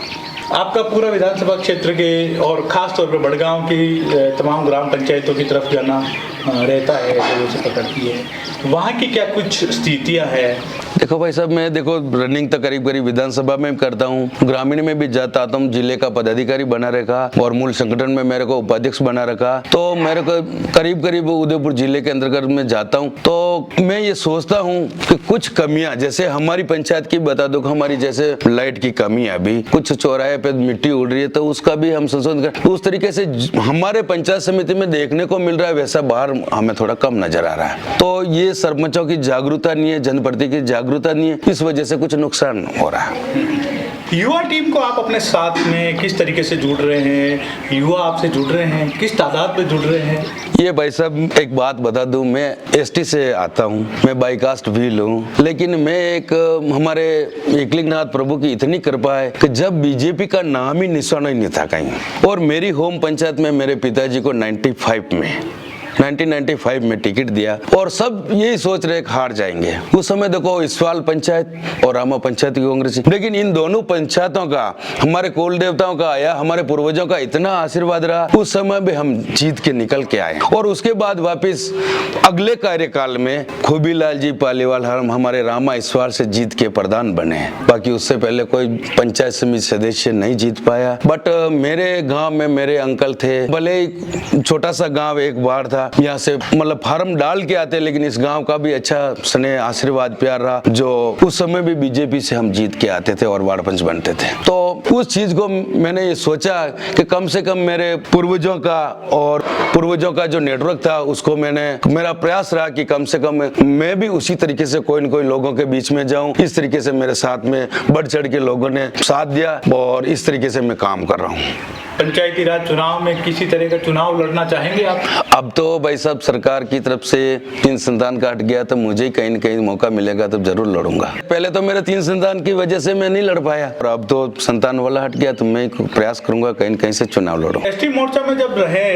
आपका पूरा विधानसभा क्षेत्र के और खास तौर पर बड़गांव की तमाम ग्राम पंचायतों की तरफ जाना रहता है, लोगों से पकड़ती है, वहाँ की क्या कुछ स्थितियाँ हैं? देखो भाई साहब, मैं देखो रनिंग तो करीब करीब विधानसभा में करता हूँ, ग्रामीण में भी जाता आता हूँ, जिले का पदाधिकारी बना रखा और मूल संगठन में मेरे को उपाध्यक्ष बना रखा, तो मेरे को करीब करीब उदयपुर जिले के अंतर्गत में जाता हूँ। तो मैं ये सोचता हूँ कि कुछ कमियां, जैसे हमारी पंचायत की बता दो, हमारी जैसे लाइट की कमी है, अभी कुछ चौराहे पे मिट्टी उड़ रही है तो उसका भी हम संशोधन कर, उस तरीके से हमारे पंचायत समिति में देखने को मिल रहा है, वैसा बाहर हमें थोड़ा कम नजर आ रहा है। तो ये सरपंचों की जागरूकता नहीं है, जनप्रतिनिधि की जागरूकता नहीं है, इस वजह से कुछ नुकसान हो रहा है। युवा टीम को आप अपने साथ में किस तरीके से जुड़ रहे हैं? युवा आपसे जुड़ रहे हैं, किस तादाद में जुड़ रहे हैं? ये भाई साहब एक बात बता दूं, मैं एसटी से आता हूं, मैं बाईकास्ट व्हील हूं, लेकिन मैं एक हमारे एकलिंगनाथ प्रभु की इतनी कृपा है कि जब बीजेपी का नाम ही निशान ही नहीं था कहीं, और मेरी होम पंचायत में मेरे पिताजी को 1995 में टिकट दिया और सब यही सोच रहे हार जाएंगे। उस समय देखो इसवाल पंचायत और रामा पंचायत की कांग्रेस, लेकिन इन दोनों पंचायतों का, हमारे कुल देवताओं का या हमारे पूर्वजों का इतना आशीर्वाद रहा, उस समय भी हम जीत के निकल के आए। और उसके बाद वापिस अगले कार्यकाल में खूबीलाल जी पालीवाल हमारे रामा इसवाल से जीत के प्रधान बने, बाकी उससे पहले कोई पंचायत समिति सदस्य नहीं जीत पाया। बट मेरे गाँव में मेरे अंकल थे, भले ही छोटा सा गाँव एक बार था, यहाँ से मतलब फार्म डाल के आते, लेकिन इस गांव का भी अच्छा स्नेह आशीर्वाद प्यार रहा, जो उस समय भी बीजेपी से हम जीत के आते थे और वार्ड पंच बनते थे। तो उस चीज को मैंने ये सोचा कि कम से कम मेरे पूर्वजों का जो नेटवर्क था उसको मेरा प्रयास रहा कि कम से कम मैं भी उसी तरीके से कोई न कोई लोगों के बीच में जाऊं। इस तरीके से मेरे साथ में बढ़ चढ़ के लोगों ने साथ दिया और इस तरीके से मैं काम कर रहा हूँ। पंचायती राज चुनाव में किसी तरह का चुनाव लड़ना चाहेंगे आप? अब तो भाई साहब सरकार की तरफ से 3 संतान का हट गया, तो मुझे ही कहीं न कहीं मौका मिलेगा तो जरूर लड़ूंगा। पहले तो मेरे 3 संतान की वजह से मैं नहीं लड़ पाया, और अब तो संतान वाला हट गया तो मैं प्रयास करूंगा कहीं न कहीं से चुनाव लड़ूं। एसटी मोर्चा में जब रहे,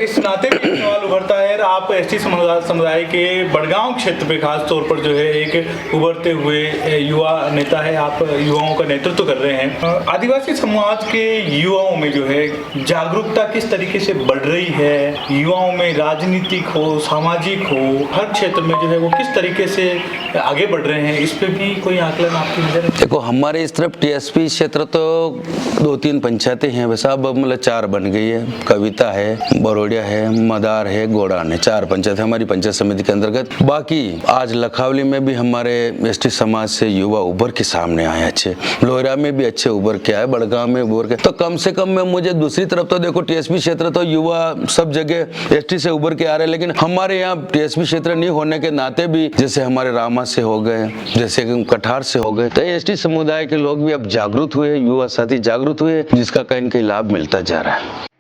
इस नाते भी सवाल उभरता है, आप एसटी समुदाय के बड़गांव क्षेत्र पे खास तौर पर जो है एक उभरते हुए युवा नेता है, आप युवाओं का नेतृत्व कर रहे हैं। आदिवासी समाज के युवाओं में जो है जागरूकता किस तरीके से बढ़ रही है? युवाओं में राजनीतिक हो, सामाजिक हो, हर क्षेत्र में जो है वो किस तरीके से आगे बढ़ रहे हैं, इस पे भी कोई आकलन आपकी नजर? देखो हमारे इस तरफ टीएसपी क्षेत्र तो 2-3 पंचायतें हैं वैसा, अब मतलब 4 बन गई है। कविता है, बरोडिया है, मदार है, गोड़ान है, 4 पंचायत हमारी पंचायत समिति के अंतर्गत। बाकी आज लखावली में भी हमारे एसटी समाज से युवा उभर के सामने आए अच्छे, लोहरा में भी अच्छे उभर के आए, बड़गांव में उभर के, तो कम से कम में मुझे दूसरी तरफ तो देखो टीएसपी क्षेत्र तो युवा सब जगह एसटी से उभर के आ रहे हैं। लेकिन हमारे यहाँ टीएसपी क्षेत्र नहीं होने के नाते भी, जैसे हमारे रामा से हो गए, जैसे कठार से हो गए, तो एसटी समुदाय के लोग भी अब जागरूक हुए, युवा साथी जागरूक हुए, जिसका कहीं न कहीं लाभ मिलता जा रहा है।